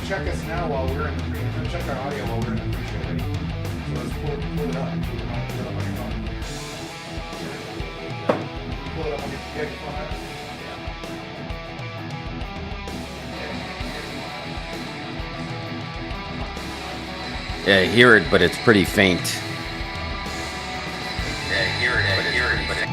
check us now while we're in the check our audio while we're in the pre-show. Ready? So let's pull it up. Pull it up on your phone. Pull it up on your phone. Yeah, I hear it, but it's pretty faint. Yeah, I hear it, but it's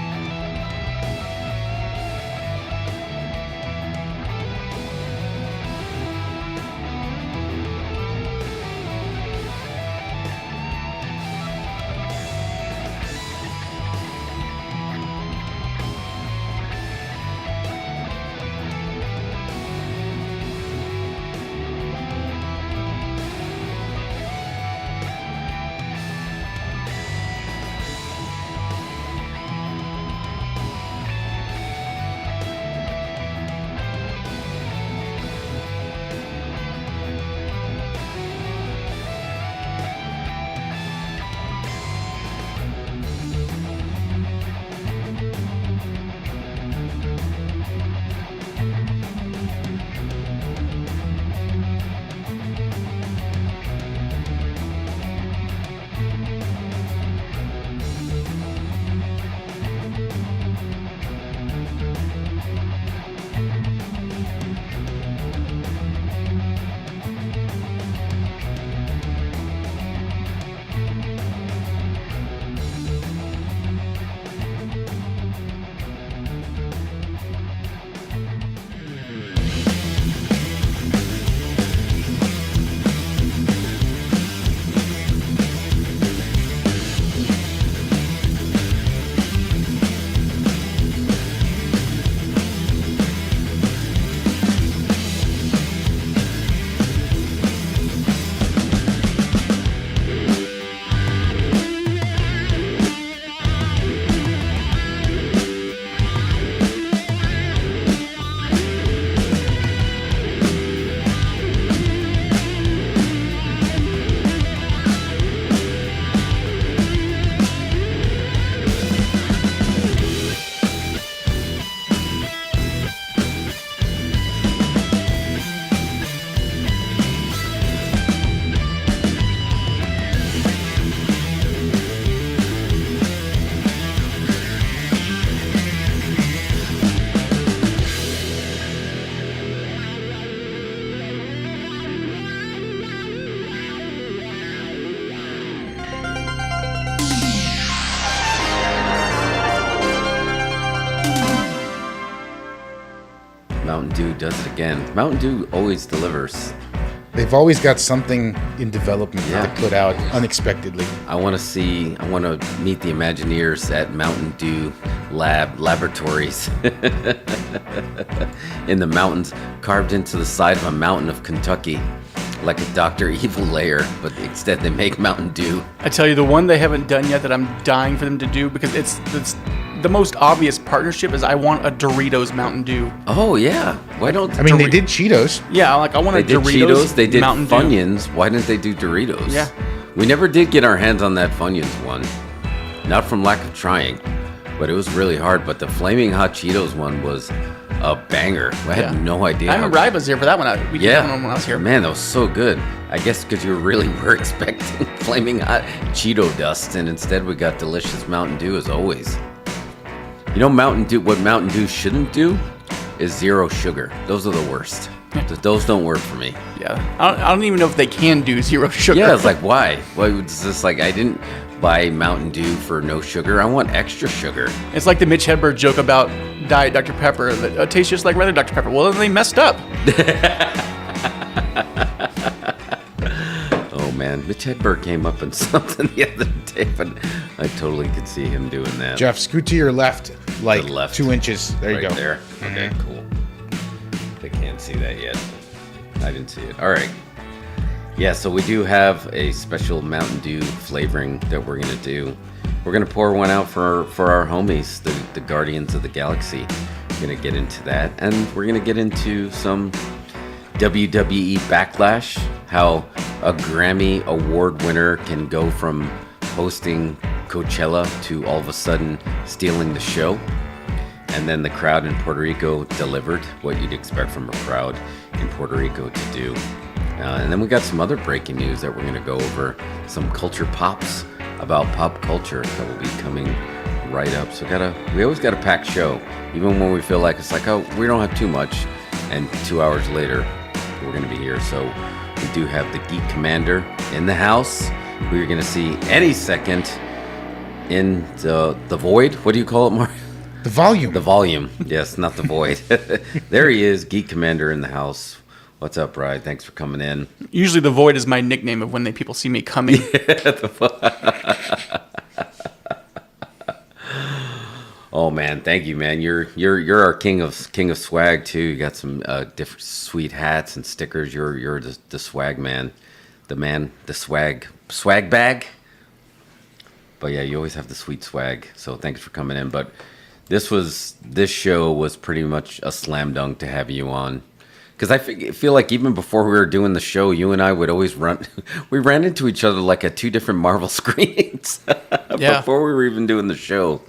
Mountain Dew does it again. Mountain Dew always delivers. They've always got something in development Yeah. to put out unexpectedly. I want to meet the Imagineers at Mountain Dew laboratories in the mountains, carved into the side of a mountain of Kentucky, like a Dr. Evil lair, but instead they make Mountain Dew. I tell you, the one they haven't done yet that I'm dying for them to do, because it's the most obvious partnership, is I want a Doritos Mountain Dew. Oh yeah, why don't? I mean, they did Cheetos. Yeah, like I want They a did Doritos Cheetos, they did Mountain Dew. Funyuns. Why didn't they do Doritos? Yeah. We never did get our hands on that Funyuns one. Not from lack of trying, but it was really hard. But the Flaming Hot Cheetos one was a banger. I had no idea. I remember I was here for that one. We did that one when I was here. Man, that was so good. I guess because you really were expecting Flaming Hot Cheeto dust, and instead we got delicious Mountain Dew as always. You know, Mountain Dew. What Mountain Dew shouldn't do is zero sugar. Those are the worst. Those don't work for me. Yeah, I don't even know if they can do zero sugar. Yeah, it's like, why? Why it's just like, I didn't buy Mountain Dew for no sugar. I want extra sugar. It's like the Mitch Hedberg joke about Diet Dr. Pepper that tastes just like regular Dr. Pepper. Well, then they messed up. Oh man, Mitch Hedberg came up in something the other day, but I totally could see him doing that. Jeff, scoot to your left, like The left. 2 inches. There you Right go. there. Okay, cool. They can't see that yet. I didn't see it. All right. Yeah, so we do have a special Mountain Dew flavoring that we're gonna do. We're gonna pour one out for our homies, the Guardians of the Galaxy. We're gonna get into that, and we're gonna get into some WWE Backlash, how a Grammy Award winner can go from hosting Coachella to all of a sudden stealing the show. And then the crowd in Puerto Rico delivered what you'd expect from a crowd in Puerto Rico to do. And then we got some other breaking news that we're going to go over. Some culture pops about pop culture that will be coming right up. So we always got a packed show, even when we feel like it's like, oh, we don't have too much. And 2 hours later, we're going to be here. So we do have the Geek Commander in the house, who you're going to see any second in the void. What do you call it, Mark? The volume. The volume. Yes, not the void. There he is, Geek Commander in the house. What's up, Bride? Thanks for coming in. Usually the void is my nickname of when people see me coming. Oh man, thank you, man. You're our king of swag too. You got some different sweet hats and stickers. You're the swag man, the swag bag. But yeah, you always have the sweet swag. So thanks for coming in. But this show was pretty much a slam dunk to have you on. Because I feel like even before we were doing the show, you and I would always we ran into each other like at 2 different Marvel screenings before we were even doing the show.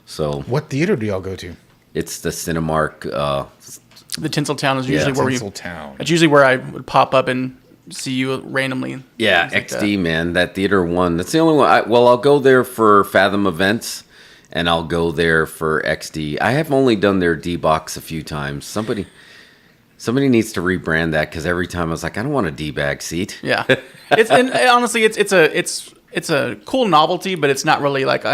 So what theater do y'all go to? It's the Cinemark. The Tinseltown is usually where Tinseltown. It's usually where I would pop up and see you randomly. Yeah, XD, man. That theater one. That's the only one. I'll go there for Fathom events, and I'll go there for XD. I have only done their D-Box a few times. Somebody needs to rebrand that, because every time I was like, I don't want a D-bag seat. Yeah, honestly, it's a cool novelty, but it's not really like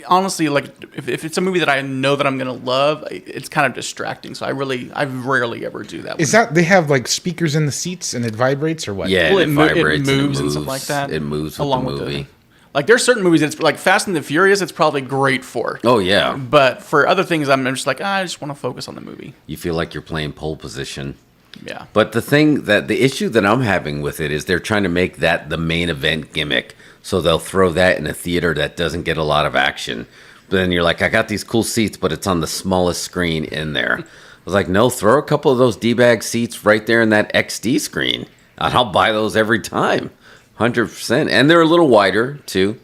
honestly, like if it's a movie that I know that I'm gonna love, it's kind of distracting. So I rarely ever do that. Is that they have like speakers in the seats and it vibrates or what? Yeah, well, it vibrates, it moves and stuff like that. It moves with along the movie. Like there's certain movies that's like Fast and the Furious, it's probably great for. Oh yeah. But for other things, I'm just like I just want to focus on the movie. You feel like you're playing pole position. Yeah. But the issue that I'm having with it is they're trying to make that the main event gimmick. So they'll throw that in a theater that doesn't get a lot of action. But then you're like, I got these cool seats, but it's on the smallest screen in there. I was like, no, throw a couple of those D-bag seats right there in that XD screen. And I'll buy those every time. 100%. And they're a little wider, too.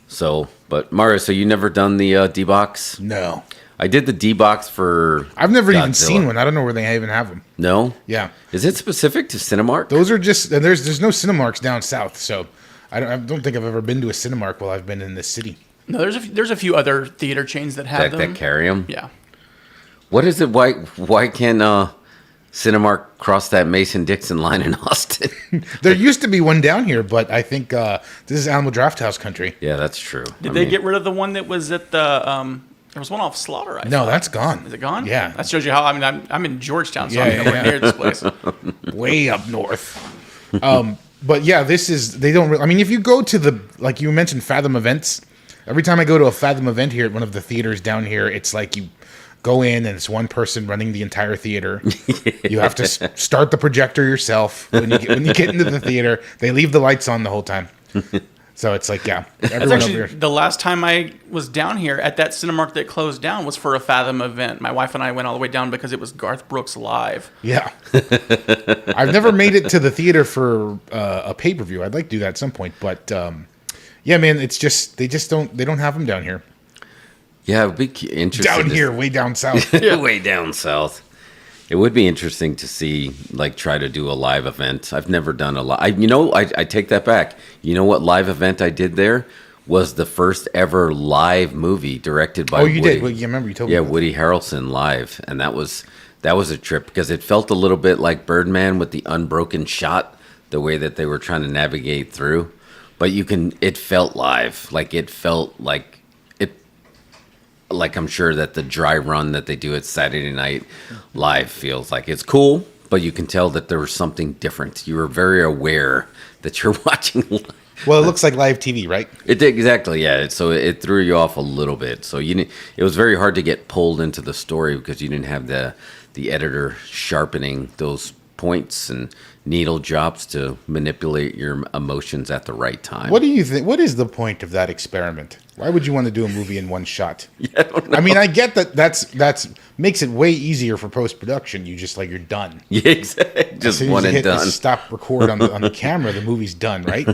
So, but Mario, so you never done the D-Box? No. I did the D-Box for I've never even Godzilla. seen one. I don't know where they even have them. No? Yeah. Is it specific to Cinemark? Those are just, there's no Cinemarks down south, so I don't think I've ever been to a Cinemark while I've been in this city. No, there's a few other theater chains that have them. That carry them? Yeah. What is it? Why can't Cinemark cross that Mason-Dixon line in Austin? There used to be one down here, but I think this is Animal Draft House country. Yeah, that's true. Did they get rid of the one that was at the there was one off Slaughter, I No, thought. that's gone. Is it gone? Yeah. That shows you how, I'm in Georgetown, so Yeah, I'm nowhere yeah. near this place. Way up north. But yeah, they don't really, I mean, if you go to the, like you mentioned, Fathom events, every time I go to a Fathom event here at one of the theaters down here, it's like you go in and it's one person running the entire theater. You have to start the projector yourself when you get into the theater. They leave the lights on the whole time. So it's like, yeah. That's Everyone actually over here. the last time I was down here at that Cinemark that closed down was for a Fathom event. My wife and I went all the way down because it was Garth Brooks live. Yeah. I've never made it to the theater for a pay-per-view. I'd like to do that at some point. But yeah, man, it's just, they don't have them down here. Yeah, it would be interesting. Down here, way down south. Way down south. It would be interesting to see, like, try to do a live event. I've never done a live. I take that back. You know what live event I did there was the first ever live movie directed by. Oh, you Woody. did. Well, you remember you told me. Yeah, about Woody Harrelson live, and that was a trip because it felt a little bit like Birdman with the unbroken shot, the way that they were trying to navigate through. But it felt live, like it felt like. Like I'm sure that the dry run that they do at Saturday Night Live feels like it's cool, but you can tell that there was something different. You were very aware that you're watching live. Well, it looks like live TV, right? It did, exactly, yeah. So it threw you off a little bit. So it was very hard to get pulled into the story because you didn't have the editor sharpening those points and needle drops to manipulate your emotions at the right time. What do you think? What is the point of that experiment? Why would you want to do a movie in one shot? Yeah, I don't know. I mean, I get that's makes it way easier for post production. You just like you're done. Yeah, exactly. Just As soon as one you and hit the done. stop record on the camera, the movie's done, right?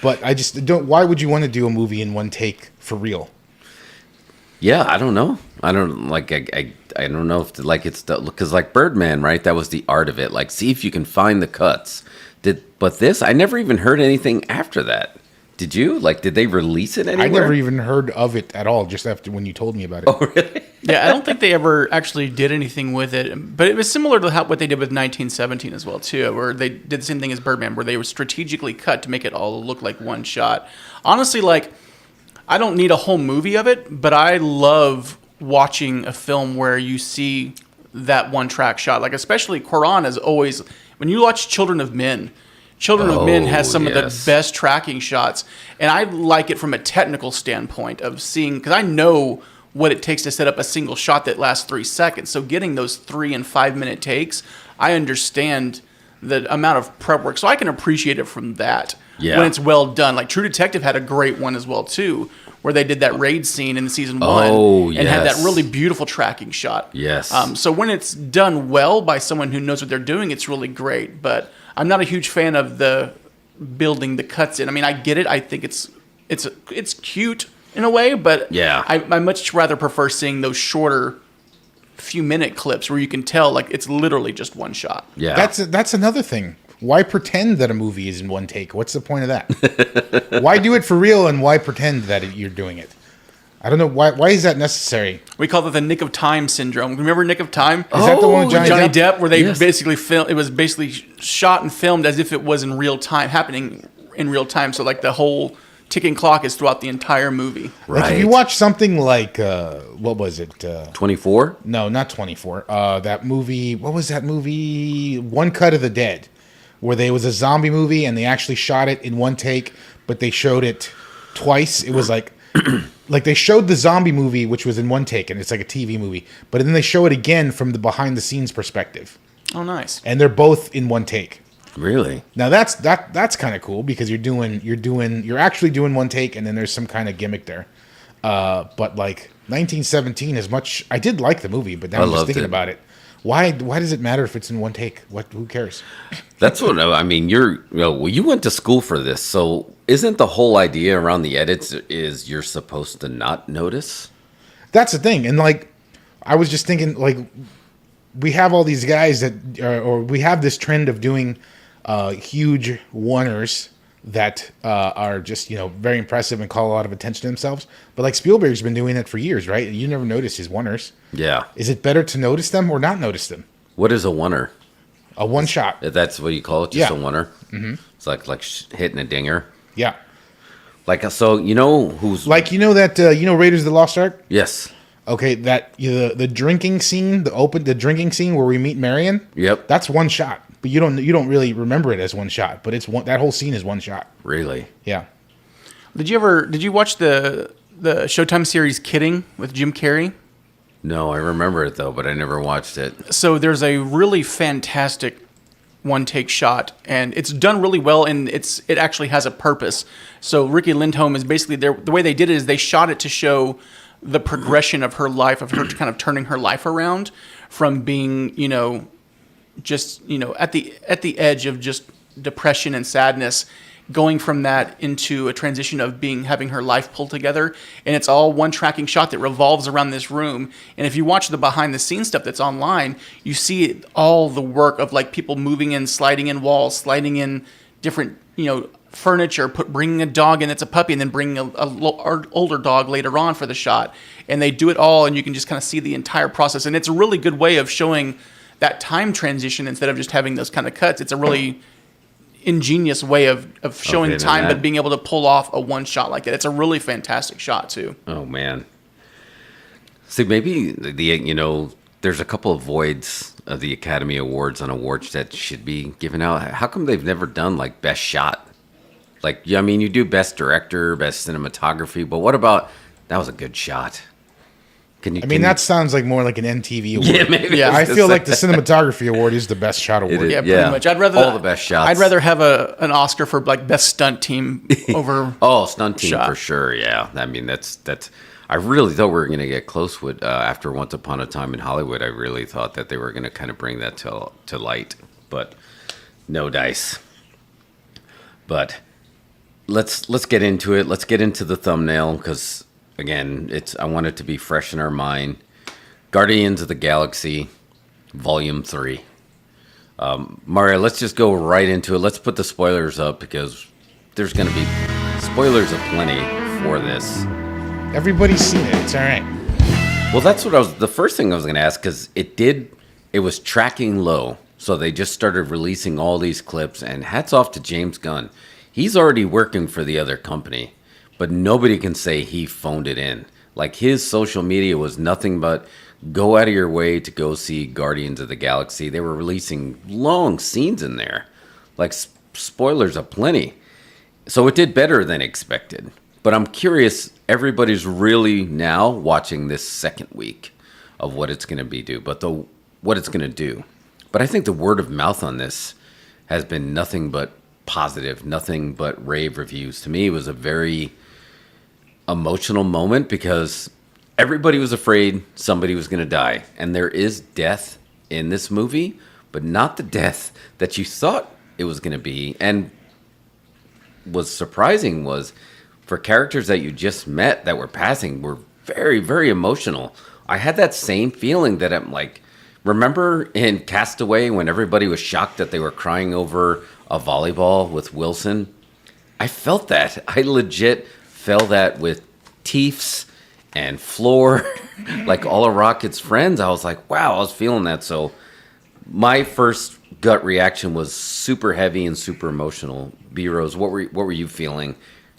But I just don't. Why would you want to do a movie in one take for real? Yeah, I don't know. I don't like. I don't know if like it's the because like Birdman, right? That was the art of it. Like, see if you can find the cuts. But this, I never even heard anything after that. Did you? Like, did they release it anywhere? I never even heard of it at all. Just after when you told me about it. Oh, really? Yeah, I don't think they ever actually did anything with it, but it was similar to what they did with 1917 as well too, where they did the same thing as Birdman, where they were strategically cut to make it all look like one shot. Honestly, like, I don't need a whole movie of it, but I love watching a film where you see that one track shot. Like, especially Quran is always, when you watch Children of Men has some of the best tracking shots, and I like it from a technical standpoint of seeing, because I know what it takes to set up a single shot that lasts 3 seconds. So getting those 3 and 5 minute takes, I understand the amount of prep work, so I can appreciate it from that when it's well done. Like True Detective had a great one as well too, where they did that raid scene in season 1 and had that really beautiful tracking shot. Yes. So when it's done well by someone who knows what they're doing, it's really great. But I'm not a huge fan of the building the cuts in. I mean, I get it. I think it's cute in a way, but yeah, I much rather prefer seeing those shorter few minute clips where you can tell like it's literally just one shot. Yeah, that's another thing. Why pretend that a movie is in one take? What's the point of that? Why do it for real, and why pretend that you're doing it? I don't know. Why is that necessary? We call it the Nick of Time syndrome. Remember Nick of Time? Is that the one with Johnny Depp? Where they basically it was basically shot and filmed as if it was in real time, happening in real time. So like the whole ticking clock is throughout the entire movie. Right. Like if you watch something like what was it? 24? No, not 24. That movie. What was that movie? One Cut of the Dead, where there was a zombie movie and they actually shot it in one take, but they showed it twice. It was like like they showed the zombie movie, which was in one take, and it's like a TV movie, but then they show it again from the behind the scenes perspective. Oh, nice. And they're both in one take. Really? Now that's kind of cool because you're actually doing one take, and then there's some kind of gimmick there. But like 1917 is much. I did like the movie, but now I'm just thinking about it. Why does it matter if it's in one take? Who cares? That's what I mean. You went to school for this, so isn't the whole idea around the edits is you're supposed to not notice? That's the thing, and like I was just thinking, like we have all these guys that, or we have this trend of doing huge oneers that are just very impressive and call a lot of attention to themselves. But like Spielberg's been doing it for years, right? You never notice his oneers. Yeah. Is it better to notice them or not notice them? What is a oneer? A one shot. That's what you call it, just a oneer. Mm-hmm. It's like hitting a dinger. Yeah. Like so, who's like that Raiders of the Lost Ark? Yes. Okay, that the drinking scene, the drinking scene where we meet Marion. Yep. That's one shot. But you don't really remember it as one shot, but that whole scene is one shot. Really? Yeah. Did you watch the Showtime series Kidding with Jim Carrey? No, I remember it though, but I never watched it. So there's a really fantastic one take shot, and it's done really well, and it actually has a purpose. So Ricky Lindholm is basically the way they did it is they shot it to show the progression of her life, of her kind of turning her life around from being, just at the edge of just depression and sadness, going from that into a transition of having her life pulled together. And it's all one tracking shot that revolves around this room. And if you watch the behind the scenes stuff that's online, you see all the work of like people moving in, sliding in walls, sliding in different furniture, bringing a dog in that's a puppy, and then bringing a older dog later on for the shot. And they do it all, and you can just kind of see the entire process. And it's a really good way of showing that time transition instead of just having those kind of cuts. It's a really ingenious way of showing time, but being able to pull off a one shot like that. It's a really fantastic shot too. Oh man. See, maybe there's a couple of voids of the Academy Awards on awards that should be given out. How come they've never done like best shot? Like, I mean, you do best director, best cinematography, but what about that was a good shot? That sounds like more like an MTV award. Yeah, maybe. Yeah, I feel like the cinematography award is the best shot award. Yeah, pretty much. I'd rather all the best shots. I'd rather have an Oscar for like best stunt team over. Stunt team shot. For sure. Yeah, I mean that's. I really thought we were going to get close with after Once Upon a Time in Hollywood. I really thought that they were going to kind of bring that to light, but no dice. But let's get into it. Let's get into the thumbnail because again, I want it to be fresh in our mind. Guardians of the Galaxy, Volume 3. Mario, let's just go right into it. Let's put the spoilers up because there's going to be spoilers aplenty for this. Everybody's seen it. It's all right. Well, that's what the first thing I was going to ask, because it was tracking low. So they just started releasing all these clips, and hats off to James Gunn. He's already working for the other company, but nobody can say he phoned it in. Like, his social media was nothing but go out of your way to go see Guardians of the Galaxy. They were releasing long scenes in there, like spoilers aplenty. So it did better than expected. But I'm curious, everybody's really now watching this second week of what it's going to be what it's going to do. But I think the word of mouth on this has been nothing but positive, nothing but rave reviews. To me, it was a very emotional moment because everybody was afraid somebody was going to die. And there is death in this movie, but not the death that you thought it was going to be. And what's surprising was for characters that you just met that were passing were very, very emotional. I had that same feeling that I'm like, remember in Castaway when everybody was shocked that they were crying over a volleyball with Wilson? I felt that. I legit felt that with Teefs and Floor, like all of Rocket's friends. I was like, wow, I was feeling that. So my first gut reaction was super heavy and super emotional. B-Rose, what were you feeling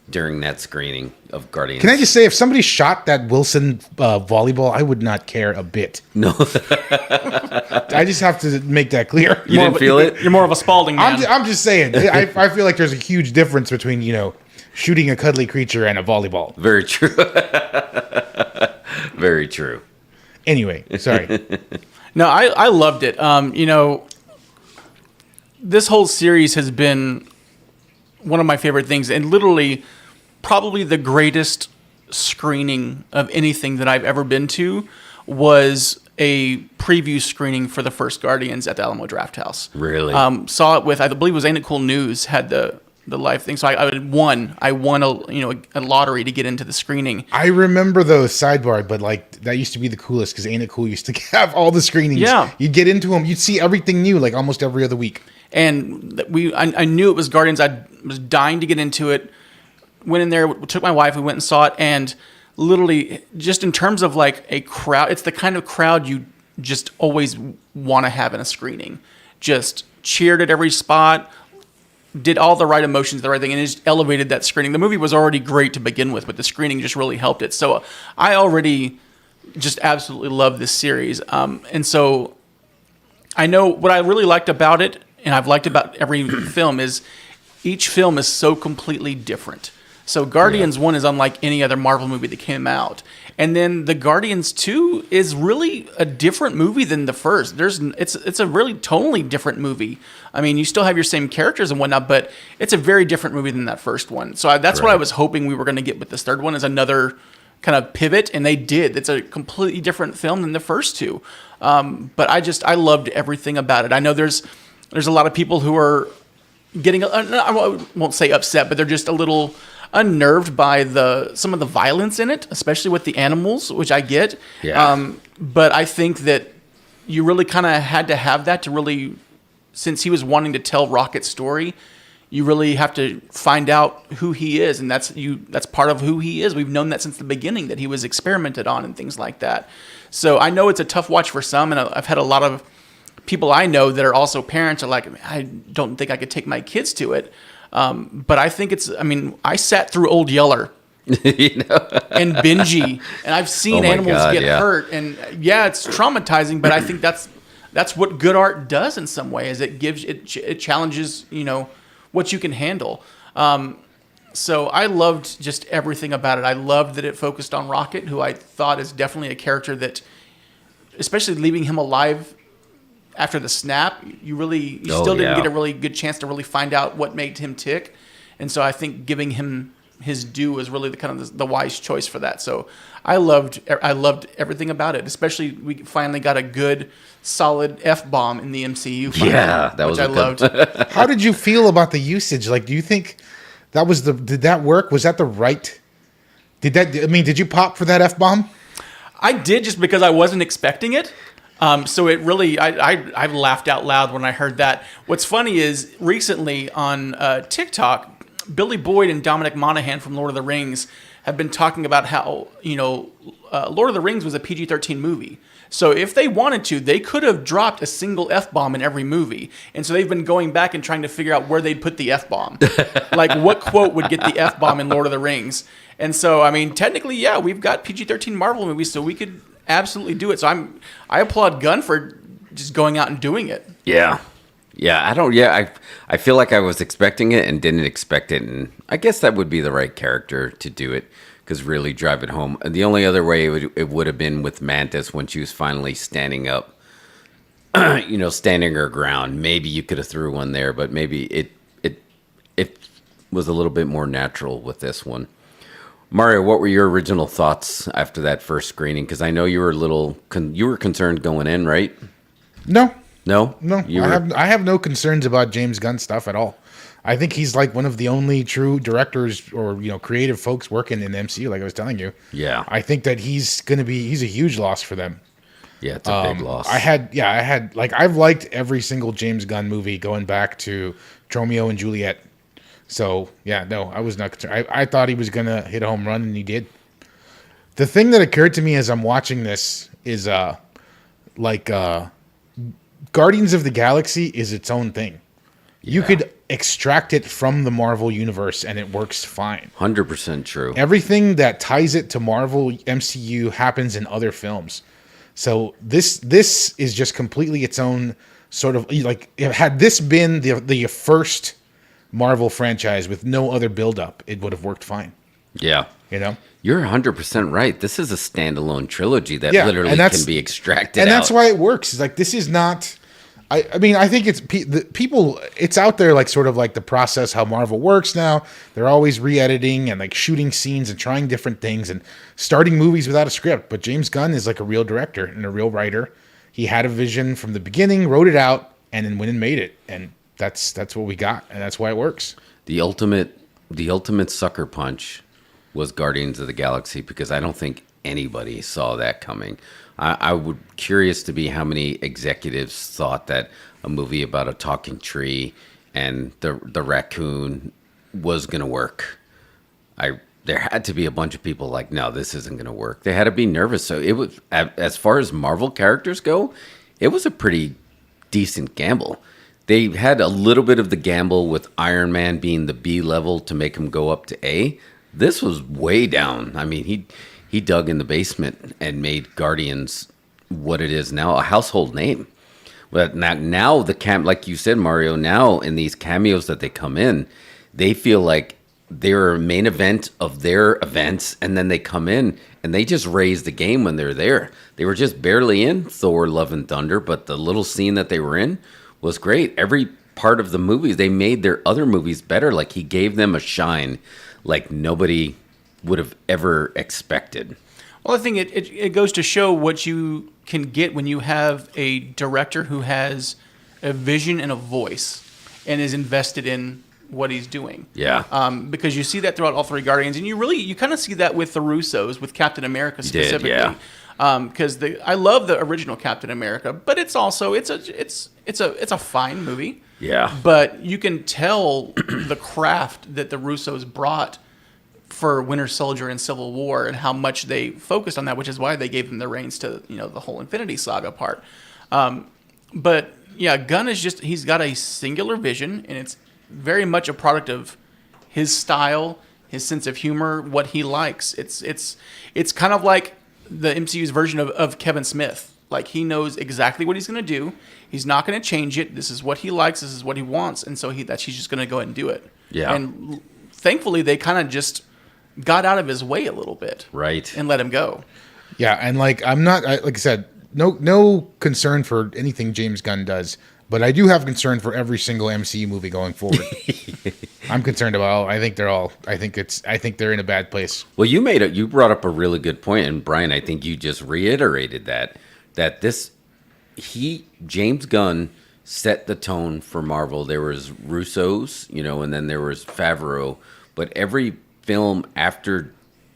during that screening of Guardians? Can I just say, if somebody shot that Wilson volleyball, I would not care a bit. No. I just have to make that clear. You didn't feel it? You're more of a Spalding man. I'm just saying. I feel like there's a huge difference between, shooting a cuddly creature and a volleyball. Very true. Very true. Anyway, sorry. No, I loved it. This whole series has been one of my favorite things, and literally probably the greatest screening of anything that I've ever been to was a preview screening for the first Guardians at the Alamo Drafthouse. Really? Saw it with, I believe it was Ain't It Cool News had the live thing. So I won a lottery to get into the screening. I remember those sidebar, but like that used to be the coolest because Ain't It Cool used to have all the screenings. Yeah. You'd get into them. You'd see everything new like almost every other week. And I knew it was Guardians. I was dying to get into it. Went in there, took my wife, we went and saw it, and literally just in terms of like a crowd, it's the kind of crowd you just always want to have in a screening. Just cheered at every spot, did all the right emotions, the right thing, and it just elevated that screening. The movie was already great to begin with, but the screening just really helped it. So I already just absolutely love this series. And so I know what I really liked about it, and I've liked about every film, is each film is so completely different. So Guardians 1 is unlike any other Marvel movie that came out. And then the Guardians 2 is really a different movie than the first. It's a really tonally different movie. I mean, you still have your same characters and whatnot, but it's a very different movie than that first one. So that's what I was hoping we were going to get with this third one, is another kind of pivot, and they did. It's a completely different film than the first two. But I loved everything about it. I know there's a lot of people who are getting, I won't say upset, but they're just a little unnerved by some of the violence in it, especially with the animals, which I get. Yeah. But I think that you really kind of had to have that to really, since he was wanting to tell Rocket's story, you really have to find out who he is, and that's part of who he is. We've known that since the beginning, that he was experimented on and things like that. So I know it's a tough watch for some, and I've had a lot of people I know that are also parents are like, I don't think I could take my kids to it. But I think I sat through Old Yeller and Benji, and I've seen animals get hurt, and it's traumatizing, but I think that's what good art does in some way, is it challenges, what you can handle. So I loved just everything about it. I loved that it focused on Rocket, who I thought is definitely a character that, especially leaving him alive after the snap, you still didn't get a really good chance to really find out what made him tick. And so I think giving him his due was really the wise choice for that. So I loved everything about it. Especially we finally got a good, solid F-bomb in the MCU. Finally, that was which I loved. How did you feel about the usage? Like, do you think did that work? Was that the right? Did you pop for that F-bomb? I did, just because I wasn't expecting it. So it really, I laughed out loud when I heard that. What's funny is recently on TikTok, Billy Boyd and Dominic Monaghan from Lord of the Rings have been talking about how, Lord of the Rings was a PG-13 movie. So if they wanted to, they could have dropped a single F-bomb in every movie. And so they've been going back and trying to figure out where they'd put the F-bomb. Like, what quote would get the F-bomb in Lord of the Rings? And so, I mean, technically, yeah, we've got PG-13 Marvel movies, so we could absolutely do it. So I applaud Gunn for just going out and doing it. Yeah. I feel like I was expecting it and didn't expect it. And I guess that would be the right character to do it. Because really drive it home. And the only other way it would have been with Mantis when she was finally standing up, standing her ground. Maybe you could have threw one there, but maybe it was a little bit more natural with this one. Mario, what were your original thoughts after that first screening? Because I know you were you were concerned going in, right? No. No. I have no concerns about James Gunn stuff at all. I think he's like one of the only true directors or creative folks working in the MCU. Like I was telling you, yeah. I think that he's a huge loss for them. Yeah, it's a big loss. I've liked every single James Gunn movie going back to Romeo and Juliet. So yeah, no, I was not concerned. I thought he was gonna hit a home run, and he did. The thing that occurred to me as I'm watching this is Guardians of the Galaxy is its own thing. You could extract it from the Marvel universe and it works fine. 100% true. Everything that ties it to Marvel MCU happens in other films. So this is just completely its own sort of, like, had this been the first Marvel franchise with no other buildup, it would have worked fine. Yeah. You're 100% right. This is a standalone trilogy that literally can be extracted and out. That's why it works. It's like, this is not... I mean, I think it's people. It's out there, like sort of like the process how Marvel works now. They're always re-editing and like shooting scenes and trying different things and starting movies without a script. But James Gunn is like a real director and a real writer. He had a vision from the beginning, wrote it out, and then went and made it. And that's what we got, and that's why it works. The ultimate sucker punch was Guardians of the Galaxy, because I don't think anybody saw that coming. I would curious to be how many executives thought that a movie about a talking tree and the raccoon was going to work. There had to be a bunch of people like, no, this isn't going to work. They had to be nervous. So it was, as far as Marvel characters go, it was a pretty decent gamble. They had a little bit of the gamble with Iron Man being the B level to make him go up to A. This was way down. I mean, he dug in the basement and made Guardians what it is now, a household name. But now like you said, Mario, now in these cameos that they come in, they feel like they're a main event of their events, and then they come in and they just raise the game when they're there. They were just barely in Thor, Love and Thunder, but the little scene that they were in was great. Every part of the movies, they made their other movies better. Like, he gave them a shine like nobody would have ever expected. Well, I think it goes to show what you can get when you have a director who has a vision and a voice and is invested in what he's doing. Yeah. Because you see that throughout all three Guardians, and you kind of see that with the Russos, with Captain America specifically. Because I love the original Captain America, but it's also it's a fine movie. Yeah. But you can tell the craft that the Russos brought for Winter Soldier and Civil War, and how much they focused on that, which is why they gave him the reins to the whole Infinity Saga part. But yeah, Gunn is he's got a singular vision, and it's very much a product of his style, his sense of humor, what he likes. It's kind of like the MCU's version of Kevin Smith. Like, he knows exactly what he's going to do. He's not going to change it. This is what he likes. This is what he wants. And so he's just going to go ahead and do it. Yeah. And thankfully, they kind of just got out of his way a little bit. Right. And let him go. Yeah. And like I said, no concern for anything James Gunn does, but I do have concern for every single MCU movie going forward. I'm concerned about I think they're in a bad place. Well, you brought up a really good point, and Brian, I think you just reiterated that James Gunn set the tone for Marvel. There was Russo's, and then there was Favreau, but every film after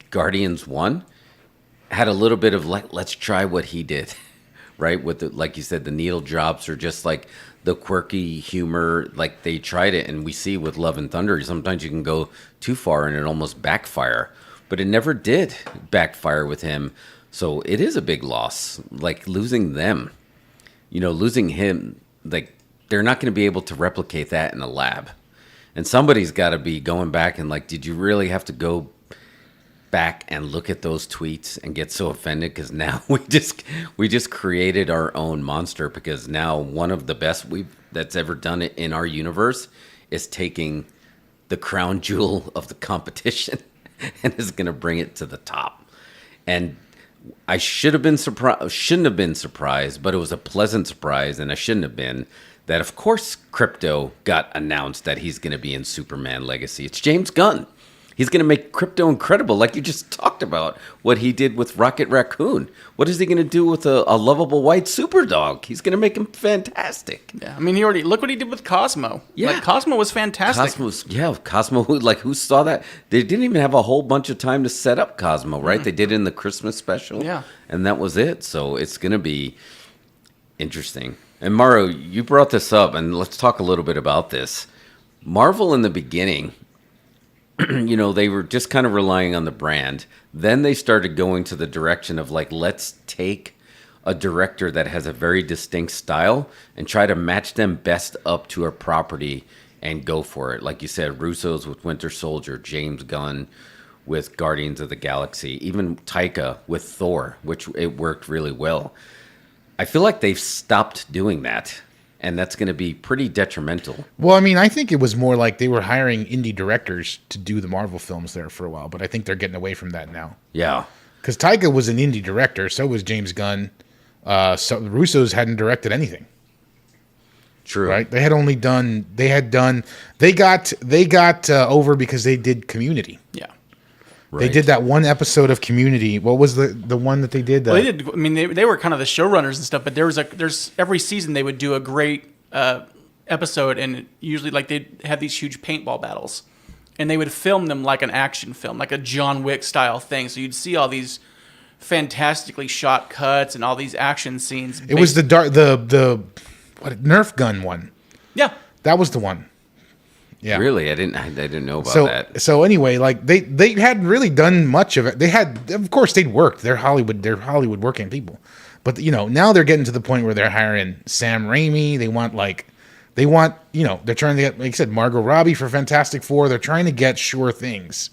Guardians 1 had a little bit of let's try what he did, right? With the, like you said, the needle drops or just like the quirky humor, like they tried it. And we see with Love and Thunder, sometimes you can go too far and it almost backfire, but it never did backfire with him. So it is a big loss, like losing them, losing him, like they're not going to be able to replicate that in a lab. And somebody's got to be going back and like, did you really have to go back and look at those tweets and get so offended? Because now we just created our own monster, because now one of the best that's ever done it in our universe is taking the crown jewel of the competition and is going to bring it to the top. And I shouldn't have been surprised, but it was a pleasant surprise, and I shouldn't have been, that of course Crypto got announced that he's going to be in Superman Legacy. It's James Gunn. He's going to make Crypto incredible, like you just talked about, what he did with Rocket Raccoon. What is he going to do with a lovable white super dog? He's going to make him fantastic. Yeah, I mean, look what he did with Cosmo. Yeah. Like, Cosmo was fantastic. Cosmo, like, who saw that? They didn't even have a whole bunch of time to set up Cosmo, right? They did it in the Christmas special. Yeah. And that was it. So it's going to be interesting. And Mauro, you brought this up, and let's talk a little bit about this. Marvel in the beginning, they were just kind of relying on the brand. Then they started going to the direction of like, let's take a director that has a very distinct style and try to match them best up to a property and go for it. Like you said, Russo's with Winter Soldier, James Gunn with Guardians of the Galaxy, even Taika with Thor, which it worked really well. I feel like they've stopped doing that. And that's going to be pretty detrimental. Well, I mean, I think it was more like they were hiring indie directors to do the Marvel films there for a while, but I think they're getting away from that now. Yeah. Because Taika was an indie director, so was James Gunn. So the Russos hadn't directed anything. True. Right? They got over because they did Community. Yeah. Right. They did that one episode of Community. What was the one that they did? Well, they did. I mean, they were kind of the showrunners and stuff. But there's every season they would do a great episode, and usually like they'd have these huge paintball battles, and they would film them like an action film, like a John Wick style thing. So you'd see all these fantastically shot cuts and all these action scenes. It was the Nerf gun one. Yeah, that was the one. Yeah. Really? I didn't know about that. So anyway, like they hadn't really done much of it. They had, of course, they'd worked. They're Hollywood working people. But now they're getting to the point where they're hiring Sam Raimi. They're trying to get, like I said, Margot Robbie for Fantastic Four. They're trying to get sure things.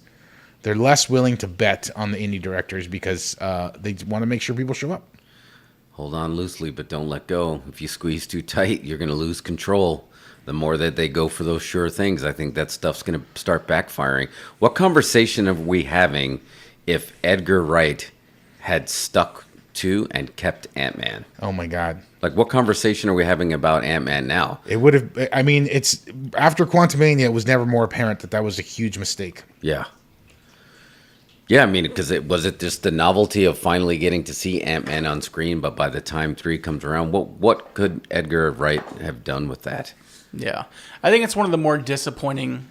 They're less willing to bet on the indie directors because they want to make sure people show up. Hold on loosely, but don't let go. If you squeeze too tight, you're going to lose control. The more that they go for those sure things, I think that stuff's going to start backfiring. What conversation are we having if Edgar Wright had stuck to and kept Ant-Man? Oh my God. Like, what conversation are we having about Ant-Man now? It would have, I mean, it's after Quantumania, it was never more apparent that was a huge mistake. Yeah. Yeah, I mean, because was it just the novelty of finally getting to see Ant-Man on screen, but by the time 3 comes around, what could Edgar Wright have done with that? Yeah, I think it's one of the more disappointing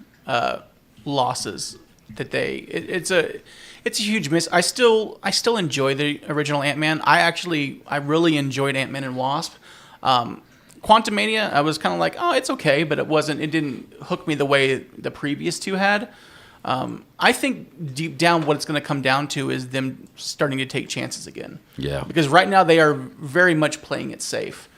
losses that it's a huge miss. I still enjoy the original Ant-Man. I really enjoyed Ant-Man and Wasp. Quantumania, I was kind of like, oh, it's okay, but it didn't hook me the way the previous two had. I think deep down what it's going to come down to is them starting to take chances again. Yeah. Because right now they are very much playing it safe.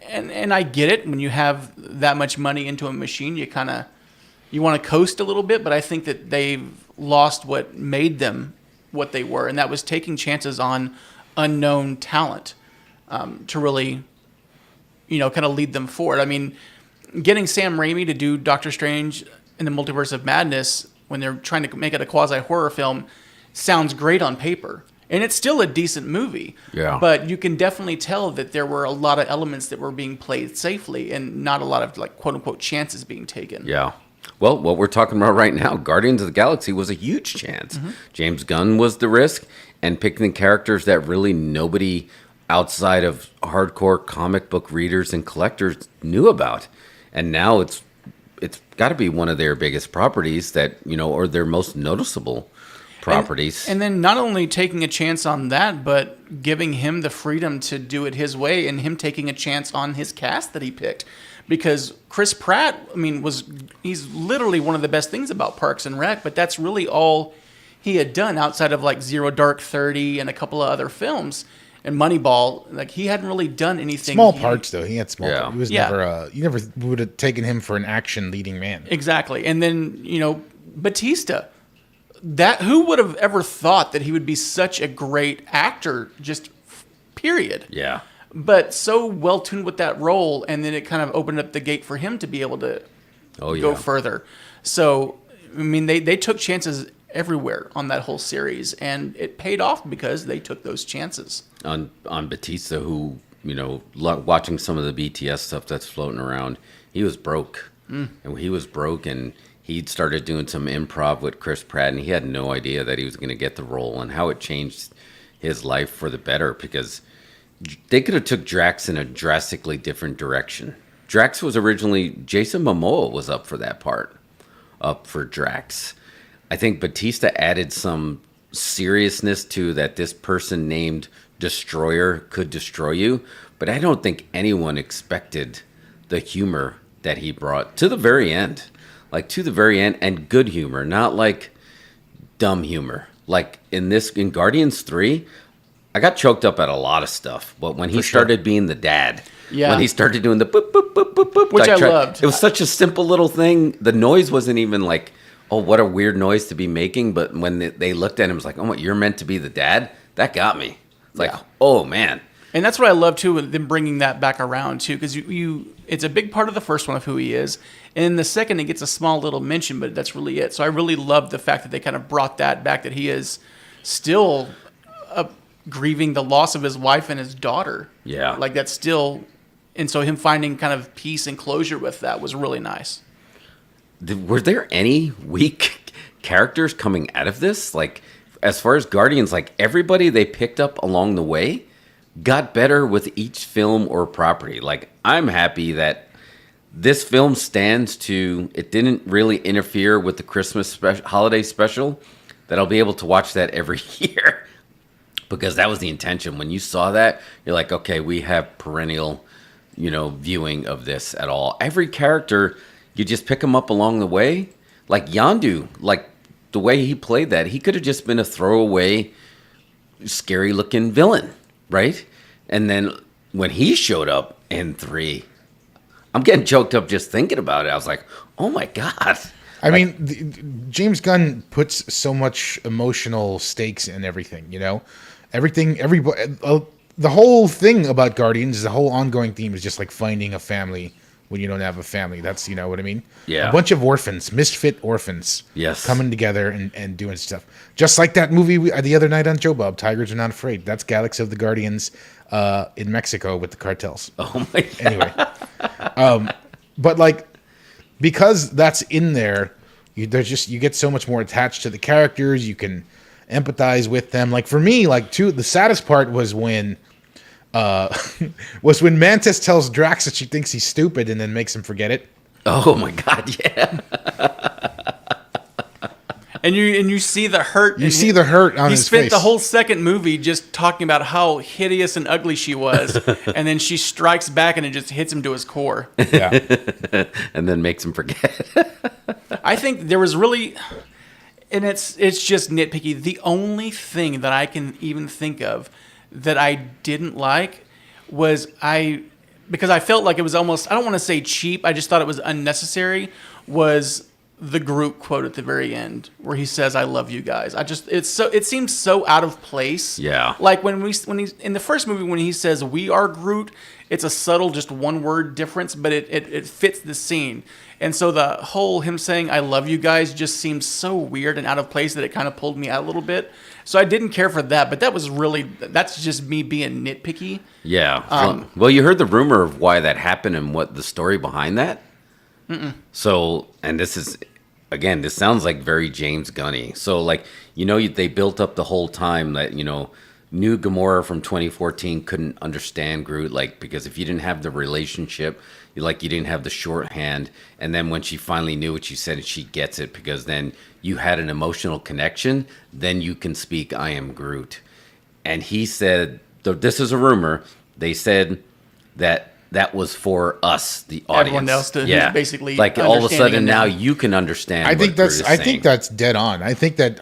And I get it. When you have that much money into a machine, you want to coast a little bit, but I think that they've lost what made them what they were, and that was taking chances on unknown talent to really, kind of lead them forward. I mean, getting Sam Raimi to do Doctor Strange in the Multiverse of Madness when they're trying to make it a quasi-horror film sounds great on paper. And it's still a decent movie. Yeah. But you can definitely tell that there were a lot of elements that were being played safely and not a lot of, like, quote-unquote chances being taken. Yeah. Well, what we're talking about right now, Guardians of the Galaxy was a huge chance. Mm-hmm. James Gunn was the risk, and picking characters that really nobody outside of hardcore comic book readers and collectors knew about. And now it's got to be one of their biggest properties that, or their most noticeable. properties. And then not only taking a chance on that, but giving him the freedom to do it his way, and him taking a chance on his cast that he picked. Because Chris Pratt, I mean, he's literally one of the best things about Parks and Rec, but that's really all he had done outside of like Zero Dark 30 and a couple of other films. And Moneyball, like he hadn't really done anything. Small parts though. He had small. Yeah. Parts. He was never. You never would have taken him for an action leading man. Exactly. And then Batista. Who would have ever thought that he would be such a great actor? Just period. Yeah. But so well tuned with that role, and then it kind of opened up the gate for him to be able to go further. So I mean, they took chances everywhere on that whole series, and it paid off because they took those chances. On Batista, who, watching some of the BTS stuff that's floating around, he was broke. And he was broke, and he'd started doing some improv with Chris Pratt, and he had no idea that he was going to get the role, and how it changed his life for the better, because they could have took Drax in a drastically different direction. Drax was originally, Jason Momoa was up for that part, up for Drax. I think Batista added some seriousness to that this person named Destroyer could destroy you, but I don't think anyone expected the humor that he brought to the very end. Like, to the very end, and good humor, not like dumb humor. Like in Guardians 3, I got choked up at a lot of stuff, but when he started being the dad, when he started doing the boop, boop, boop, boop, boop, which I loved. It was such a simple little thing. The noise wasn't even like, oh, what a weird noise to be making. But when they looked at him, it was like, oh, you're meant to be the dad? That got me. It's like, oh, man. And that's what I love, too, with them bringing that back around, too, because it's a big part of the first one of who he is. And in the second, it gets a small little mention, but that's really it. So I really love the fact that they kind of brought that back, that he is still grieving the loss of his wife and his daughter. Yeah. Like, that's still... And so him finding kind of peace and closure with that was really nice. Were there any weak characters coming out of this? Like, as far as Guardians, like, everybody they picked up along the way got better with each film or property. Like, I'm happy that this film stands to, it didn't really interfere with the Christmas holiday special, that I'll be able to watch that every year. Because that was the intention. When you saw that, you're like, okay, we have perennial, viewing of this at all. Every character, you just pick them up along the way. Like Yondu, like the way he played that, he could have just been a throwaway, scary-looking villain, right? And then when he showed up in 3, I'm getting choked up just thinking about it. I was like, oh my God. I mean, James Gunn puts so much emotional stakes in everything, everybody, the whole thing about Guardians, the whole ongoing theme is just like finding a family when you don't have a family. That's, what I mean? Yeah. A bunch of orphans, misfit orphans. Yes. Coming together and doing stuff. Just like that movie the other night on Joe Bob, Tigers Are Not Afraid. That's Galaxy of the Guardians in Mexico with the cartels. Oh my God. Anyway. But like, because that's in there, you get so much more attached to the characters. You can empathize with them. Like for me, the saddest part was when Mantis tells Drax that she thinks he's stupid and then makes him forget it. Oh my God, yeah. And you see the hurt. You see the hurt on his face. He spent the whole second movie just talking about how hideous and ugly she was, and then she strikes back and it just hits him to his core. Yeah. And then makes him forget. I think there was really, and it's just nitpicky. The only thing that I can even think of that I didn't like was because I felt like it was almost, I don't want to say cheap, I just thought it was unnecessary, was the Groot quote at the very end where he says, "I love you guys." It seems so out of place. Yeah. Like when he's in the first movie when he says "we are Groot," it's a subtle just one word difference, but it fits the scene. And so the whole him saying "I love you guys" just seems so weird and out of place that it kind of pulled me out a little bit. So I didn't care for that, but that's just me being nitpicky. Yeah. Well, you heard the rumor of why that happened and what the story behind that? Mm-mm. So, and this sounds like very James Gunny. So, like, they built up the whole time that, new Gamora from 2014 couldn't understand Groot, like, because if you didn't have the relationship, you didn't have the shorthand, and then when she finally knew what you said, she gets it, because then you had an emotional connection, then you can speak I am Groot. And he said, this is a rumor, they said that was for us, the audience. Everyone else to basically like all of a sudden understanding now them. you can understand. I think what Groot is I think saying. that's dead on. I think that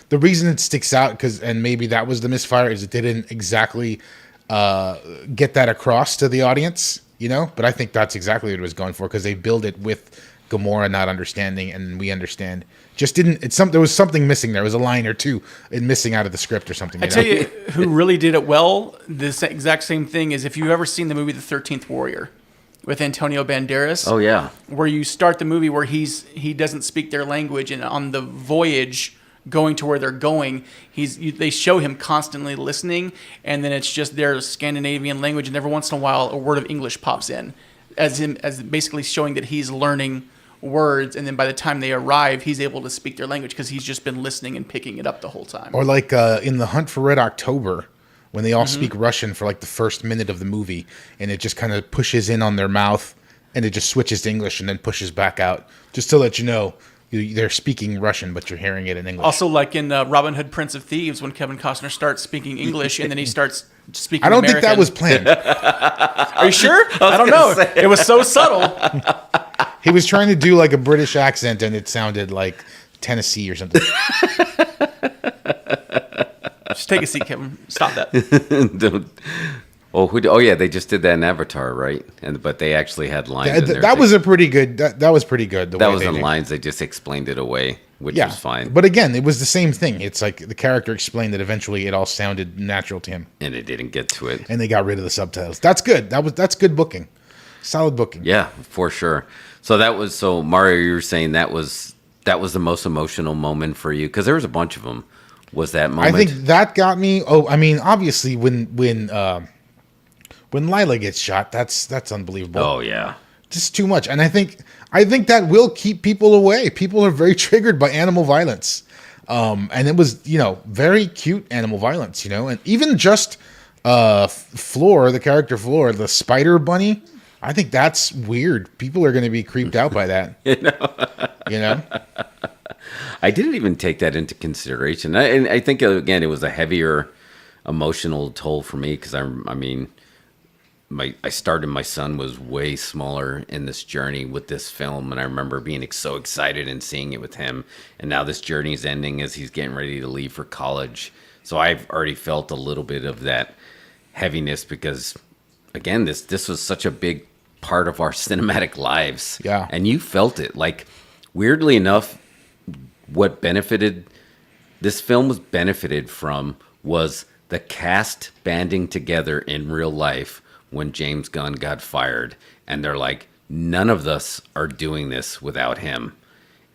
the reason it sticks out, and maybe that was the misfire, is it didn't exactly get that across to the audience, But I think that's exactly what it was going for, because they build it with Gamora not understanding, and we understand. Just didn't. There was something missing. There was a line or two missing out of the script or something. I tell you, who really did it well, this exact same thing, is if you've ever seen the movie The 13th Warrior with Antonio Banderas. Oh yeah. Where you start the movie where he doesn't speak their language, and on the voyage going to where they're going, they show him constantly listening, and then it's just their Scandinavian language, and every once in a while a word of English pops in, as basically showing that he's learning words, and then by the time they arrive, he's able to speak their language because he's just been listening and picking it up the whole time. Or like in The Hunt for Red October, when they all speak Russian for like the first minute of the movie, and it just kind of pushes in on their mouth, and it just switches to English and then pushes back out, just to let you know they're speaking Russian, but you're hearing it in English. Also, like in Robin Hood, Prince of Thieves, when Kevin Costner starts speaking English and then he starts speaking I don't American. think that was planned. Are you sure? I don't know. It was so subtle. He was trying to do like a British accent, and it sounded like Tennessee or something. Just take a seat, Kevin. Stop that. Don't- Oh yeah, they just did that in Avatar, right? But they actually had lines. in there That too. was a pretty good. That was pretty good. That wasn't lines. They just explained it away, which was fine. But again, it was the same thing. It's like the character explained that eventually it all sounded natural to him, And it didn't get to it. and they got rid of the subtitles. That's good. That's good booking. Solid booking. Yeah, for sure. So Mario, you were saying that was the most emotional moment for you, because there was a bunch of them. Was that moment? I think that got me. Oh, I mean, obviously when Lila gets shot, that's unbelievable. Oh yeah. Just too much. And I think that will keep people away. People are very triggered by animal violence. And it was, very cute animal violence, and even just Floor, the character Floor, the spider bunny, I think that's weird. People are going to be creeped out by that. You know? I didn't even take that into consideration. I think, again, it was a heavier emotional toll for me, because my son was way smaller in this journey with this film, and I remember being so excited and seeing it with him. And now this journey is ending as he's getting ready to leave for college. So I've already felt a little bit of that heaviness, because, again, this was such a big part of our cinematic lives. Yeah. And you felt it. Like, weirdly enough, what this film was benefited from was the cast banding together in real life when James Gunn got fired, and they're like, none of us are doing this without him.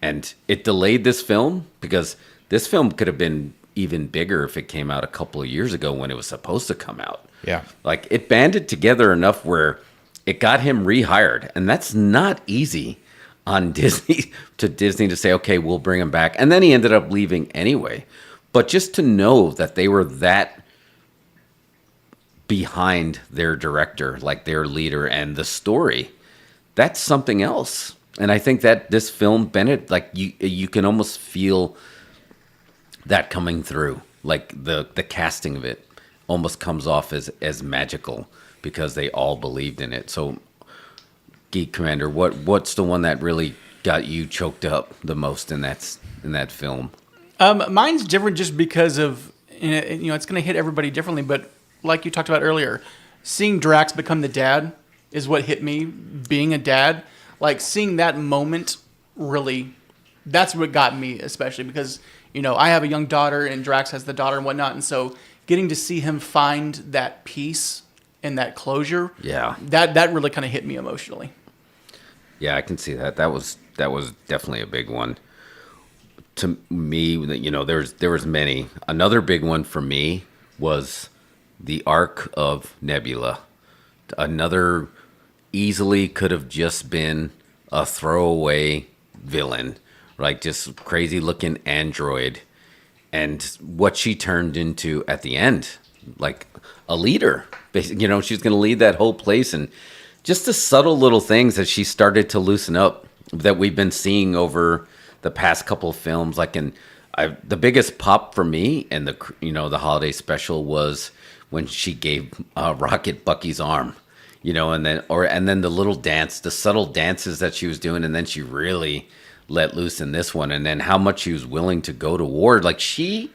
And it delayed this film, because this film could have been even bigger if it came out a couple of years ago when it was supposed to come out. Yeah. Like, it banded together enough where it got him rehired, and that's not easy on Disney to say, okay, we'll bring him back. And then he ended up leaving anyway. But just to know that they were that behind their director, like their leader and the story, that's something else. And I think that this film, Bennett, like you can almost feel that coming through. Like the casting of it almost comes off as magical, because they all believed in it. So, Geek Commander, what's the one that really got you choked up the most in that film? Mine's different just because of, it's going to hit everybody differently, but like you talked about earlier, seeing Drax become the dad is what hit me, being a dad. Like, seeing that moment, really, that's what got me, especially because, I have a young daughter and Drax has the daughter and whatnot, and so getting to see him find that peace and that closure, that really kind of hit me emotionally. Yeah, I can see that. That was definitely a big one. To me, there was many. Another big one for me was the arc of Nebula. Another easily could have just been a throwaway villain, like just crazy looking android. and what she turned into at the end, like a leader. You know, she's going to lead that whole place, and just the subtle little things that she started to loosen up that we've been seeing over the past couple of films. Like, the biggest pop for me and the holiday special was when she gave Rocket Bucky's arm, and then the little dance, the subtle dances that she was doing, and then she really let loose in this one, and then how much she was willing to go to war. Like, she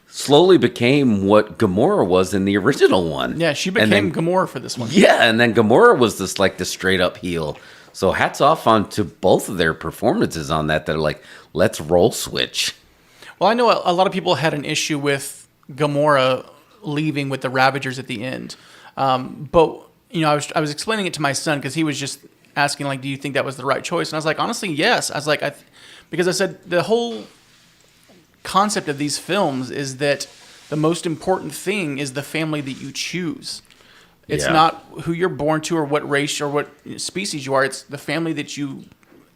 slowly became what Gamora was in the original one. Yeah, she became Gamora for this one. Yeah, and then Gamora was this like the straight up heel. So hats off to both of their performances on that. They're like, let's role switch. Well, I know a lot of people had an issue with Gamora leaving with the Ravagers at the end, but I was explaining it to my son because he was just asking, like, do you think that was the right choice? And I was like, honestly, yes. I was like, because I said the whole concept of these films is that the most important thing is the family that you choose. It's not who you're born to or what race or what species you are. It's the family that you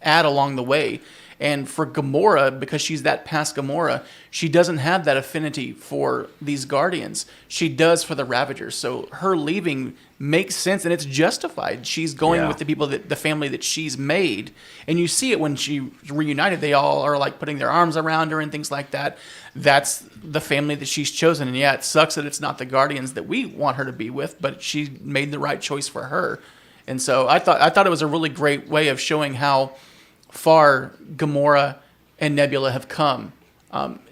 add along the way. And for Gamora, because she's that past Gamora, she doesn't have that affinity for these Guardians. She does for the Ravagers. So her leaving makes sense, and it's justified. She's going with the people, the family that she's made. And you see it when she reunited. They all are like putting their arms around her and things like that. That's the family that she's chosen. And yeah, it sucks that it's not the Guardians that we want her to be with, but she made the right choice for her. And so I thought it was a really great way of showing how far Gamora and Nebula have come.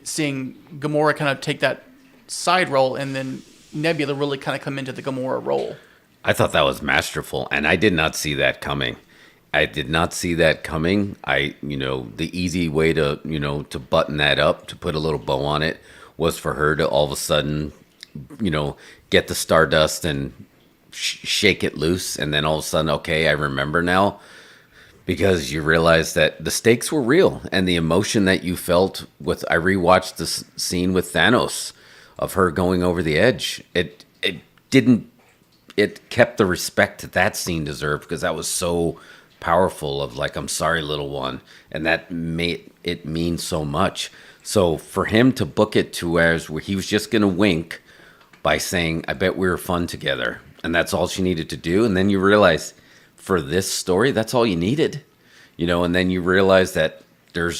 Seeing Gamora kind of take that side role, and then Nebula really kind of come into the Gamora role. I thought that was masterful, and I did not see that coming. The easy way to button that up, to put a little bow on it, was for her to all of a sudden, get the Stardust and shake it loose, and then all of a sudden, okay, I remember now. Because you realize that the stakes were real, and the emotion that you felt I rewatched the scene with Thanos of her going over the edge. It kept the respect that scene deserved, because that was so powerful of like, I'm sorry, little one. And that made it mean so much. So for him to book it to where he was just going to wink by saying, I bet we were fun together. And that's all she needed to do. And then you realize, for this story, that's all you needed, and then you realize that there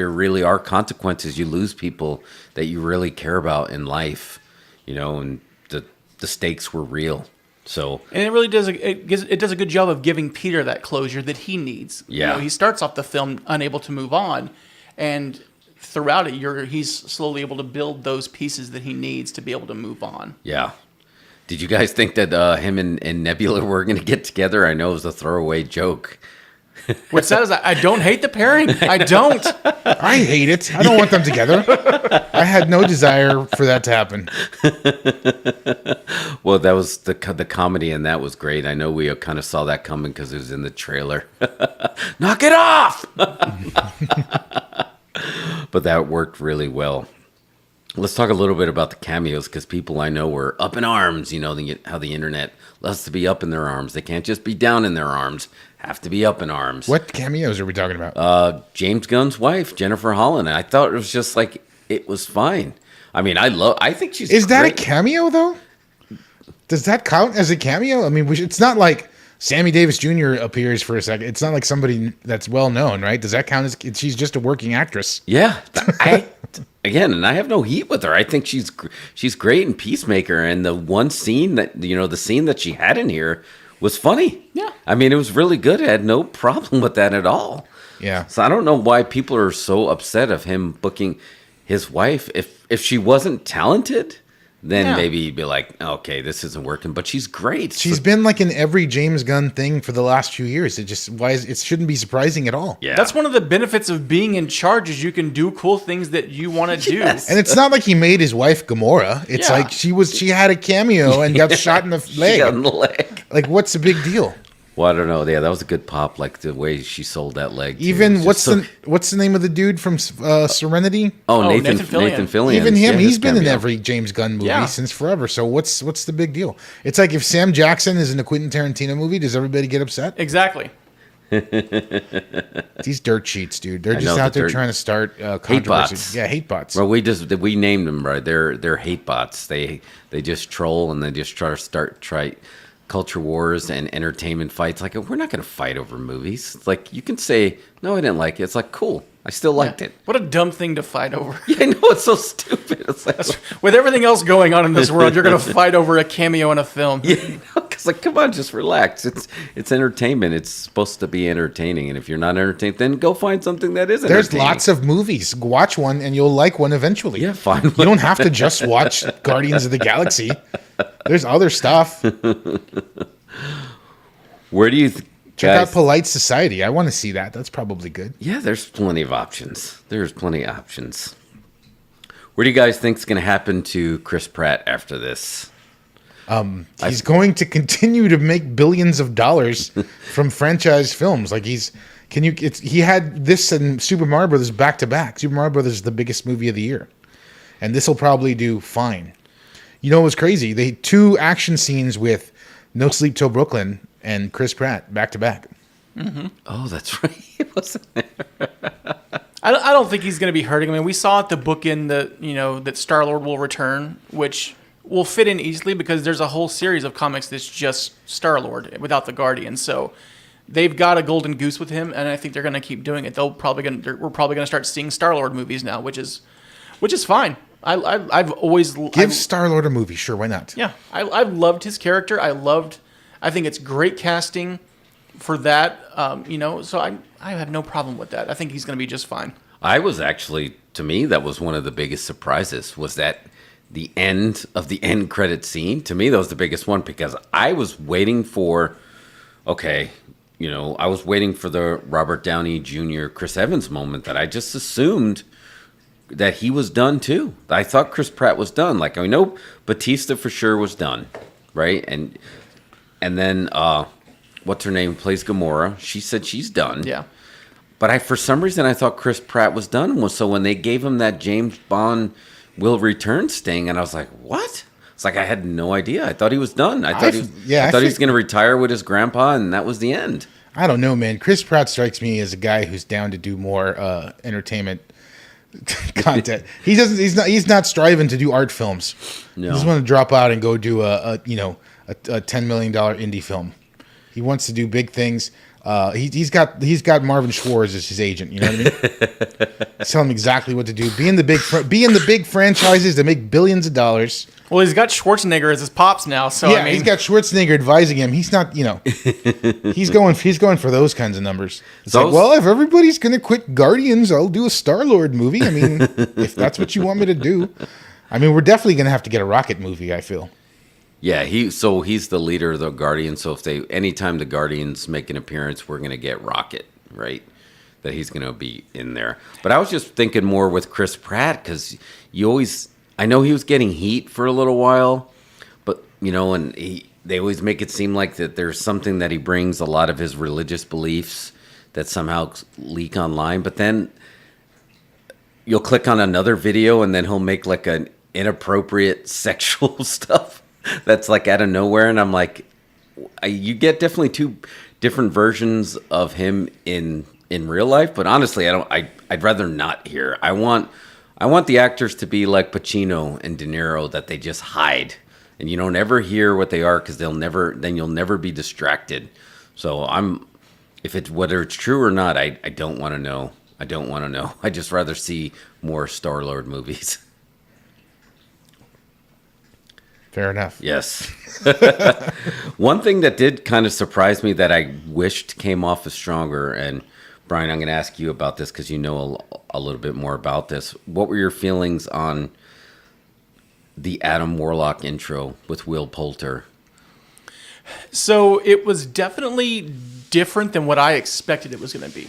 really are consequences. You lose people that you really care about in life, and the stakes were real. So, and it really does. It does a good job of giving Peter that closure that he needs. Yeah, he starts off the film unable to move on, and throughout it, he's slowly able to build those pieces that he needs to be able to move on. Yeah. Did you guys think that him and Nebula were going to get together? I know it was a throwaway joke. What's sad is I don't hate the pairing. I don't. I hate it. I don't want them together. I had no desire for that to happen. Well, that was the comedy, and that was great. I know we kind of saw that coming because it was in the trailer. Knock it off! But that worked really well. Let's talk a little bit about the cameos, because people I know were up in arms. How the internet loves to be up in their arms. They can't just be down in their arms. Have to be up in arms. What cameos are we talking about? James Gunn's wife, Jennifer Holland. And I thought it was just like, it was fine. I mean, I think she's Is that great. a cameo, though? Does that count as a cameo? I mean, it's not like Sammy Davis Jr. appears for a second. It's not like somebody that's well known, right? Does that count as she's just a working actress? Yeah. And I have no heat with her. I think she's great in Peacemaker, and the one scene the scene that she had in here was funny. Yeah. I mean, it was really good. I had no problem with that at all. Yeah. So I don't know why people are so upset of him booking his wife. If she wasn't talented, then maybe you'd be like, okay, this isn't working. But she's great. She's been like in every James Gunn thing for the last few years. It shouldn't be surprising at all. Yeah. That's one of the benefits of being in charge, is you can do cool things that you want to do. Yes. And it's not like he made his wife Gamora. It's like she had a cameo and got shot in the leg. She got in the leg. Like, what's the big deal? Well, I don't know. Yeah, that was a good pop. Like the way she sold that leg. Even what's the name of the dude from Serenity? Nathan Fillion. Even him, he's he's been in every James Gunn movie since forever. So what's the big deal? It's like if Sam Jackson is in a Quentin Tarantino movie, does everybody get upset? Exactly. These dirt sheets, dude. They're I just know, out the there dirt- trying to start Hate controversy. bots. Yeah, hate bots. Well, we named them right. They're hate bots. They just troll and they just try to try culture wars and entertainment fights. Like, we're not going to fight over movies. It's like, you can say no, I didn't like it. It's like, cool, I still liked it. What a dumb thing to fight over. Yeah, I know, it's so stupid. It's like, With everything else going on in this world, you're going to fight over a cameo in a film. yeah, because like, come on, just relax. It's entertainment. It's supposed to be entertaining, and if you're not entertained, then go find something that is There's entertaining. lots of movies. Watch one and you'll like one eventually. Yeah, fine. You don't have to just watch Guardians of the Galaxy. There's other stuff. Where do you Check out guys? Polite Society. I want to see that. That's probably good. Yeah, there's plenty of options. There's plenty of options. What do you guys think's going to happen to Chris Pratt after this? He's going to continue to make billions of dollars from franchise films. Like he had this and Super Mario Brothers back to back. Super Mario Brothers is the biggest movie of the year, and this will probably do fine. You know, it was crazy. They had 2 action scenes with No Sleep Till Brooklyn and Chris Pratt back to back. Oh, that's right. It wasn't there. I don't think he's going to be hurting. I mean, we saw at the bookend that Star-Lord will return, which will fit in easily because there's a whole series of comics that's just Star-Lord without the Guardians. So they've got a golden goose with him, and I think they're going to keep doing it. We're probably going to start seeing Star-Lord movies now, which is fine. I've always Give Star-Lord a movie, sure, why not? Yeah, I've loved his character. I think it's great casting for that. So I have no problem with that. I think he's going to be just fine. I was actually, to me, that was one of the biggest surprises, was that the end of the end credit scene. To me, that was the biggest one because I was waiting for, I was waiting for the Robert Downey Jr. Chris Evans moment that I just assumed that he was done too. I thought Chris Pratt was done. Like, I know Batista for sure was done, right? And then what's her name plays Gamora. She said she's done. Yeah. But for some reason I thought Chris Pratt was done. So when they gave him that James Bond will return sting, and I was like, what? It's like I had no idea. I thought he was done. I thought he was going to retire with his grandpa, and that was the end. I don't know, man. Chris Pratt strikes me as a guy who's down to do more entertainment content. He's not striving to do art films. No. He just want to drop out and go do a $10 million indie film. He wants to do big things. He's got Marvin Schwartz as his agent. You know what I mean? Tell him exactly what to do. Be in the big franchises that make billions of dollars. Well, he's got Schwarzenegger as his pops now, so Yeah, I mean, he's got Schwarzenegger advising him. He's not, he's going for those kinds of numbers. It's like, well, if everybody's gonna quit Guardians, I'll do a Star-Lord movie. I mean, if that's what you want me to do. I mean, we're definitely gonna have to get a Rocket movie, I feel. Yeah, he's the leader of the Guardians. So anytime the Guardians make an appearance, we're gonna get Rocket, right? That he's gonna be in there. But I was just thinking more with Chris Pratt because I know he was getting heat for a little while, but and they always make it seem like that there's something that he brings, a lot of his religious beliefs that somehow leak online. But then you'll click on another video and then he'll make like an inappropriate sexual stuff that's like out of nowhere, and I'm like, you get definitely 2 different versions of him in real life. But honestly, I'd rather not hear. I want the actors to be like Pacino and De Niro, that they just hide and you don't ever hear what they are because you'll never be distracted. So whether it's true or not, I don't want to know. I don't want to know. I'd just rather see more Star-Lord movies. Fair enough. Yes. One thing that did kind of surprise me that I wished came off as stronger, and Brian, I'm going to ask you about this because you know a little bit more about this. What were your feelings on the Adam Warlock intro with Will Poulter? So it was definitely different than what I expected it was going to be.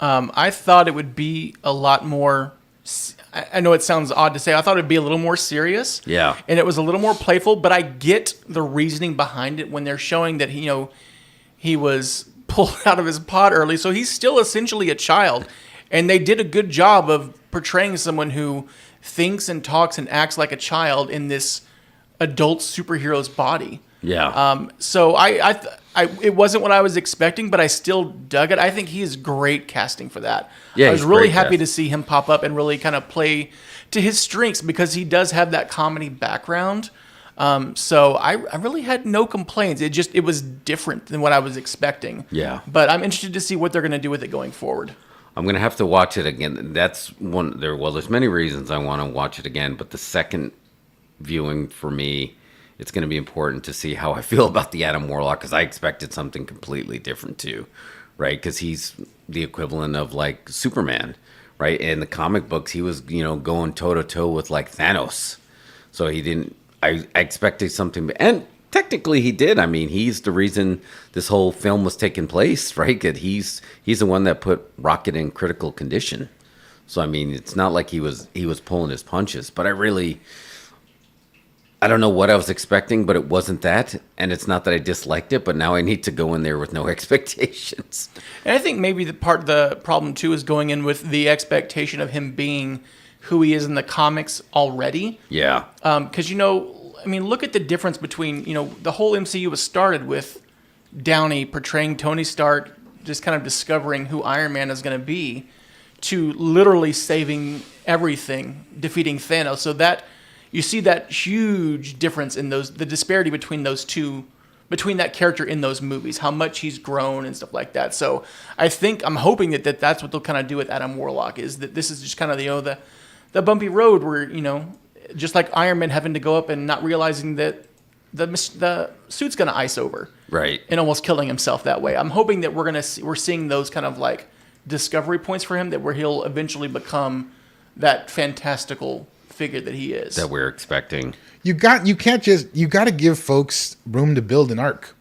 I thought it would be a lot more. I know it sounds odd to say. I thought it'd be a little more serious. Yeah. And it was a little more playful, but I get the reasoning behind it when they're showing that he was pulled out of his pod early, so he's still essentially a child. And they did a good job of portraying someone who thinks and talks and acts like a child in this adult superhero's body. Yeah. So it wasn't what I was expecting, but I still dug it. I think he is great casting for that. Yeah, I was he's really great happy cast. to see him pop up and really kind of play to his strengths because he does have that comedy background. So I really had no complaints. It was different than what I was expecting. Yeah. But I'm interested to see what they're going to do with it going forward. I'm gonna have to watch it again. That's one there. Well, there's many reasons I want to watch it again, but the second viewing for me, it's going to be important to see how I feel about the Adam Warlock because I expected something completely different too, right? Because he's the equivalent of like Superman, right? In the comic books, he was going toe to toe with like Thanos, so he didn't. I expected something, and technically he did. I mean, he's the reason this whole film was taking place, right? That he's the one that put Rocket in critical condition. So I mean, it's not like he was pulling his punches, but I don't know what I was expecting, but it wasn't that. And it's not that I disliked it, but now I need to go in there with no expectations. And I think maybe the problem too is going in with the expectation of him being who he is in the comics already. Yeah. Because look at the difference between the whole MCU was started with Downey portraying Tony Stark, just kind of discovering who Iron Man is going to be, to literally saving everything, defeating Thanos. So that you see that huge difference in the disparity between those two, between that character in those movies, how much he's grown and stuff like that. So I'm hoping that's what they'll kind of do with Adam Warlock, is that this is just kind of the bumpy road where, just like Iron Man having to go up and not realizing that the suit's going to ice over. Right. And almost killing himself that way. I'm hoping that we're seeing those kind of like discovery points for him, that where he'll eventually become that fantastical figure that he is. That we're expecting. You got to give folks room to build an arc.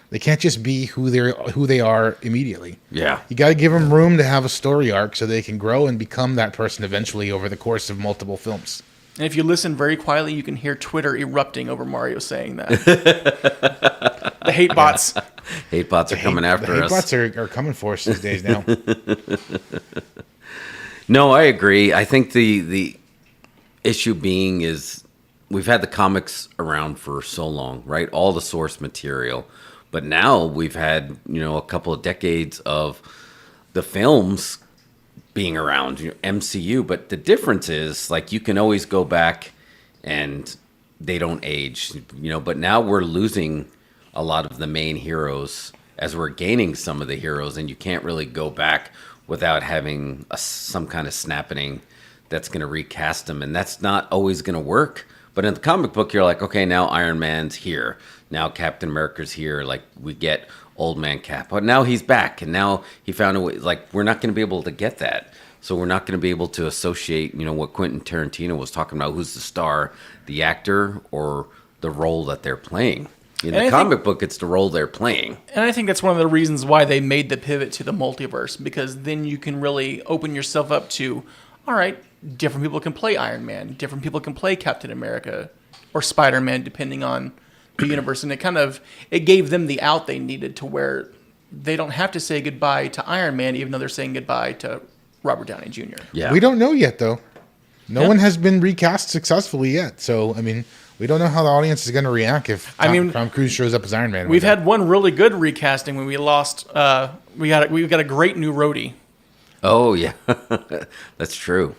They can't just be who they are immediately. Yeah. You got to give them room to have a story arc so they can grow and become that person eventually over the course of multiple films. And if you listen very quietly, you can hear Twitter erupting over Mario saying that. The hate bots. Hate bots are coming after us. Hate bots are coming for us these days now. No, I agree. I think the issue being is we've had the comics around for so long, right? All the source material. But now we've had, a couple of decades of the films being around, MCU. But the difference is, like, you can always go back and they don't age, but now we're losing a lot of the main heroes as we're gaining some of the heroes, and you can't really go back without having some kind of snapping that's going to recast them, and that's not always going to work. But in the comic book, you're like, okay, now Iron Man's here. Now Captain America's here. Like, we get Old Man Cap. But now he's back, and now he found a way. Like, we're not going to be able to get that. So we're not going to be able to associate, what Quentin Tarantino was talking about. Who's the star, the actor, or the role that they're playing? In the comic book, it's the role they're playing. And I think that's one of the reasons why they made the pivot to the multiverse, because then you can really open yourself up to, all right, different people can play Iron Man, different people can play Captain America or Spider-Man, depending on the universe. And it gave them the out they needed to where they don't have to say goodbye to Iron Man, even though they're saying goodbye to Robert Downey Jr. Yeah. We don't know yet, though. No one has been recast successfully yet. So, we don't know how the audience is going to react if Tom Cruise shows up as Iron Man. We've had one really good recasting when we lost. We've got a great new roadie. Oh, yeah. That's true.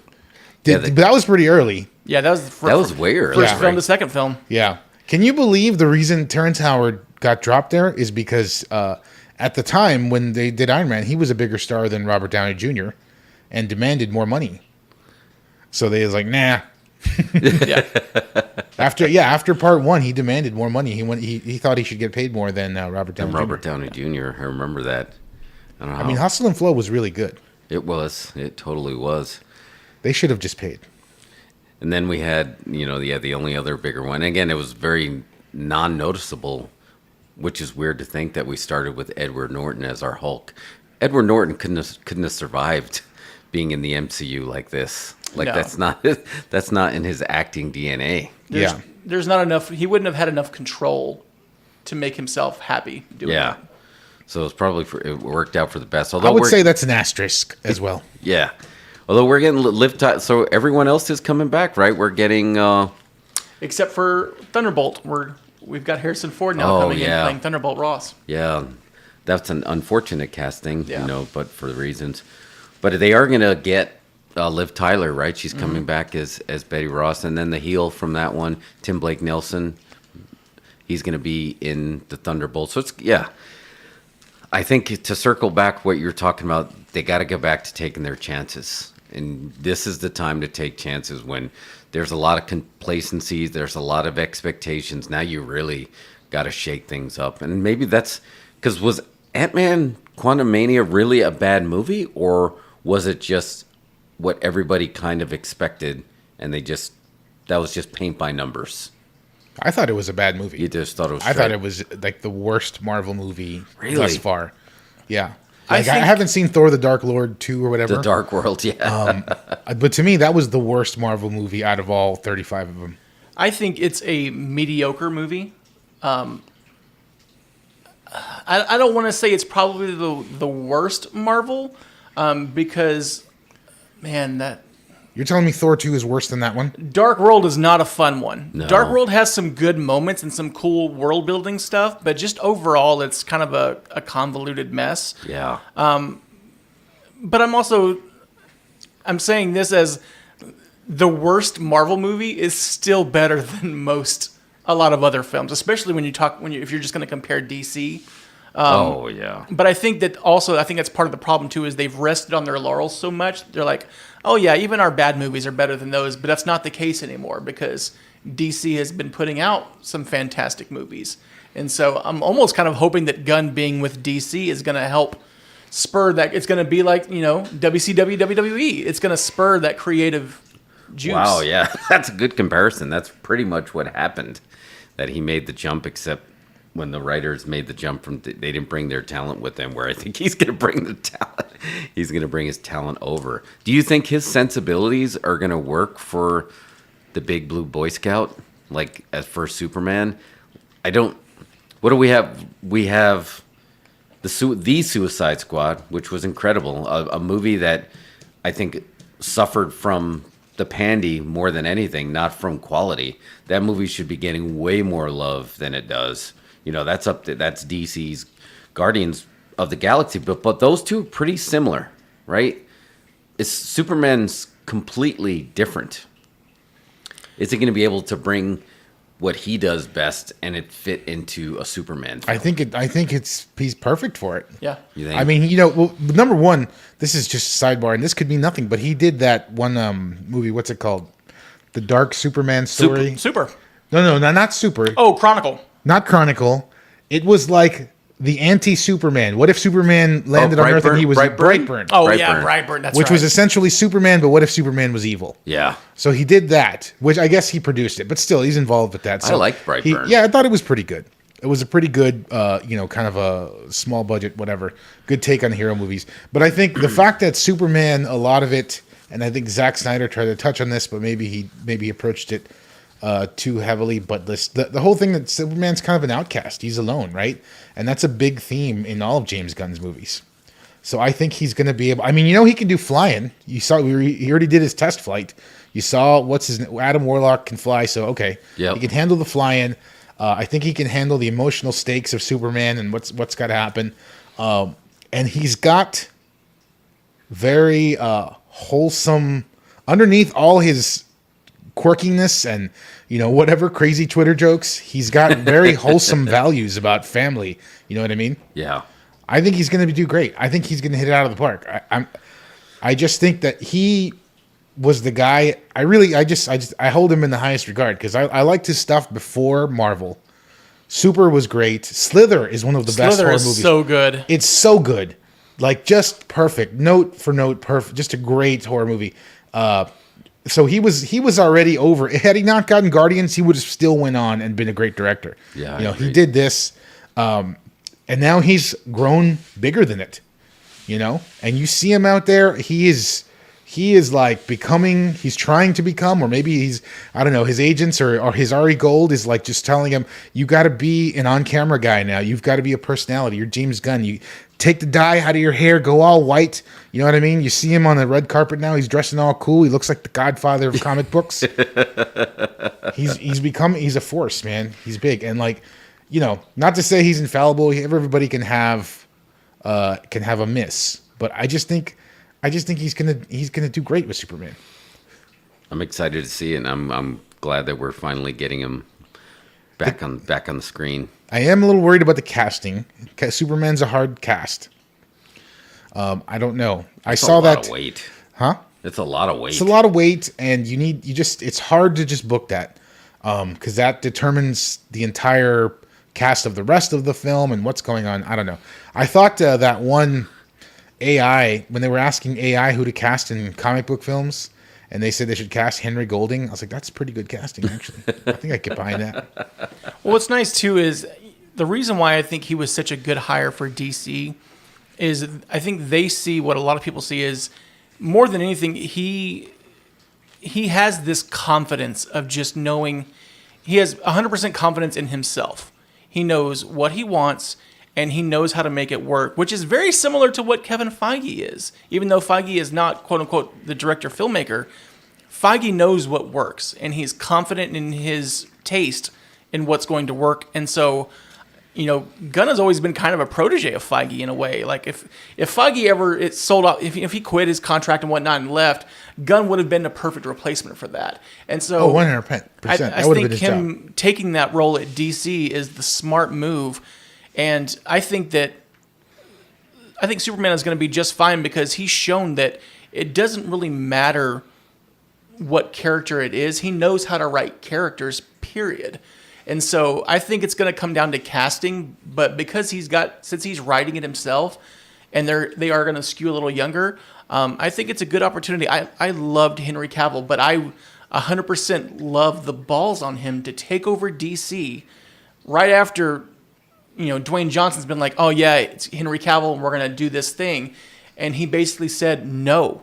But that was pretty early. Yeah, that was way early. First Yeah. film to second film. Yeah. Can you believe the reason Terrence Howard got dropped there is because at the time when they did Iron Man, he was a bigger star than Robert Downey Jr. and demanded more money. So they was like, nah. Yeah. After part one, he demanded more money. He thought he should get paid more than Robert Downey Jr. Robert Downey Jr. I remember that. I don't know. Hustle and Flow was really good. It was. It totally was. They should have just paid. And then we had, the only other bigger one. Again, it was very non-noticeable, which is weird to think that we started with Edward Norton as our Hulk. Edward Norton couldn't have survived being in the MCU like this. Like, No. that's not in his acting DNA. There's not enough. He wouldn't have had enough control to make himself happy doing Yeah. that. So it's probably it worked out for the best. I would say that's an asterisk as well. Yeah. Although we're getting live time, so everyone else is coming back, right? We're getting Except for Thunderbolt, we've got Harrison Ford now Oh, coming in yeah. playing Thunderbolt Ross. Yeah, that's an unfortunate casting, Yeah. you know, but for the reasons. But they are going to get Liv Tyler, right? She's coming back as Betty Ross. And then the heel from that one, Tim Blake Nelson, he's going to be in the Thunderbolt. So it's, yeah. I think to circle back what you're talking about, they got to go back to taking their chances. And this is the time to take chances when there's a lot of complacency, there's a lot of expectations. Now you really got to shake things up. And maybe that's because was Ant-Man Quantumania really a bad movie, or was it just what everybody kind of expected and that was just paint by numbers? I thought it was a bad movie. You just thought it was I thought it was like the worst Marvel movie Really? thus far. Yeah. I Like, I think- haven't seen Thor: The Dark Lord 2 or whatever. The Dark World, yeah. But to me, that was the worst Marvel movie out of all 35 of them. I think it's a mediocre movie. I don't want to say it's probably the worst Marvel, because, man, that You're telling me Thor 2 is worse than that one? Dark World is not a fun one. No. Dark World has some good moments and some cool world building stuff, but just overall, it's kind of a convoluted mess. Yeah. But I'm saying this as the worst Marvel movie is still better than a lot of other films, especially if you're just going to compare DC. Oh, yeah. But I think that's part of the problem too, is they've rested on their laurels so much. They're like, oh yeah, even our bad movies are better than those, but that's not the case anymore because DC has been putting out some fantastic movies. And so I'm almost kind of hoping that Gunn being with DC is going to help spur that. It's going to be like, WCW, WWE. It's going to spur that creative juice. Wow, yeah. That's a good comparison. That's pretty much what happened. That he made the jump, except when the writers made the jump they didn't bring their talent with them, where I think he's going to bring the talent. He's going to bring his talent over. Do you think his sensibilities are going to work for the Big Blue Boy Scout, like as for Superman? I don't. What do we have? We have the Suicide Squad, which was incredible. A movie that I think suffered from the pandy more than anything, not from quality. That movie should be getting way more love than it does. That's that's DC's Guardians of the Galaxy, but those two are pretty similar, right? Superman's completely different. Is he going to be able to bring what he does best and it fit into a Superman film? I think he's perfect for it. Yeah. You think? I mean, well, number one, this is just a sidebar, and this could mean nothing, but he did that one movie. What's it called? The Dark Superman story. Super. No, not Super. Oh, Chronicle. Not Chronicle. It was like the anti-Superman. What if Superman landed on Earth and he was Brightburn? Oh, Brightburn. yeah, Brightburn. That's which right. was essentially Superman, but what if Superman was evil? Yeah. So he did that, which I guess he produced it, but still, he's involved with that. So I liked Brightburn. I thought it was pretty good. It was a pretty good, kind of a small budget, whatever, good take on hero movies. But I think the fact that Superman, a lot of it, and I think Zack Snyder tried to touch on this, but maybe he approached it too heavily. But the whole thing that Superman's kind of an outcast. He's alone, right? And that's a big theme in all of James Gunn's movies. So I think he's going to be able. I mean, he can do flying. You saw he already did his test flight. You saw Adam Warlock can fly. So okay, Yep. he can handle the flying. I think he can handle the emotional stakes of Superman and what's got to happen. And he's got very wholesome underneath all his quirkiness and whatever crazy Twitter jokes. He's got very wholesome values about family. You know what I mean? Yeah. I think he's going to do great. I think he's going to hit it out of the park. I just think that he was the guy. I hold him in the highest regard because I liked his stuff before Marvel. Super was great. Slither is one of the best horror Slither is movies. so good. It's so good, like just perfect, note for note, perfect. Just a great horror movie. So he was already over. Had he not gotten Guardians, he would have still went on and been a great director. Yeah, I he agree. did this, and now he's grown bigger than it. And you see him out there. He is like becoming. He's trying to become, or maybe I don't know. His agents or his Ari Gold is like just telling him, "You got to be an on-camera guy now. You've got to be a personality. You're James Gunn. take the dye out of your hair, go all white. You know what I mean? You see him on the red carpet now. He's dressing all cool. He looks like the godfather of comic books. He's a force, man. He's big. And like, you know, not to say he's infallible. Everybody can have a miss, but I just think he's gonna do great with Superman. I'm excited to see it, and I'm glad that we're finally getting him back on the screen. I am a little worried about the casting. Superman's a hard cast. I don't know. I saw that. It's a lot of weight. Huh? It's a lot of weight. It's a lot of weight, and it's hard to just book that, because that determines the entire cast of the rest of the film and what's going on. I don't know. I thought that one AI, when they were asking AI who to cast in comic book films, and they said they should cast Henry Golding, I was like, that's pretty good casting, actually. I think I get behind that. Well, what's nice, too, is the reason why I think he was such a good hire for DC is I think they see what a lot of people see is, more than anything, he has this confidence of just knowing, he has 100% confidence in himself. He knows what he wants, and he knows how to make it work, which is very similar to what Kevin Feige is. Even though Feige is not, quote-unquote, the director-filmmaker, Feige knows what works, and he's confident in his taste in what's going to work. And so, you know, Gunn has always been kind of a protege of Feige in a way. Like, if Feige ever sold out, if he quit his contract and whatnot and left, Gunn would have been a perfect replacement for that. And so, 100%. I That would have think been his him job. taking that role at DC is the smart move. And I think Superman is going to be just fine because he's shown that it doesn't really matter what character it is. He knows how to write characters, period. And so I think it's going to come down to casting, but because since he's writing it himself, and they are going to skew a little younger, I think it's a good opportunity. I loved Henry Cavill, but I 100% love the balls on him to take over DC right after, you know, Dwayne Johnson's been like, oh yeah, it's Henry Cavill and we're going to do this thing. And he basically said, no,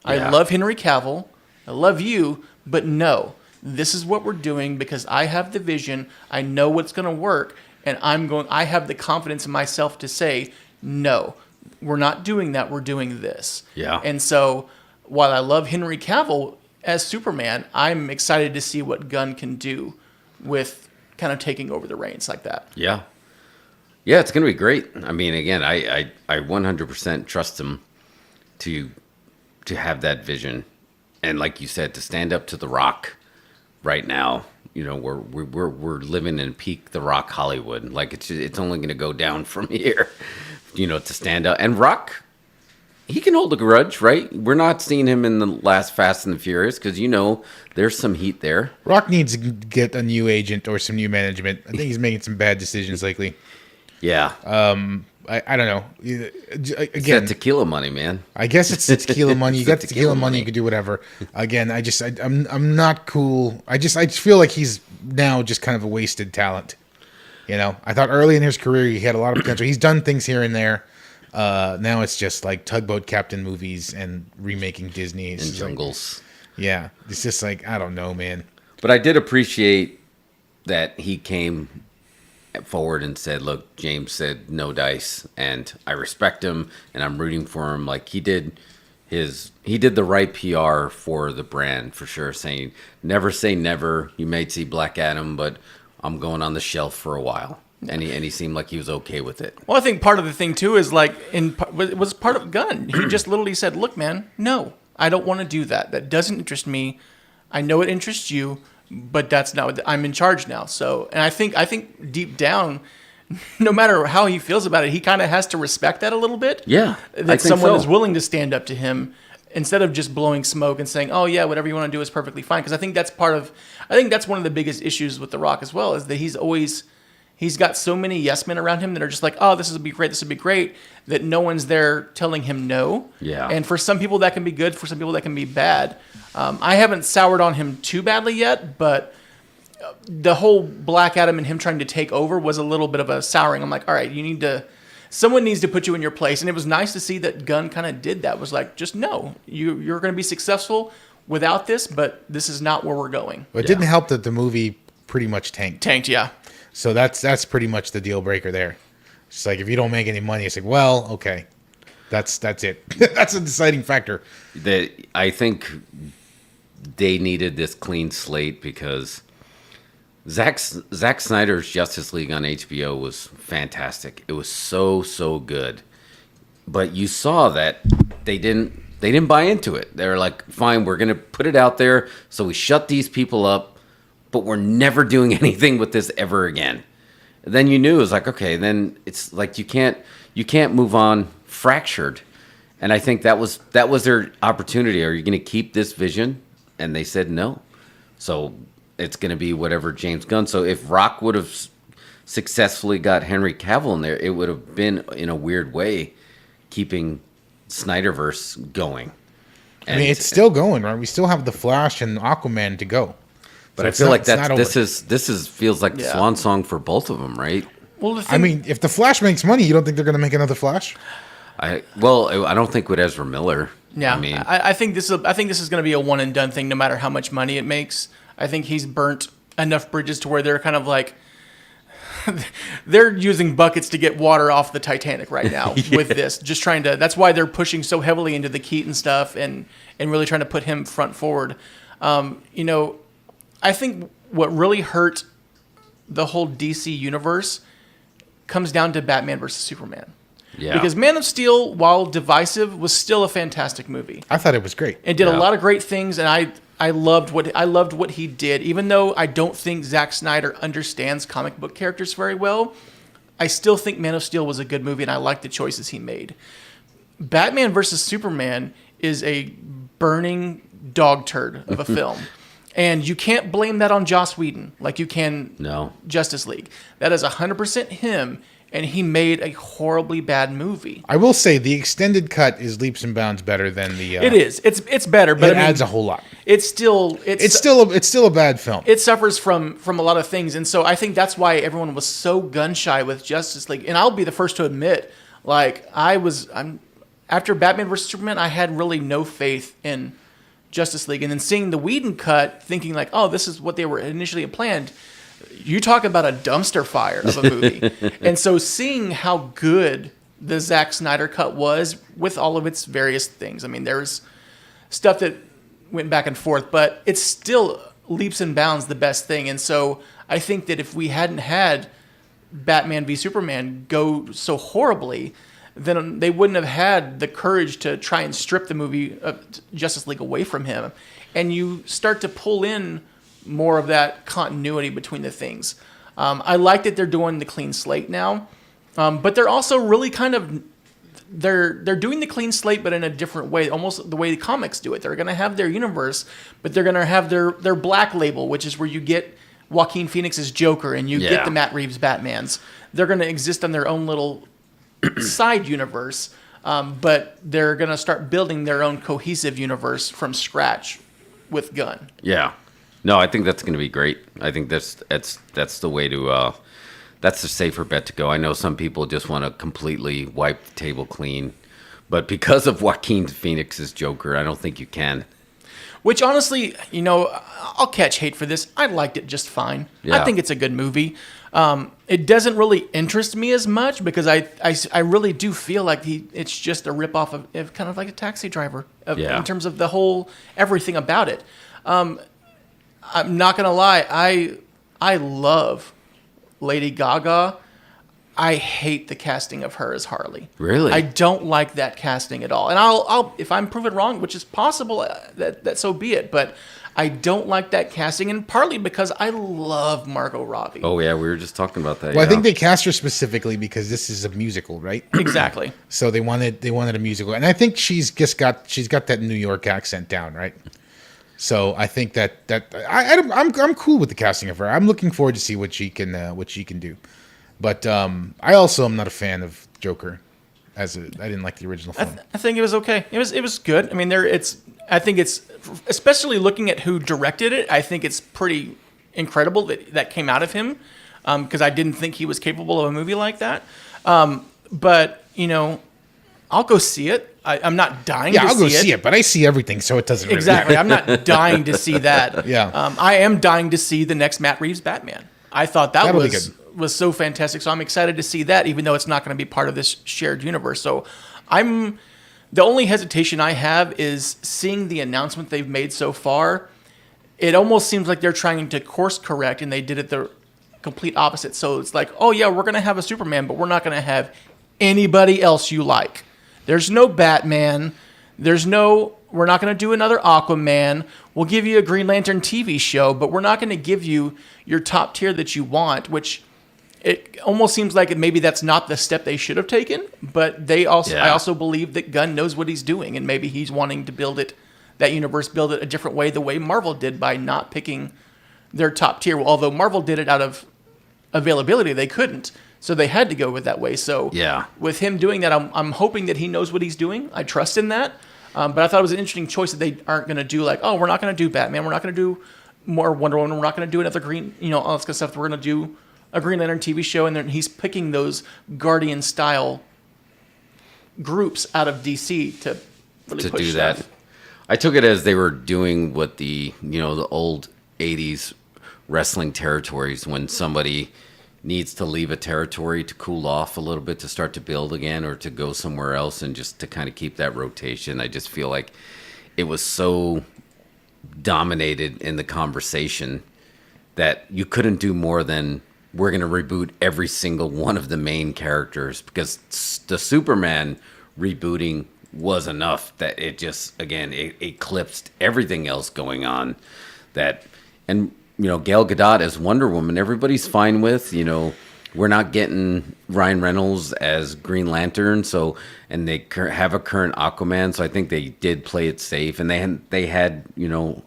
I love Henry Cavill. I love you, but no, this is what we're doing because I have the vision. I know what's going to work. And I have the confidence in myself to say, no, we're not doing that. We're doing this. Yeah. And so while I love Henry Cavill as Superman, I'm excited to see what Gunn can do with kind of taking over the reins like that. Yeah. Yeah, it's going to be great. I mean, again, I 100% trust him to have that vision. And like you said, to stand up to The Rock right now, you know, we're living in peak The Rock Hollywood. Like it's only going to go down from here, you know, to stand up. And Rock, he can hold a grudge, right? We're not seeing him in the last Fast and the Furious because, you know, there's some heat there. Rock needs to get a new agent or some new management. I think he's making some bad decisions lately. Yeah. I don't know. It's Again, that tequila money, man. I guess it's the tequila money. You It's the got the tequila tequila money. money. You can do whatever. Again, I'm not cool. I just feel like he's now just kind of a wasted talent. You know, I thought early in his career he had a lot of potential. He's done things here and there. Now it's just like Tugboat Captain movies and remaking Disney. It's And just like- Jungles. yeah, it's just like, I don't know, man. But I did appreciate that he came forward and said, look, James said no dice, and I respect him and I'm rooting for him. Like he did the right PR for the brand for sure, saying never say never. You may see Black Adam, but I'm going on the shelf for a while. And he seemed like he was okay with it. Well, I think part of the thing too is like it was part of Gunn. He just literally said, look, man, no, I don't want to do that. That doesn't interest me. I know it interests you, but that's not. I'm in charge now. So, and I think deep down, no matter how he feels about it, he kind of has to respect that a little bit. Yeah, I that think someone so. is willing to stand up to him instead of just blowing smoke and saying, "Oh yeah, whatever you want to do is perfectly fine." Because I think that's one of the biggest issues with The Rock as well, is that he's got so many yes men around him that are just like, "Oh, this would be great," that no one's there telling him no. Yeah. And for some people that can be good, for some people that can be bad. I haven't soured on him too badly yet, but the whole Black Adam and him trying to take over was a little bit of a souring. I'm like, all right, someone needs to put you in your place. And it was nice to see that Gunn kind of did that. Was like, just no, you're going to be successful without this, but this is not where we're going. But it didn't help that the movie pretty much tanked. Tanked, yeah. So that's pretty much the deal breaker there. It's like if you don't make any money, it's like, well, okay, that's it. That's a deciding factor. I think they needed this clean slate because Zack Snyder's Justice League on HBO was fantastic. It was so good, but you saw that they didn't buy into it. They're like, fine, we're gonna put it out there, so we shut these people up, but we're never doing anything with this ever again. And then you knew it was like, okay, then it's like you can't move on fractured. And I think that was their opportunity. Are you going to keep this vision? And they said no. So it's going to be whatever James Gunn. So if Rock would have successfully got Henry Cavill in there, it would have been in a weird way keeping Snyderverse going. I mean, it's still going, right? We still have the Flash and Aquaman to go. But I feel like this is feels like the swan song for both of them, right? Well, I mean, if the Flash makes money, you don't think they're going to make another Flash? I don't think with Ezra Miller. Yeah, I mean, I think this is going to be a one and done thing, no matter how much money it makes. I think he's burnt enough bridges to where they're kind of like they're using buckets to get water off the Titanic right now with this. Just trying to. That's why they're pushing so heavily into the Keaton stuff and really trying to put him front forward. I think what really hurt the whole DC universe comes down to Batman versus Superman. yeah. Because Man of Steel, while divisive, was still a fantastic movie. I thought it was great. It did a lot of great things, and I loved what he did. Even though I don't think Zack Snyder understands comic book characters very well, I still think Man of Steel was a good movie, and I like the choices he made. Batman versus Superman is a burning dog turd of a film. And you can't blame that on Joss Whedon like you can Justice League. That is 100% him, and he made a horribly bad movie. I will say the extended cut is leaps and bounds better than the. It is. It's better, but it adds a whole lot. It's still a bad film. It suffers from a lot of things, and so I think that's why everyone was so gun shy with Justice League. And I'll be the first to admit, like I'm after Batman vs Superman, I had really no faith in Justice League, and then seeing the Whedon cut, thinking like, oh, this is what they were initially planned. You talk about a dumpster fire of a movie. And so seeing how good the Zack Snyder cut was with all of its various things. I mean, there's stuff that went back and forth, but it's still leaps and bounds the best thing. And so I think that if we hadn't had Batman v Superman go so horribly, then they wouldn't have had the courage to try and strip the movie of Justice League away from him. And you start to pull in more of that continuity between the things. I like that they're doing the clean slate now, but they're also really kind of they're doing the clean slate, but in a different way, almost the way the comics do it. They're going to have their universe, but they're going to have their black label, which is where you get Joaquin Phoenix's Joker and you get the Matt Reeves Batmans. They're going to exist on their own little side universe, but they're going to start building their own cohesive universe from scratch with Gunn. Yeah. No, I think that's going to be great. I think that's the way to that's the safer bet to go. I know some people just want to completely wipe the table clean, but because of Joaquin Phoenix's Joker, I don't think you can. Which honestly, I'll catch hate for this. I liked it just fine. Yeah. I think it's a good movie. It doesn't really interest me as much because I really do feel like it's just a ripoff of kind of like a Taxi Driver in terms of the whole everything about it. I'm not gonna lie, I love Lady Gaga. I hate the casting of her as Harley. Really? I don't like that casting at all. And I'll if I'm proven wrong, which is possible, that so be it. But I don't like that casting, and partly because I love Margot Robbie. Oh yeah, we were just talking about that. Well, I think they cast her specifically because this is a musical, right? Exactly. So they wanted a musical, and I think she's got that New York accent down, right? So I think that I'm cool with the casting of her. I'm looking forward to see what she can do. But I also am not a fan of Joker. I didn't like the original film. I think it was okay. It was good. I mean, I think it's especially looking at who directed it. I think it's pretty incredible that came out of him because I didn't think he was capable of a movie like that. But I'll go see it. I'm not dying to see it. Yeah, I'll go see it, but I see everything, so it doesn't really Exactly. I'm not dying to see that. Yeah. I am dying to see the next Matt Reeves Batman. I thought that was was so fantastic. So I'm excited to see that, even though it's not going to be part of this shared universe. So the only hesitation I have is seeing the announcement they've made so far. It almost seems like they're trying to course correct, and they did it the complete opposite. So it's like, oh yeah, we're going to have a Superman, but we're not going to have anybody else you like. There's no Batman. We're not going to do another Aquaman. We'll give you a Green Lantern TV show, but we're not going to give you your top tier that you want, which it almost seems like maybe that's not the step they should have taken. But I also believe that Gunn knows what he's doing, and maybe he's wanting to build it a different way, the way Marvel did by not picking their top tier. Although Marvel did it out of availability, they couldn't. So they had to go with that way. So with him doing that, I'm hoping that he knows what he's doing. I trust in that. But I thought it was an interesting choice that they aren't going to do like, oh, we're not going to do Batman. We're not going to do more Wonder Woman. We're not going to do another Green, all this kind of stuff. We're going to do a Green Lantern TV show. And then he's picking those Guardian-style groups out of DC to really push do stuff. that. I took it as they were doing what the old 80s wrestling territories, when somebody needs to leave a territory to cool off a little bit, to start to build again, or to go somewhere else, and just to kind of keep that rotation. I just feel like it was so dominated in the conversation that you couldn't do more than, we're going to reboot every single one of the main characters, because the Superman rebooting was enough that it just, again, it eclipsed everything else going on. And Gal Gadot as Wonder Woman, everybody's fine with. We're not getting Ryan Reynolds as Green Lantern, and they have a current Aquaman, so I think they did play it safe. And they had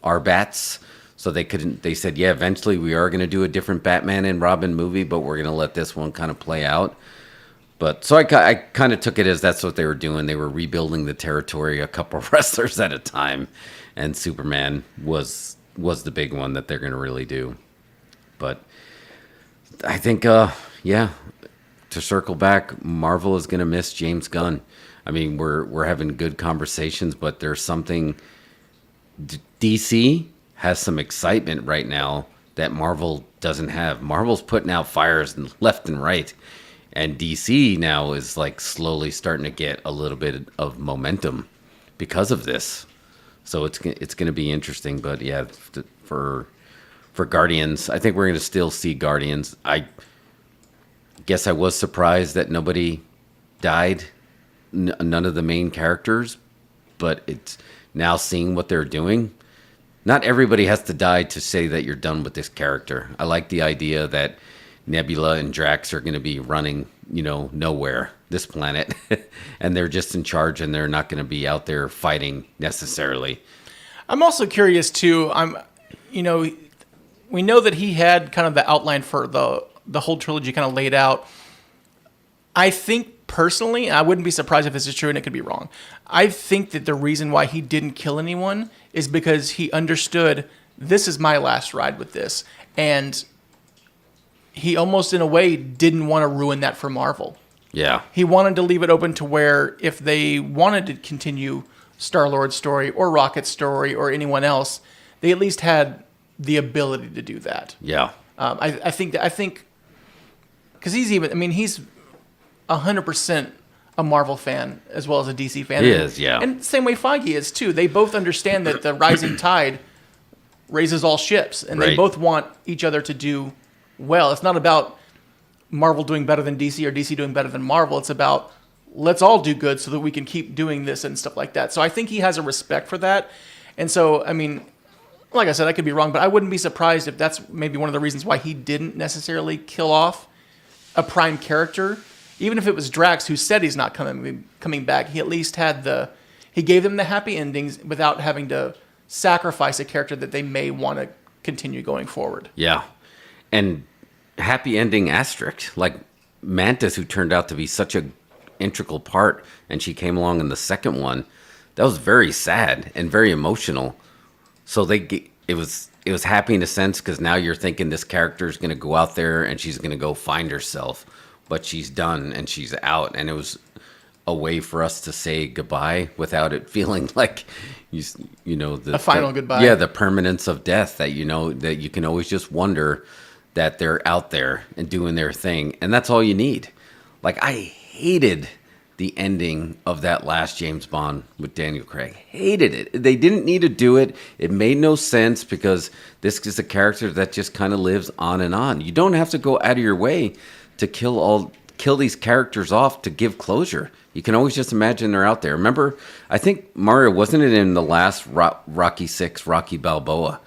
our bats, so they couldn't. They said, yeah, eventually we are going to do a different Batman and Robin movie, but we're going to let this one kind of play out. But so I kind of took it as that's what they were doing. They were rebuilding the territory a couple of wrestlers at a time, and Superman was the big one that they're going to really do. But I think, to circle back, Marvel is going to miss James Gunn. I mean, we're having good conversations, but there's something. DC has some excitement right now that Marvel doesn't have. Marvel's putting out fires left and right, and DC now is like slowly starting to get a little bit of momentum because of this. So it's going to be interesting, but yeah, for Guardians, I think we're going to still see Guardians. I guess I was surprised that nobody died, none of the main characters, but it's now seeing what they're doing. Not everybody has to die to say that you're done with this character. I like the idea that Nebula and Drax are going to be running, nowhere, this planet, and they're just in charge, and they're not going to be out there fighting necessarily. I'm also curious too. We know that he had kind of the outline for the whole trilogy kind of laid out. I think personally, I wouldn't be surprised if this is true, and it could be wrong. I think that the reason why he didn't kill anyone is because he understood, this is my last ride with this, and he almost, in a way, didn't want to ruin that for Marvel. Yeah. He wanted to leave it open to where if they wanted to continue Star-Lord's story or Rocket's story or anyone else, they at least had the ability to do that. Yeah. I think because he's 100% a Marvel fan as well as a DC fan. He is, yeah. And same way Feige is too. They both understand that the rising tide raises all ships, and they both want each other to do well. It's not about Marvel doing better than DC or DC doing better than Marvel. It's about, let's all do good so that we can keep doing this and stuff like that. So I think he has a respect for that. And so, like I said, I could be wrong, but I wouldn't be surprised if that's maybe one of the reasons why he didn't necessarily kill off a prime character. Even if it was Drax, who said he's not coming back, he at least had he gave them the happy endings without having to sacrifice a character that they may want to continue going forward. Yeah. And happy ending asterisk, like Mantis, who turned out to be such a integral part, and she came along in the second one. That was very sad and very emotional. So it was happy in a sense, because now you're thinking this character is going to go out there and she's going to go find herself, but she's done and she's out, and it was a way for us to say goodbye without it feeling like a final goodbye. Yeah, the permanence of death that that you can always just wonder that they're out there and doing their thing, and that's all you need. Like, I hated the ending of that last James Bond with Daniel Craig. Hated it. They didn't need to do it. It made no sense because this is a character that just kind of lives on and on. You don't have to go out of your way to kill these characters off to give closure. You can always just imagine they're out there. Remember, I think Mario, wasn't it in the last Rocky 6, Rocky Balboa?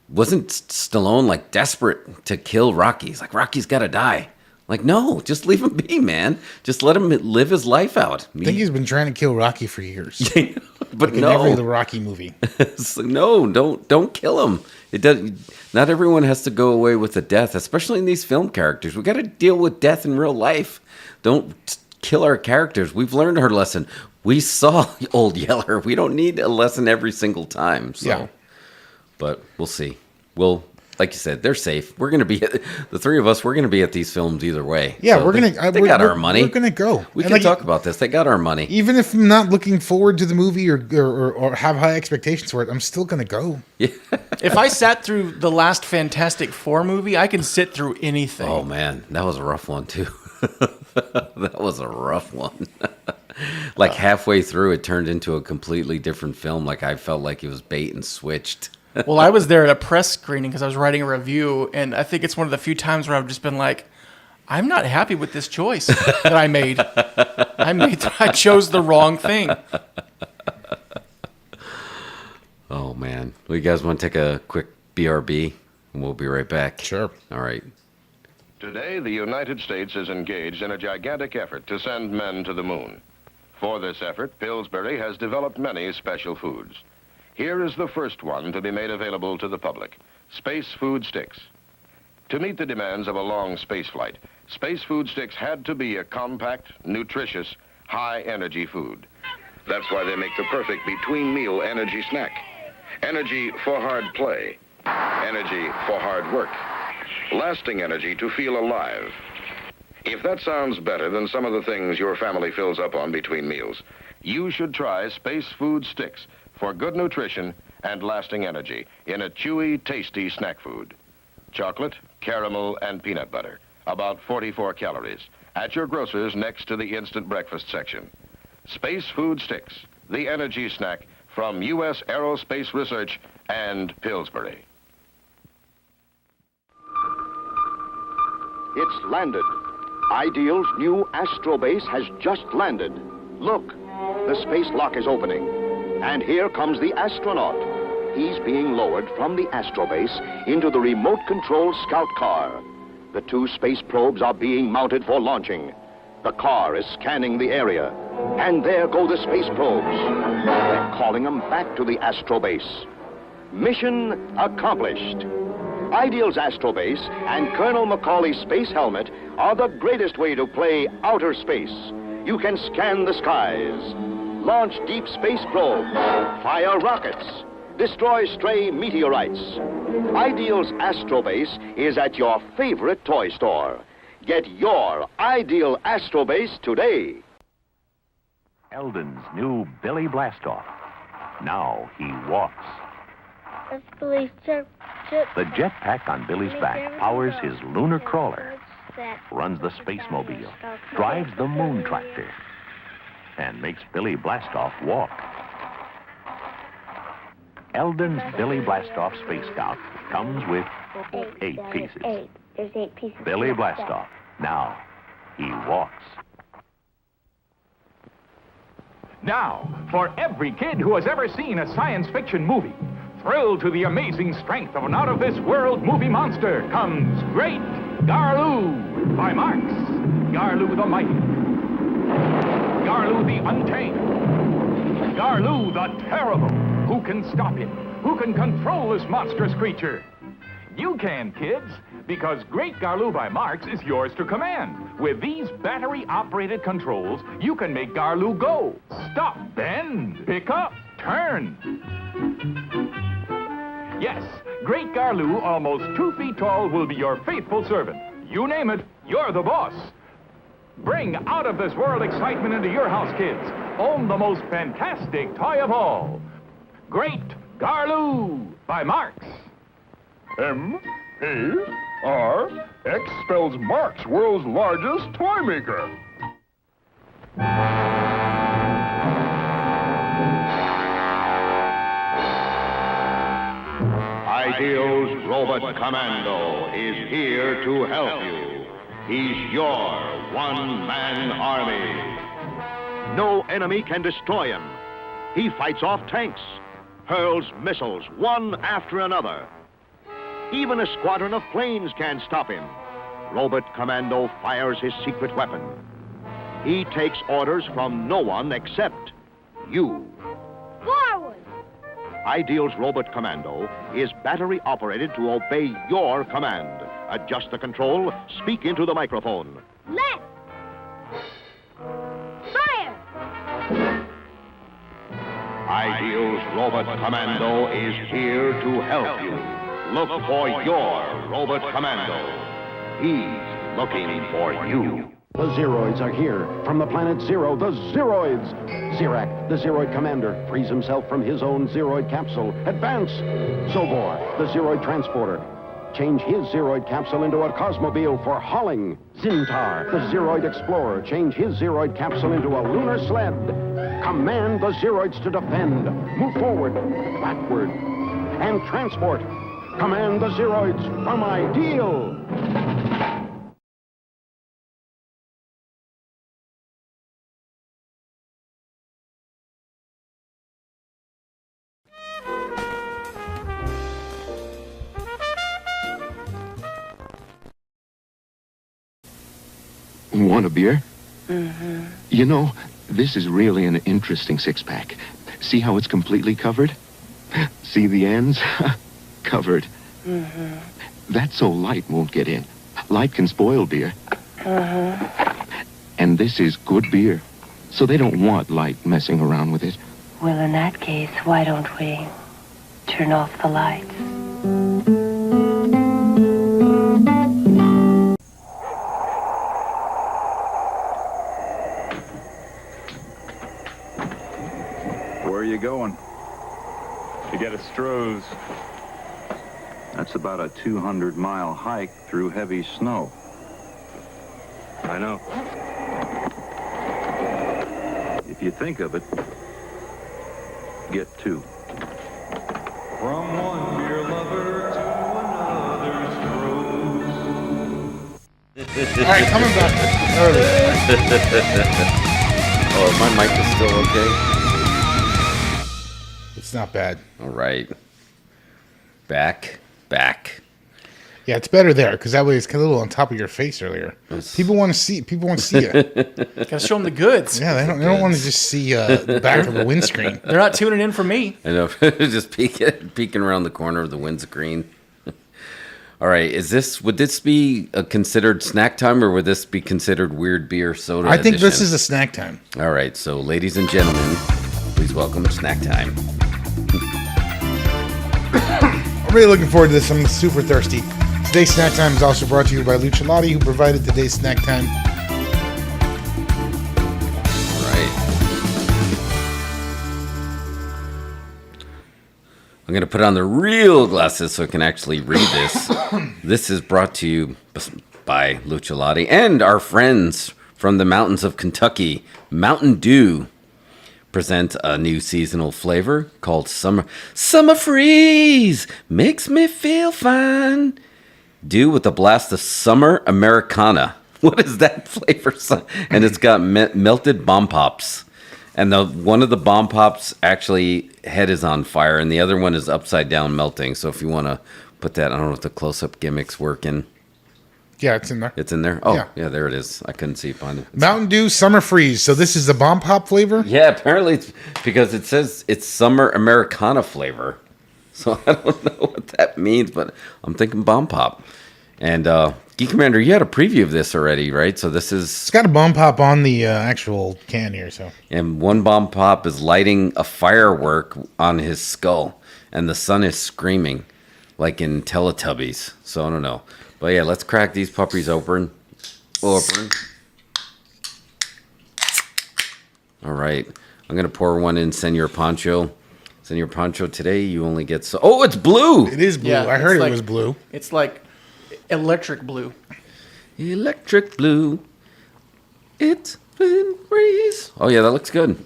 Wasn't Stallone like desperate to kill Rocky? He's like, Rocky's got to die. Like, no, just leave him be, man. Just let him live his life out. I think he's been trying to kill Rocky for years. But like no, in every the Rocky movie. So no, don't kill him. It does. Not everyone has to go away with a death, especially in these film characters. We got to deal with death in real life. Don't kill our characters. We've learned our lesson. We saw Old Yeller. We don't need a lesson every single time. So. Yeah. But we'll see. Like you said, they're safe. We're going to be, the three of us, we're going to be at these films either way. Yeah, so they got our money. We're going to go. We can talk about this. They got our money. Even if I'm not looking forward to the movie or have high expectations for it, I'm still going to go. Yeah. If I sat through the last Fantastic Four movie, I can sit through anything. Oh, man. That was a rough one, too. That was a rough one. Like halfway through, it turned into a completely different film. Like I felt like it was bait and switched. Well, I was there at a press screening because I was writing a review, and I think it's one of the few times where I've just been like, I'm not happy with this choice that I made. I chose the wrong thing. Oh, man. Well, you guys want to take a quick BRB? And we'll be right back. Sure. All right. Today, the United States is engaged in a gigantic effort to send men to the moon. For this effort, Pillsbury has developed many special foods. Here is the first one to be made available to the public, Space Food Sticks. To meet the demands of a long space flight, Space Food Sticks had to be a compact, nutritious, high-energy food. That's why they make the perfect between-meal energy snack. Energy for hard play, energy for hard work, lasting energy to feel alive. If that sounds better than some of the things your family fills up on between meals, you should try Space Food Sticks for good nutrition and lasting energy in a chewy, tasty snack food. Chocolate, caramel, and peanut butter, about 44 calories, at your grocer's next to the instant breakfast section. Space Food Sticks, the energy snack from U.S. Aerospace Research and Pillsbury. It's landed. Ideal's new Astrobase has just landed. Look, the space lock is opening. And here comes the astronaut. He's being lowered from the Astrobase into the remote-controlled scout car. The two space probes are being mounted for launching. The car is scanning the area. And there go the space probes. They're calling them back to the Astrobase. Mission accomplished. Ideal's Astrobase and Colonel Macaulay's space helmet are the greatest way to play outer space. You can scan the skies, launch deep space probes, fire rockets, destroy stray meteorites. Ideal's Astrobase is at your favorite toy store. Get your Ideal Astrobase today. Eldon's new Billy Blastoff. Now he walks. That's Billy's jet. The jetpack on Billy's back powers his lunar crawler, runs the space mobile, drives the moon tractor, and makes Billy Blastoff walk. Eldon's Billy Blastoff Space Scout comes with 8 pieces. There's 8 pieces. Billy Blastoff. Now he walks. Now, for every kid who has ever seen a science fiction movie, thrilled to the amazing strength of an out-of-this-world movie monster, comes Great Garloo by Marx. Garloo the Mighty. Garloo the Untamed. Garloo the Terrible. Who can stop him? Who can control this monstrous creature? You can, kids, because Great Garloo by Marx is yours to command. With these battery-operated controls, you can make Garloo go, stop, bend, pick up, turn. Yes, Great Garloo, almost 2 feet tall, will be your faithful servant. You name it, you're the boss. Bring out-of-this-world excitement into your house, kids. Own the most fantastic toy of all. Great Garloo by Marx. M-A Or X spells Marx, world's largest toy maker. Ideal's Robot Commando is here to help you. He's your one-man army. No enemy can destroy him. He fights off tanks, hurls missiles one after another. Even a squadron of planes can't stop him. Robot Commando fires his secret weapon. He takes orders from no one except you. Forward! Ideal's Robot Commando is battery operated to obey your command. Adjust the control, speak into the microphone. Left! Fire! Ideal's Robot Commando is here to help you. Look for your Robot Commando. He's looking for you. The Zeroids are here. From the planet Zero, the Zeroids. Zirak, the Zeroid commander, frees himself from his own Zeroid capsule. Advance! Zobor, the Zeroid transporter. Change his Zeroid capsule into a Cosmobile for hauling. Zintar, the Zeroid explorer. Change his Zeroid capsule into a lunar sled. Command the Zeroids to defend. Move forward, backward, and transport. Command the Zeroids from Ideal. Want a beer? Mm-hmm. You know, this is really an interesting six-pack. See how it's completely covered? See the ends? Covered. Mm-hmm. That so light won't get in. Light can spoil beer. Uh-huh. And this is good beer, so they don't want light messing around with it. Well, in that case, why don't we turn off the lights? Where are you going? To get a Stroh's. That's about a 200-mile hike through heavy snow. I know. If you think of it, get two. From one beer lover to another's Stroh's. All right, coming back early. Oh, my mic is still okay? It's not bad. All right. Back. Yeah, it's better there because that way it's a little on top of your face earlier. People want to see. People want to see it. Gotta show them the goods. Yeah, they don't want to just see the back of the windscreen. They're not tuning in for me. I know. Just peeking around the corner of the windscreen. All right. Would this be a considered snack time, or would this be considered weird beer soda? I think edition? this is a snack time. All right. So, ladies and gentlemen, please welcome Snack Time. I'm really looking forward to this. I'm super thirsty. Today's snack time is also brought to you by Lucialotti, who provided today's snack time. All right. I'm going to put on the real glasses so I can actually read this. This is brought to you by Lucialotti and our friends from the mountains of Kentucky, Mountain Dew. Present a new seasonal flavor called Summer Freeze. Makes me feel fine. Dew with a blast of summer Americana. What is that flavor? And it's got melted bomb pops. And one of the bomb pops actually head is on fire, and the other one is upside down melting. So if you want to put that, I don't know if the close-up gimmicks working. Yeah, it's in there. It's in there? Oh, yeah, there it is. I couldn't see it behind it. Mountain Dew Summer Freeze. So this is the bomb pop flavor? Yeah, apparently it's because it says it's summer Americana flavor. So I don't know what that means, but I'm thinking bomb pop. And Geek Commander, you had a preview of this already, right? So this is... It's got a bomb pop on the actual can here, so... And one bomb pop is lighting a firework on his skull, and the sun is screaming, like in Teletubbies. So I don't know. But yeah, let's crack these puppies open. All right. I'm going to pour one in Senor Pancho. Senor Pancho, today you only get... Oh, it's blue! It is blue. Yeah, I heard like, it was blue. It's like Electric blue. Electric blue. It's been breeze. Oh yeah, that looks good.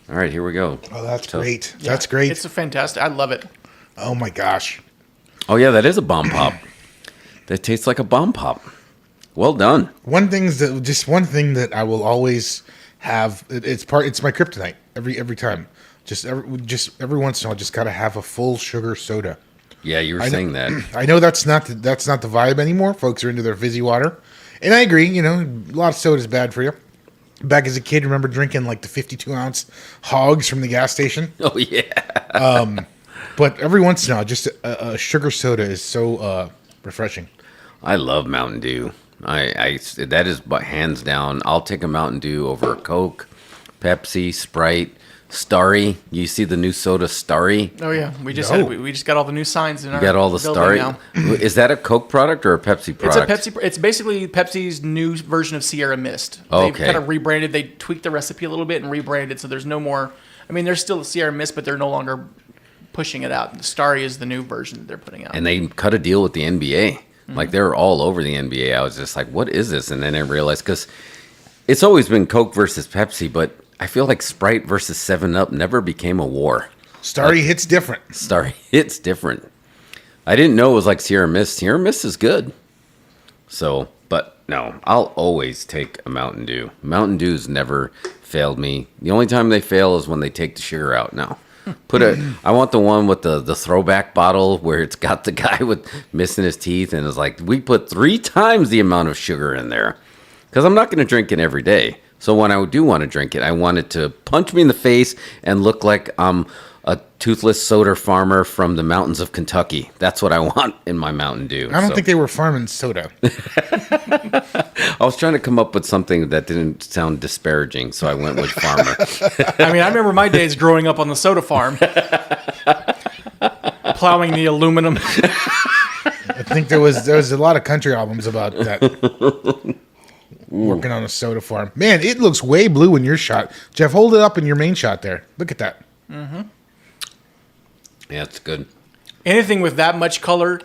All right, here we go. Oh, that's So- great. Yeah, That's great. It's a fantastic. I love it. Oh my gosh. Oh yeah, that is a bomb pop. That tastes like a bomb pop. Well done. One thing that I will always have. It's my kryptonite every time. Just every once in a while, just gotta have a full sugar soda. Yeah, you were saying that. I know that's not the vibe anymore. Folks are into their fizzy water, and I agree. You know, a lot of soda is bad for you. Back as a kid, remember drinking like the 52-ounce hogs from the gas station. Oh yeah. But every once in a while, just a sugar soda is so refreshing. I love Mountain Dew. I that is hands down. I'll take a Mountain Dew over a Coke, Pepsi, Sprite, Starry. You see the new soda Starry? Oh yeah, we just got all the new signs in our. You got all the building Starry. now. Is that a Coke product or a Pepsi product? It's a Pepsi. It's basically Pepsi's new version of Sierra Mist. Okay. They've kind of rebranded. They tweaked the recipe a little bit and rebranded, so there's no more. I mean, there's still Sierra Mist, but they're no longer pushing it out. Starry is the new version that they're putting out. And they cut a deal with the NBA. Like they were all over the NBA. I was just like, what is this? And then I realized, because it's always been Coke versus Pepsi, but I feel like Sprite versus 7-Up never became a war. Starry hits different. Starry hits different. I didn't know it was like Sierra Mist. Sierra Mist is good. So, but no, I'll always take a Mountain Dew. Mountain Dew's never failed me. The only time they fail is when they take the sugar out. No. I want the one with the throwback bottle where it's got the guy with missing his teeth and it's like, we put 3 times the amount of sugar in there. Because I'm not going to drink it every day. So when I do want to drink it, I want it to punch me in the face and look like I'm a toothless soda farmer from the mountains of Kentucky. That's what I want in my Mountain Dew. I don't think they were farming soda. I was trying to come up with something that didn't sound disparaging, so I went with farmer. I mean, I remember my days growing up on the soda farm, plowing the aluminum. I think there was a lot of country albums about that. Working on a soda farm. Man, it looks way blue in your shot. Jeff, hold it up in your main shot there. Look at that. Mm-hmm. Yeah, it's good. Anything with that much color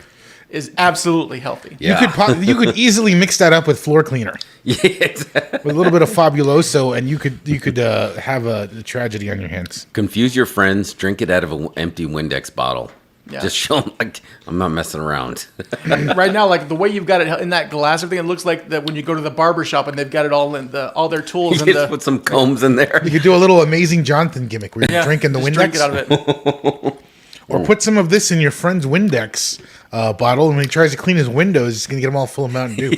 is absolutely healthy. Yeah. You could easily mix that up with floor cleaner. Yeah, exactly. With a little bit of Fabuloso, and you could have a tragedy on your hands. Confuse your friends. Drink it out of an empty Windex bottle. Yeah. Just show them, like, I'm not messing around. Right now, like the way you've got it in that glass, everything, it looks like that when you go to the barber shop and they've got it all in all their tools. You and just put some combs in there. You could do a little Amazing Jonathan gimmick where you're drinking the just Windex. drink it out of it. Or put some of this in your friend's Windex bottle, and when he tries to clean his windows, he's going to get them all full of Mountain Dew.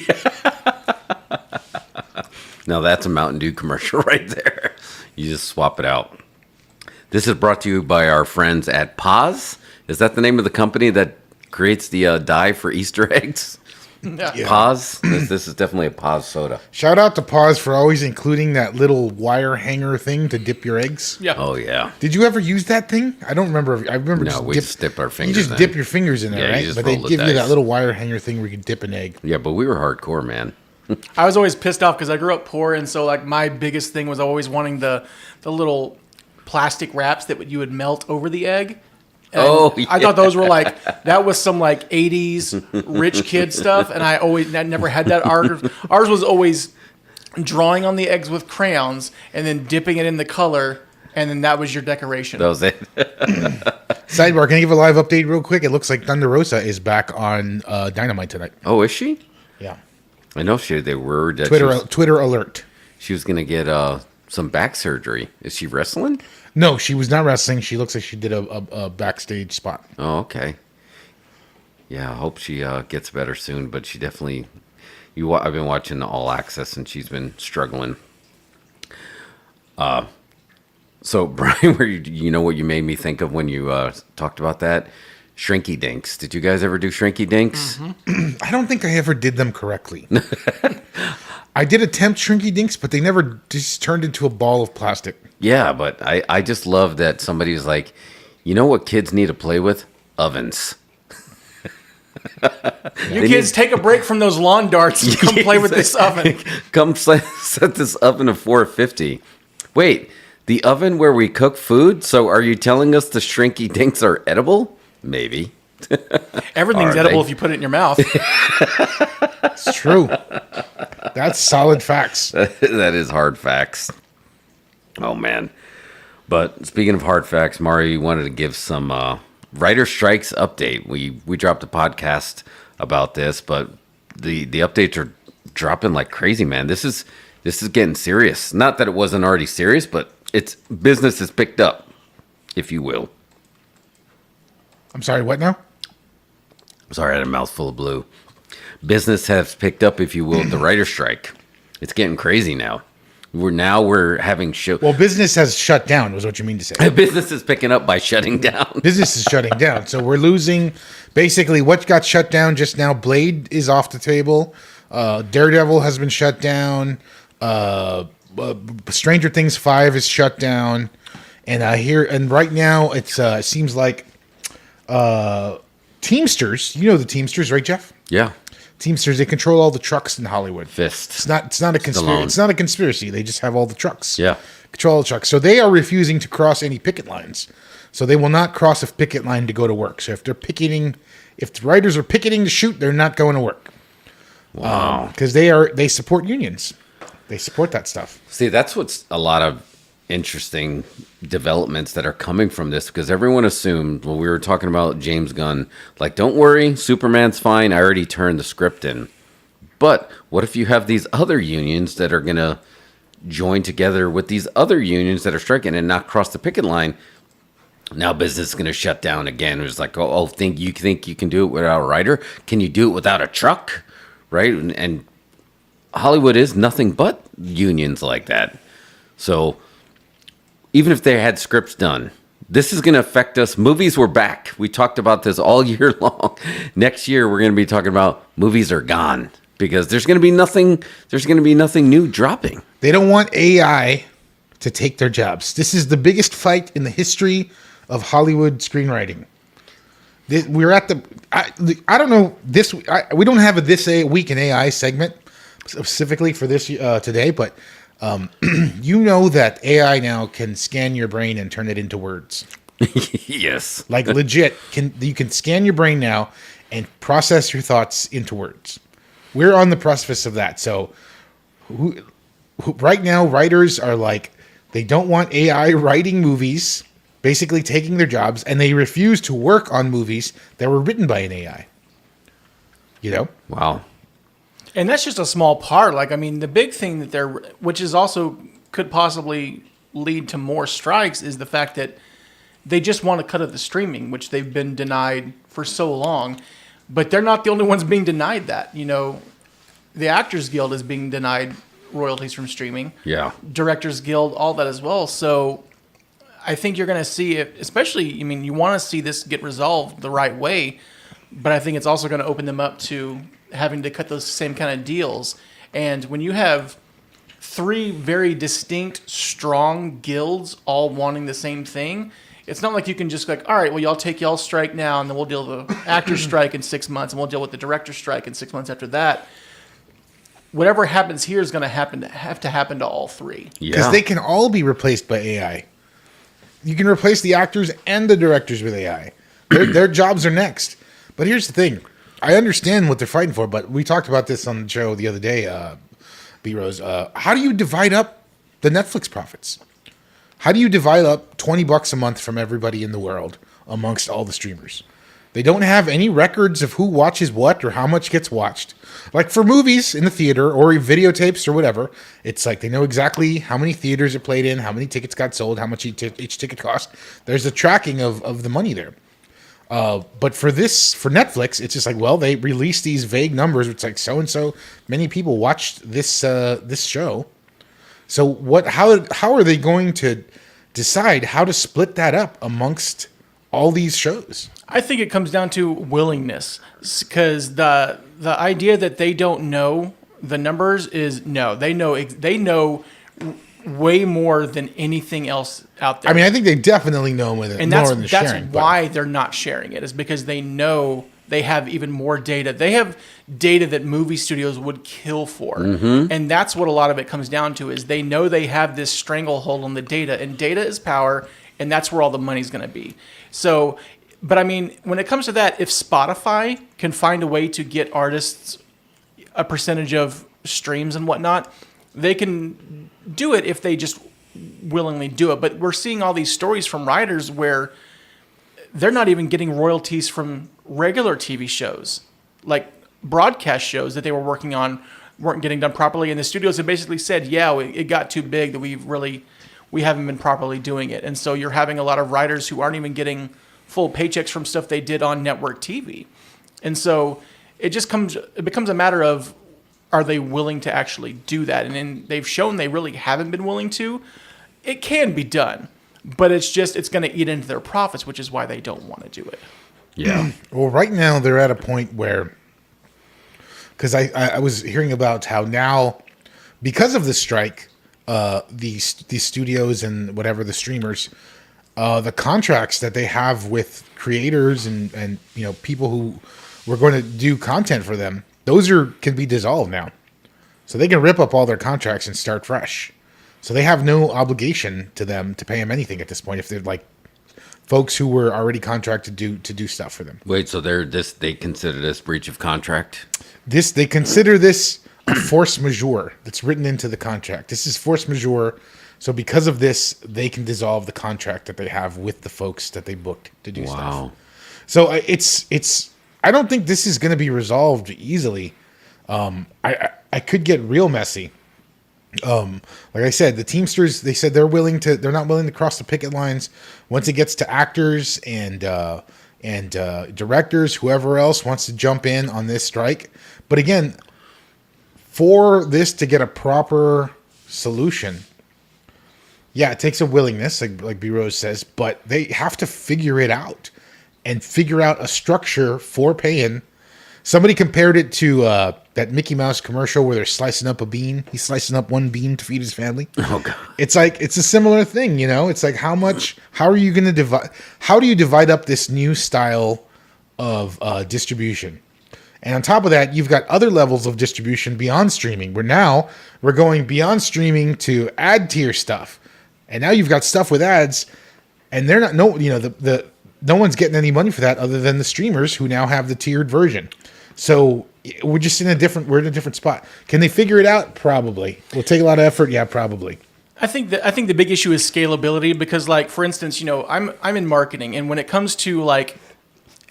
Now that's a Mountain Dew commercial right there. You just swap it out. This is brought to you by our friends at Paz. Is that the name of the company that creates the dye for Easter eggs? Yeah. Paz? This is definitely a Paz soda. Shout out to Paz for always including that little wire hanger thing to dip your eggs. Yeah. Oh, yeah. Did you ever use that thing? I don't remember. I remember No, we just dip our fingers You just in. dip your fingers in there, Yeah, you right? just But they roll the give you dice. that little wire hanger thing where you can dip an egg. Yeah, but we were hardcore, man. I was always pissed off because I grew up poor, and so like my biggest thing was always wanting the little plastic wraps that you would melt over the egg. And I thought those were like, that was some like 80s rich kid stuff, and I never had that. Ours was always drawing on the eggs with crayons and then dipping it in the color, and then that was your decoration. That was it. Sidebar, can I give a live update real quick? It looks like Thunder Rosa is back on Dynamite tonight. Oh, is she? Yeah. I know they were. Twitter alert. She was going to get some back surgery. Is she wrestling? No, she was not wrestling. She looks like she did a backstage spot. Oh, okay. Yeah, I hope she gets better soon. But she definitely. I've been watching the All Access, and she's been struggling. So Brian, you know what you made me think of when you talked about that? Shrinky Dinks. Did you guys ever do Shrinky Dinks? Mm-hmm. I don't think I ever did them correctly. I did attempt Shrinky Dinks, but they never just turned into a ball of plastic. Yeah, but I just love that somebody's like, you know what kids need to play with? Ovens. You kids take a break from those lawn darts and come play with this oven. Come set this oven to 450. Wait, the oven where we cook food? So are you telling us the Shrinky Dinks are edible? Maybe. Everything's Are edible they? if you put it in your mouth. It's true. That's solid facts. That is hard facts. Oh man. But speaking of hard facts, Mari wanted to give some writer strikes update. We dropped a podcast about this, but the updates are dropping like crazy, man. This is getting serious. Not that it wasn't already serious, but it's business has picked up, if you will. I'm sorry, what now? Sorry, I had a mouthful of blue. Business has picked up, if you will, the writer strike. It's getting crazy now. We're having show. Well, business has shut down, was what you mean to say. Business is picking up by shutting down. Business is shutting down. So we're losing basically what got shut down just now. Blade is off the table. Daredevil has been shut down. Stranger Things 5 is shut down. And right now it seems like Teamsters, you know the Teamsters, right, Jeff? Yeah. Teamsters, they control all the trucks in Hollywood. Fists. It's not a conspiracy. It's not a conspiracy. They just have all the trucks. Yeah. Control all the trucks. So they are refusing to cross any picket lines. So they will not cross a picket line to go to work. So if the writers are picketing to shoot, they're not going to work. Wow. Because they support unions. They support that stuff. See, that's what's a lot of interesting developments that are coming from this, because everyone assumed when we were talking about James Gunn, like, don't worry, Superman's fine. I already turned the script in. But what if you have these other unions that are going to join together with these other unions that are striking and not cross the picket line? Now business is going to shut down again. It was like, think you can do it without a writer? Can you do it without a truck? Right? And Hollywood is nothing but unions like that. So even if they had scripts done, this is going to affect us. Movies were back. We talked about this all year long. Next year, we're going to be talking about movies are gone because there's going to be nothing. There's going to be nothing new dropping. They don't want AI to take their jobs. This is the biggest fight in the history of Hollywood screenwriting. We're at I don't know this. We don't have a This Week in AI segment specifically for this today, but. You know that AI now can scan your brain and turn it into words. Yes. Like legit, you can scan your brain now and process your thoughts into words. We're on the precipice of that. So right now, writers are like, they don't want AI writing movies, basically taking their jobs, and they refuse to work on movies that were written by an AI. You know? Wow. And that's just a small part. Like, I mean, the big thing that which is also could possibly lead to more strikes, is the fact that they just want to cut out the streaming, which they've been denied for so long. But they're not the only ones being denied that. You know, the Actors Guild is being denied royalties from streaming. Yeah. Directors Guild, all that as well. So I think you're going to see it, especially, I mean, you want to see this get resolved the right way, but I think it's also going to open them up to having to cut those same kind of deals. And when you have three very distinct, strong guilds all wanting the same thing, it's not like you can just like, all right, well, y'all take y'all's strike now, and then we'll deal with the actor's strike in 6 months, and we'll deal with the director's strike in 6 months after that. Whatever happens here is going to have to happen to all three. Because they can all be replaced by AI. You can replace the actors and the directors with AI. Their jobs are next. But here's the thing. I understand what they're fighting for, but we talked about this on the show the other day, B-Rose. How do you divide up the Netflix profits? How do you divide up $20 a month from everybody in the world amongst all the streamers? They don't have any records of who watches what or how much gets watched. Like for movies in the theater or videotapes or whatever, it's like they know exactly how many theaters it played in, how many tickets got sold, how much each ticket cost. There's a tracking of the money there. But for Netflix, it's just like, well, they release these vague numbers. It's like so many people watched this show. So how are they going to decide how to split that up amongst all these shows? I think it comes down to willingness, because the idea that they don't know the numbers is no. They know way more than anything else out there. I mean, I think they definitely know more than sharing. That's why they're not sharing it, is because they know they have even more data. They have data that movie studios would kill for. Mm-hmm. And that's what a lot of it comes down to, is they know they have this stranglehold on the data, and data is power, and that's where all the money's going to be. So But I mean, when it comes to that, if Spotify can find a way to get artists a percentage of streams and whatnot, they can do it if they just willingly do it. But we're seeing all these stories from writers where they're not even getting royalties from regular TV shows, like broadcast shows that they were working on weren't getting done properly. And the studios have basically said, yeah, it got too big that we haven't been properly doing it. And so you're having a lot of writers who aren't even getting full paychecks from stuff they did on network TV. And so it becomes a matter of, are they willing to actually do that? And then they've shown they really haven't been willing to. It can be done, but it's going to eat into their profits, which is why they don't want to do it. Yeah. Well, right now they're at a point where, because I was hearing about how now, because of the strike, these studios and whatever the streamers, the contracts that they have with creators and people who were going to do content for them, those can be dissolved now, so they can rip up all their contracts and start fresh. So they have no obligation to them to pay them anything at this point if they're like folks who were already contracted to do stuff for them. Wait, so they consider this breach of contract? They consider this a force majeure that's written into the contract. This is force majeure. So because of this, they can dissolve the contract that they have with the folks that they booked to do stuff. So it's. I don't think this is going to be resolved easily. I could get real messy. Like I said, the Teamsters, they said they're not willing to cross the picket lines once it gets to actors and directors, whoever else wants to jump in on this strike. But again, for this to get a proper solution, yeah, it takes a willingness, like B Rose says, but they have to figure it out and figure out a structure for paying. Somebody compared it to that Mickey Mouse commercial where they're slicing up a bean. He's slicing up one bean to feed his family. Oh God! It's a similar thing, It's like how are you going to divide? How do you divide up this new style of distribution? And on top of that, you've got other levels of distribution beyond streaming. We're going beyond streaming to ad tier stuff, and now you've got stuff with ads, and they're not no one's getting any money for that other than the streamers who now have the tiered version. So we're just in a different spot. Can they figure it out? Probably. Will take a lot of effort. Yeah, probably. I think the big issue is scalability because, like, for instance, I'm in marketing, and when it comes to like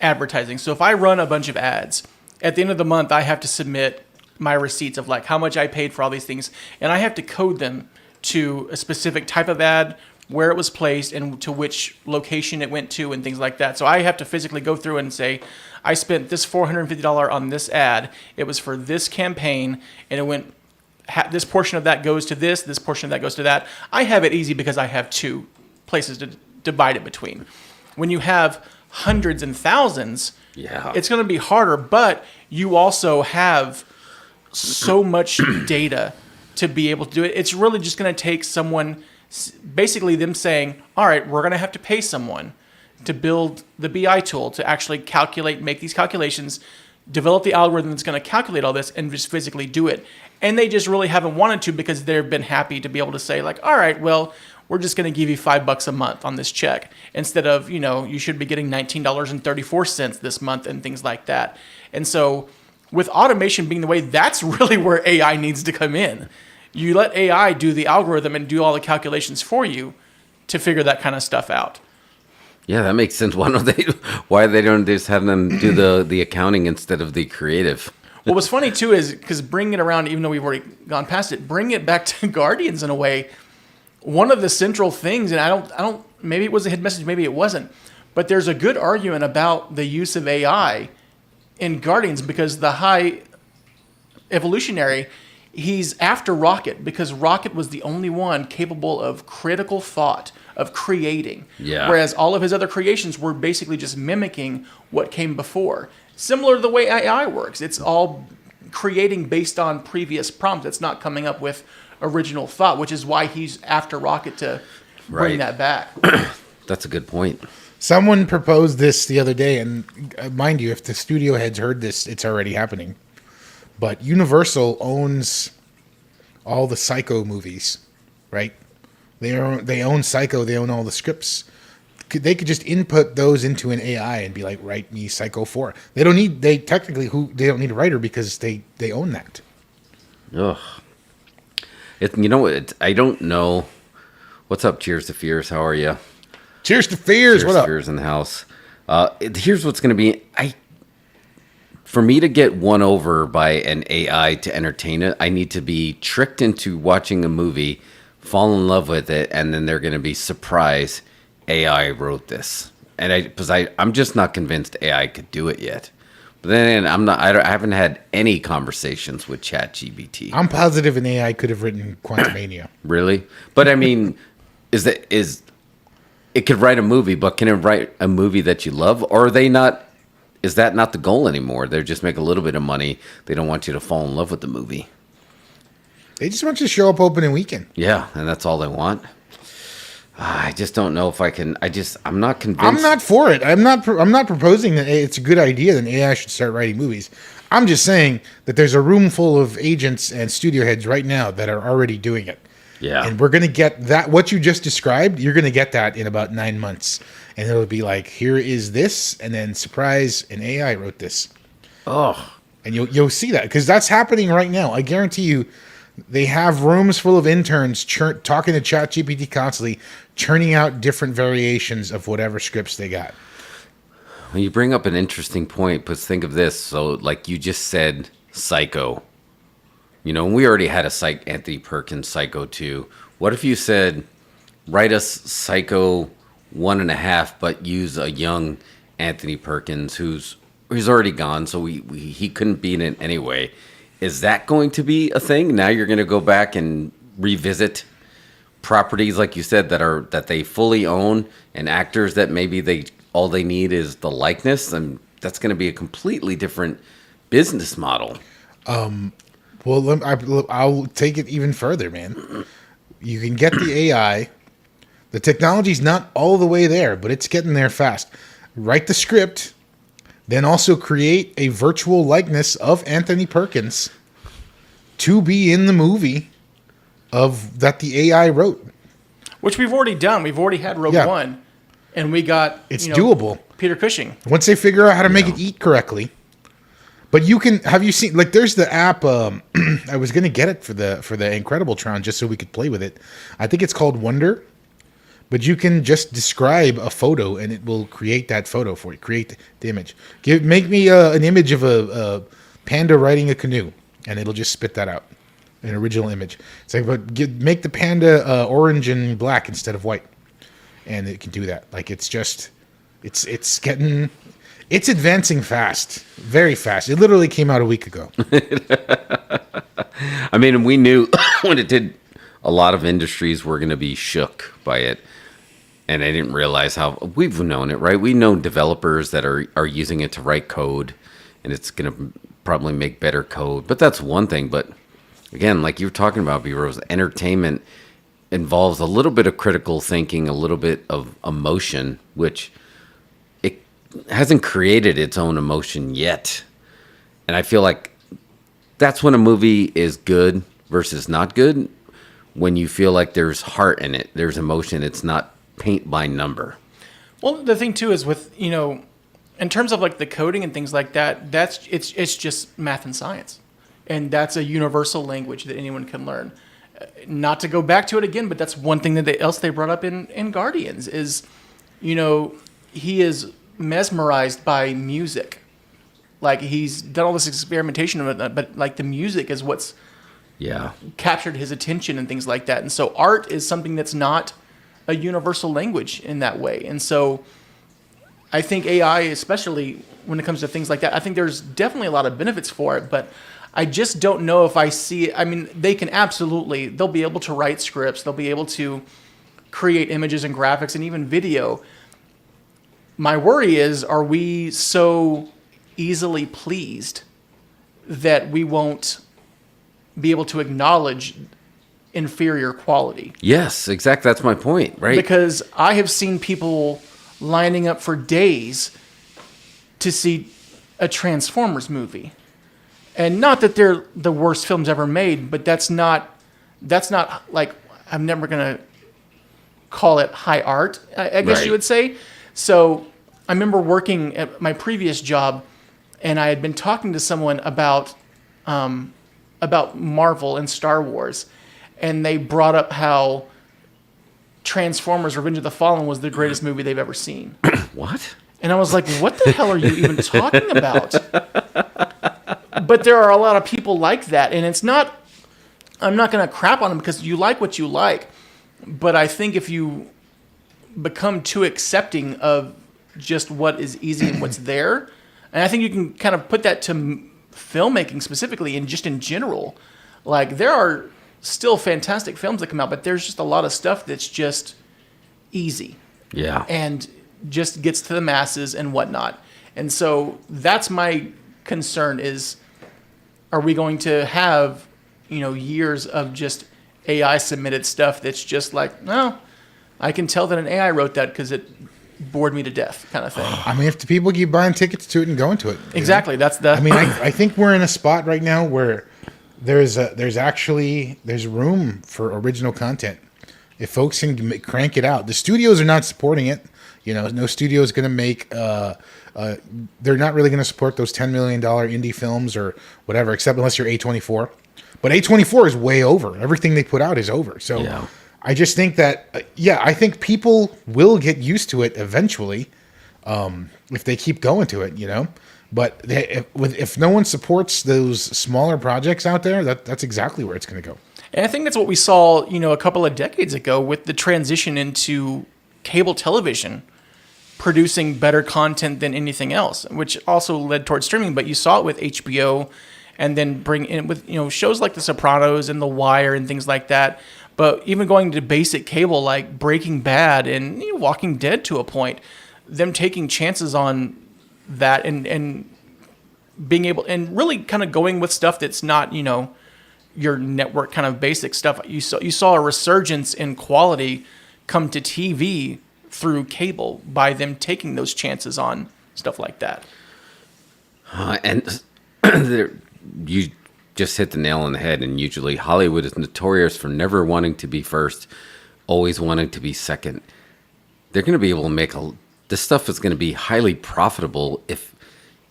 advertising, so if I run a bunch of ads, at the end of the month, I have to submit my receipts of like how much I paid for all these things, and I have to code them to a specific type of ad, where it was placed, and to which location it went to, and things like that. So I have to physically go through and say, I spent this $450 on this ad. It was for this campaign, and it went. This portion of that goes to this. This portion of that goes to that. I have it easy because I have two places to divide it between. When you have hundreds and thousands, it's going to be harder. But you also have so much data to be able to do it. It's really just going to take someone. Basically them saying, all right, we're going to have to pay someone to build the BI tool to actually make these calculations, develop the algorithm that's going to calculate all this, and just physically do it. And they just really haven't wanted to because they've been happy to be able to say, like, all right, well, we're just going to give you $5 a month on this check instead of, you should be getting $19.34 this month and things like that. And so with automation being the way, that's really where AI needs to come in. You let AI do the algorithm and do all the calculations for you to figure that kind of stuff out. Yeah, that makes sense. Why they don't just have them do the accounting instead of the creative? Well, what's funny too is because bringing it around, even though we've already gone past it, bring it back to Guardians in a way. One of the central things, and I don't. Maybe it was a hidden message, maybe it wasn't, but there's a good argument about the use of AI in Guardians because the High Evolutionary. He's after Rocket because Rocket was the only one capable of critical thought, of creating. Yeah. Whereas all of his other creations were basically just mimicking what came before. Similar to the way AI works. It's all creating based on previous prompts. It's not coming up with original thought, which is why he's after Rocket to bring that back. That's a good point. Someone proposed this the other day, and mind you, if the studio heads heard this, it's already happening. But Universal owns all the Psycho movies, right? They own Psycho. They own all the scripts. they could just input those into an AI and be like, write me Psycho 4. They don't need they don't need a writer because they own that. Ugh. You know what? I don't know. What's up? Cheers to Fears. How are you? Cheers to Fears. What up? Fears in the house. Here's what's going to be. For me to get won over by an AI to entertain it, I need to be tricked into watching a movie, fall in love with it, and then they're going to be surprised AI wrote this. And because I'm just not convinced AI could do it yet. But then I haven't had any conversations with ChatGPT. I'm positive an AI could have written Quantumania. Really? But I mean, it could write a movie, but can it write a movie that you love? Or are they not? Is that not the goal anymore? They just make a little bit of money. They don't want you to fall in love with the movie. They just want you to show up opening weekend. Yeah, and that's all they want. I just don't know if I can. I'm not convinced. I'm not for it. I'm not proposing that it's a good idea that AI should start writing movies. I'm just saying that there's a room full of agents and studio heads right now that are already doing it. Yeah. And we're going to get that. What you just described, you're going to get that in about 9 months. And it'll be like, here is this. And then surprise, an AI wrote this. Oh. And you'll see that because that's happening right now. I guarantee you, they have rooms full of interns talking to ChatGPT constantly, churning out different variations of whatever scripts they got. Well, you bring up an interesting point, but think of this. So, like you just said, Psycho. You know, we already had Anthony Perkins Psycho 2. What if you said, write us Psycho 1.5, but use a young Anthony Perkins who's already gone, so he couldn't be in it anyway. Is that going to be a thing? Now you're going to go back and revisit properties, like you said, that they fully own, and actors that maybe all they need is the likeness, and that's going to be a completely different business model. Well, I'll take it even further, man. You can get the AI. The technology's not all the way there, but it's getting there fast. Write the script, then also create a virtual likeness of Anthony Perkins to be in the movie that the AI wrote. Which we've already done. We've already had Rogue One, and we got doable. Peter Cushing. Once they figure out how to make it eat correctly. But have you seen, like, there's the app, I was going to get it for the Incredibletron just so we could play with it. I think it's called Wonder. But you can just describe a photo and it will create that photo for you. Create the image. Make me an image of a panda riding a canoe, and it'll just spit that out, an original image. It's like, but make the panda orange and black instead of white, and it can do that. Like it's advancing fast, very fast. It literally came out a week ago. I mean, we knew when it did. A lot of industries were going to be shook by it. And I didn't realize how we've known it, right? We know developers that are using it to write code, and it's going to probably make better code. But that's one thing. But again, like you were talking about, B-Rose, entertainment involves a little bit of critical thinking, a little bit of emotion, which it hasn't created its own emotion yet. And I feel like that's when a movie is good versus not good, when you feel like there's heart in it, there's emotion, it's not paint by number. Well, the thing too is with, in terms of like the coding and things like that, it's just math and science. And that's a universal language that anyone can learn. Not to go back to it again, but that's one thing that they brought up in Guardians is, he is mesmerized by music. Like he's done all this experimentation of it, but like the music is what's captured his attention and things like that. And so art is something that's not a universal language in that way. And so I think AI, especially when it comes to things like that, I think there's definitely a lot of benefits for it, but I just don't know if I see it. I mean, they'll be able to write scripts. They'll be able to create images and graphics and even video. My worry is, are we so easily pleased that we won't be able to acknowledge inferior quality? Yes, exactly. That's my point, right? Because I have seen people lining up for days to see a Transformers movie. And not that they're the worst films ever made, but that's not like, I'm never going to call it high art, I guess Right. you would say. So I remember working at my previous job, and I had been talking to someone about Marvel and Star Wars, and they brought up how Transformers: Revenge of the Fallen was the greatest movie they've ever seen. What? And I was like, what the hell are you even talking about? But there are a lot of people like that, and it's not, I'm not going to crap on them because you like what you like. But I think if you become too accepting of just what is easy and what's there, and I think you can kind of put that to filmmaking specifically and just in general. Like, there are still fantastic films that come out, but there's just a lot of stuff that's just easy. Yeah. And just gets to the masses and whatnot. And so that's my concern is, are we going to have, years of just AI submitted stuff that's just like, no, I can tell that an AI wrote that because it bored me to death kind of thing. I mean, if the people keep buying tickets to it and going to it. Exactly. That's the. I mean, I think we're in a spot right now where there's room for original content. If folks can crank it out, the studios are not supporting it. No studio is going to make. They're not really going to support those $10 million indie films or whatever, except unless you're A24. But A24 is way over. Everything they put out is over. So Yeah. I just think that, I think people will get used to it eventually if they keep going to it, But if no one supports those smaller projects out there, that's exactly where it's going to go. And I think that's what we saw, a couple of decades ago with the transition into cable television producing better content than anything else, which also led towards streaming. But you saw it with HBO, and then bring in with shows like The Sopranos and The Wire and things like that. But even going to basic cable like Breaking Bad and Walking Dead to a point, them taking chances on that and being able and really kind of going with stuff that's not your network kind of basic stuff. You saw a resurgence in quality come to TV through cable by them taking those chances on stuff like that. And you just hit the nail on the head. And usually Hollywood is notorious for never wanting to be first, always wanting to be second. They're going to be able to make this stuff is going to be highly profitable if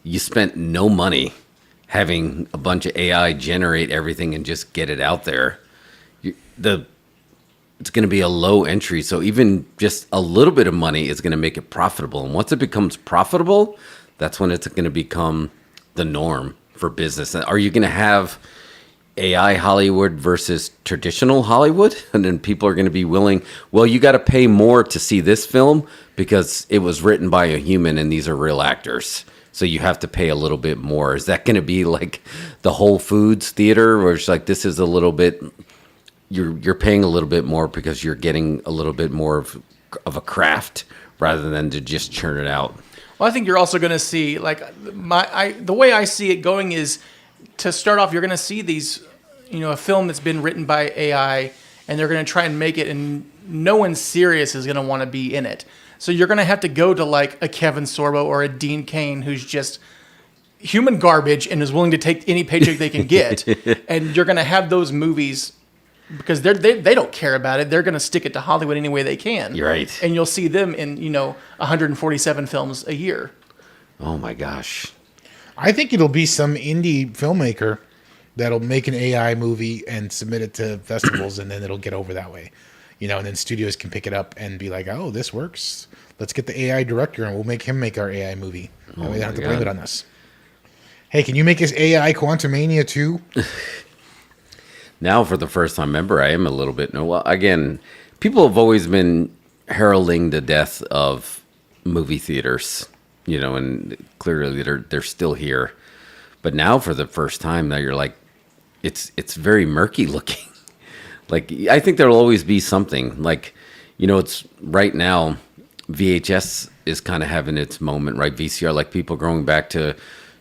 you spent no money having a bunch of AI generate everything and just get it out there. It's going to be a low entry. So even just a little bit of money is going to make it profitable. And once it becomes profitable, that's when it's going to become the norm for business. Are you going to have AI Hollywood versus traditional Hollywood? And then people are going to be willing, well, you got to pay more to see this film because it was written by a human and these are real actors. So you have to pay a little bit more. Is that going to be like the Whole Foods theater where it's like, this is a little bit, you're paying a little bit more because you're getting a little bit more of a craft rather than to just churn it out? Well, I think you're also going to see, like, the way I see it going is, to start off, you're going to see these, a film that's been written by AI, and they're going to try and make it, and no one serious is going to want to be in it. So you're going to have to go to, like, a Kevin Sorbo or a Dean Cain who's just human garbage and is willing to take any paycheck they can get. And you're going to have those movies because they don't care about it. They're going to stick it to Hollywood any way they can. You're right. And you'll see them in, 147 films a year. Oh, my gosh. I think it'll be some indie filmmaker that'll make an AI movie and submit it to festivals, and then it'll get over that way. And then studios can pick it up and be like, oh, this works. Let's get the AI director and we'll make him make our AI movie. That way they don't have to blame it on us. Hey, can you make us AI Quantumania too? Now, for the first time, remember, I am a little bit... Well, again, people have always been heralding the death of movie theaters, and clearly they're still here. But now, for the first time, now you're like, it's very murky looking. Like, I think there'll always be something. Like, it's right now, VHS is kind of having its moment, right? VCR, like people going back to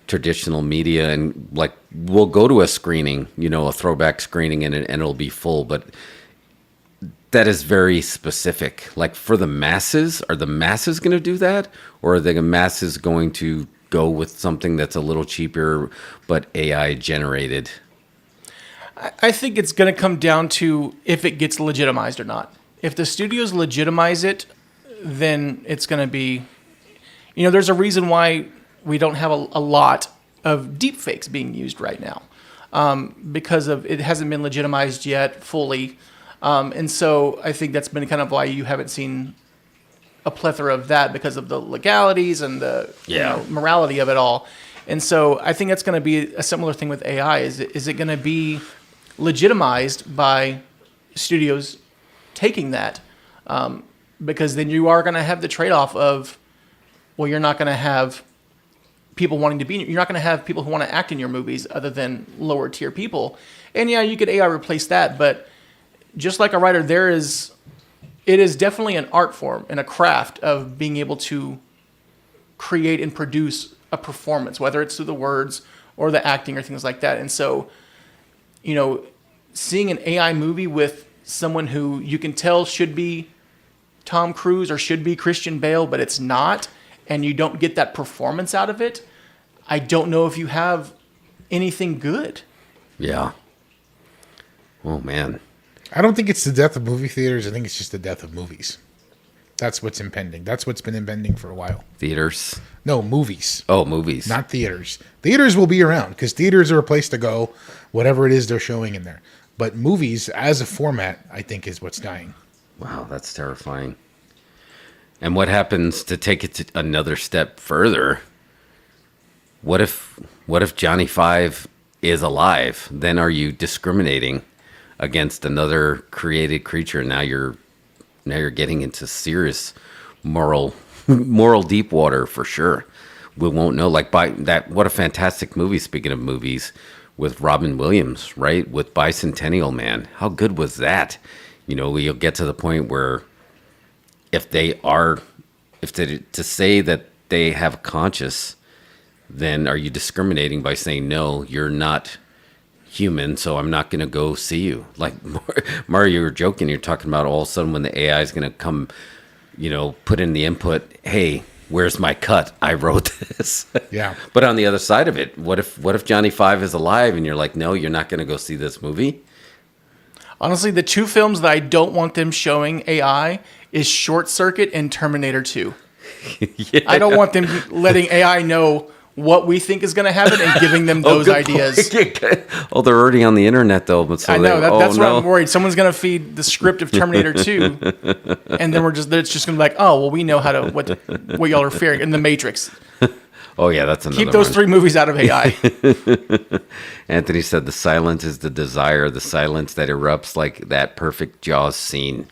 traditional media, and like we'll go to a screening, a throwback screening, and it'll be full. But that is very specific. Like, for the masses, are the masses going to do that? Or are the masses going to go with something that's a little cheaper but AI generated? I think it's going to come down to if it gets legitimized or not. if the studios legitimize it, then it's going to be, there's a reason why we don't have a lot of deep fakes being used right now, because of it hasn't been legitimized yet fully. And so I think that's been kind of why you haven't seen a plethora of that, because of the legalities and the morality of it all. And so I think that's going to be a similar thing with AI. Is it going to be legitimized by studios taking that? Because then you are going to have the trade-off of, well, you're not going to have people wanting to be, you're not going to have people who want to act in your movies other than lower tier people. And yeah, you could AI replace that, but just like a writer, it is definitely an art form and a craft of being able to create and produce a performance, whether it's through the words or the acting or things like that. And so, seeing an AI movie with someone who you can tell should be Tom Cruise or should be Christian Bale, but it's not, and you don't get that performance out of it, I don't know if you have anything good. Yeah. Oh, man. I don't think it's the death of movie theaters. I think it's just the death of movies. That's what's impending. That's what's been impending for a while. Theaters? No, movies. Oh, movies. Not theaters. Theaters will be around because theaters are a place to go, whatever it is they're showing in there. But movies as a format, I think, is what's dying. Wow, that's terrifying. And what happens to take it to another step further? What if Johnny Five is alive? Then are you discriminating against another created creature? Now you're getting into serious moral deep water for sure. We won't know. Like what a fantastic movie. Speaking of movies, with Robin Williams, right? With Bicentennial Man. How good was that? You'll get to the point where to say that they have conscious, then are you discriminating by saying, no, you're not human, so I'm not going to go see you? Like, Mario, you were joking. You're talking about all of a sudden when the AI is going to come, put in the input, hey, where's my cut? I wrote this. Yeah. But on the other side of it, what if Johnny Five is alive and you're like, no, you're not going to go see this movie? Honestly, the two films that I don't want them showing AI is Short Circuit and Terminator 2. Yeah. I don't want them letting AI know what we think is going to happen and giving them those ideas. Oh, they're already on the internet, though. But so I know. That's what I'm worried. Someone's going to feed the script of Terminator 2, and then it's just going to be like, oh, well, we know what y'all are fearing in The Matrix. Oh, yeah, that's another Keep those one. 3 movies out of AI. Anthony said the silence is the desire, the silence that erupts like that perfect Jaws scene.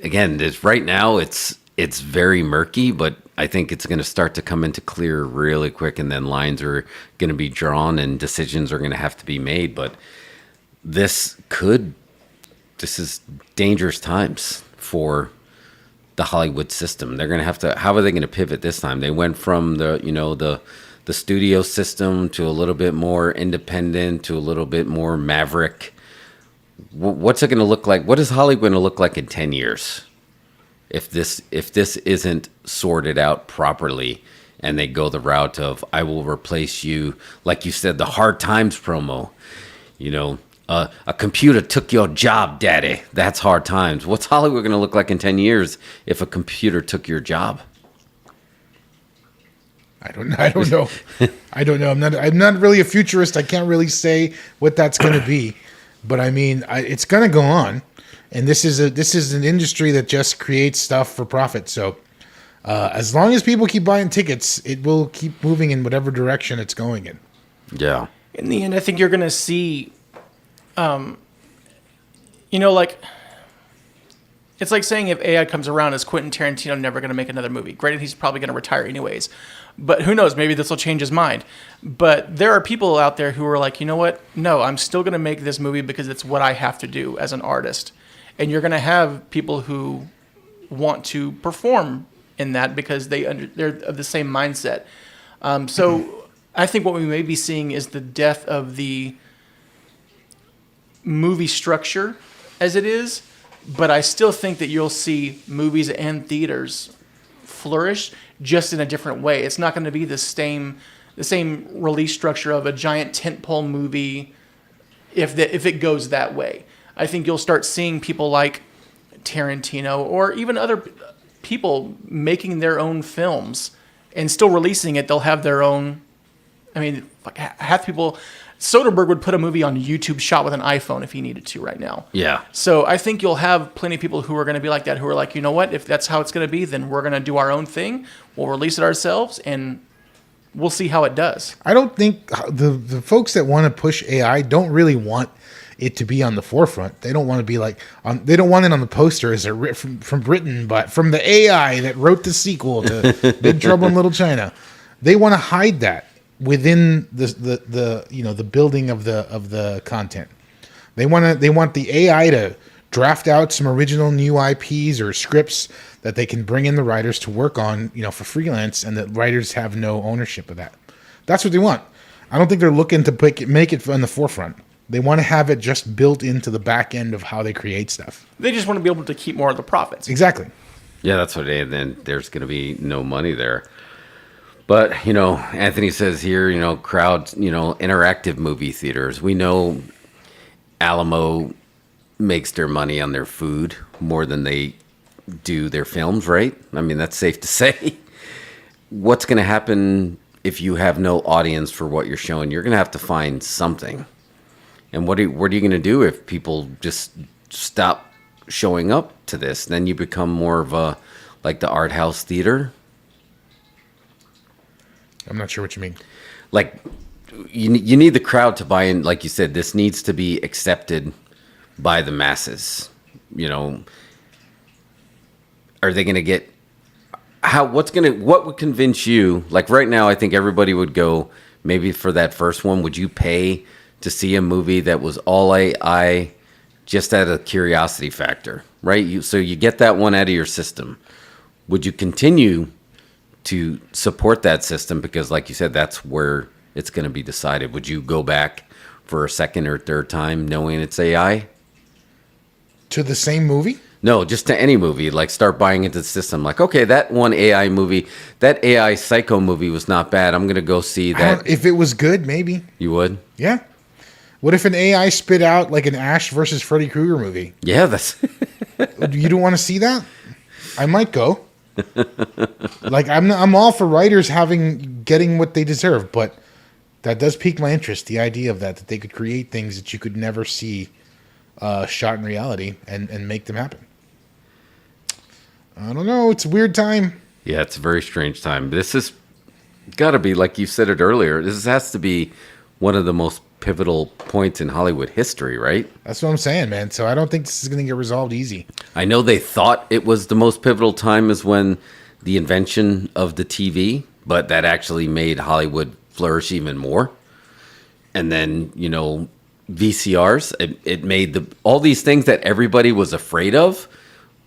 Again, right now it's very murky, but I think it's going to start to come into clear really quick, and then lines are going to be drawn and decisions are going to have to be made. But this is dangerous times for the Hollywood system. They're going to have to, how are they going to pivot this time? They went from the studio system to a little bit more independent, to a little bit more maverick. What's it going to look like? What is Hollywood going to look like in 10 years? If this isn't sorted out properly and they go the route of, I will replace you, like you said, the Hard Times promo, a computer took your job, daddy. That's Hard Times. What's Hollywood going to look like in 10 years if a computer took your job? I don't know. I don't know. I'm not really a futurist. I can't really say what that's going to be, but I mean, it's going to go on, and this is an industry that just creates stuff for profit. So, as long as people keep buying tickets, it will keep moving in whatever direction it's going in. Yeah. In the end, I think you're going to see, it's like saying if AI comes around, is Quentin Tarantino never going to make another movie? Granted, he's probably going to retire anyways. But who knows? Maybe this will change his mind. But there are people out there who are like, you know what? No, I'm still going to make this movie because it's what I have to do as an artist. And you're going to have people who want to perform in that because they're of the same mindset. So I think what we may be seeing is the death of the movie structure as it is. But I still think that you'll see movies and theaters flourish, just in a different way. It's not going to be the same release structure of a giant tentpole movie if it goes that way. I think you'll start seeing people like Tarantino or even other people making their own films and still releasing it. They'll have their own. I mean, like half people. Soderbergh would put a movie on YouTube shot with an iPhone if he needed to right now. Yeah. So I think you'll have plenty of people who are going to be like that, who are like, you know what, if that's how it's going to be, then we're going to do our own thing. We'll release it ourselves, and we'll see how it does. I don't think the folks that want to push AI don't really want it to be on the forefront. They don't want to be like, they don't want it on the poster as from Britain, but from the AI that wrote the sequel to Big Trouble in Little China. They want to hide that within the building of the content. They want the AI to draft out some original new IPs or scripts that they can bring in the writers to work on, for freelance, and that writers have no ownership of that. That's what they want. I don't think they're looking to make it on the forefront. They want to have it just built into the back end of how they create stuff. They just want to be able to keep more of the profits. Exactly. Yeah, that's what and then there's going to be no money there. But, Anthony says here, crowd, interactive movie theaters. We know Alamo makes their money on their food more than they do their films, right? I mean, that's safe to say. What's going to happen if you have no audience for what you're showing? You're going to have to find something. And what are you going to do if people just stop showing up to this? Then you become more of a, like the art house theater. I'm not sure what you mean. Like, you need the crowd to buy in. Like you said, this needs to be accepted by the masses. Are they going to get what would convince you? Like right now, I think everybody would go maybe for that first one. Would you pay to see a movie that was all AI, just out of curiosity factor, right? So you get that one out of your system. Would you continue to support that system? Because like you said, that's where it's going to be decided. Would you go back for a second or third time knowing it's AI? To the same movie? No, just to any movie. Like start buying into the system. Like, okay, that one AI movie, that AI Psycho movie was not bad. I'm going to go see that. If it was good, maybe. You would? Yeah. What if an AI spit out like an Ash versus Freddy Krueger movie? Yeah, that's... You don't want to see that? I might go. Like I'm all for writers getting what they deserve, but that does pique my interest. The idea of that they could create things that you could never see shot in reality and make them happen. I don't know. It's a weird time. Yeah, it's a very strange time. This has got to be, like you said it earlier, this has to be one of the most pivotal points in Hollywood history, right? That's what I'm saying, man. So I don't think this is going to get resolved easy. I know they thought it was the most pivotal time is when the invention of the TV, but that actually made Hollywood flourish even more. And then, VCRs, it made all these things that everybody was afraid of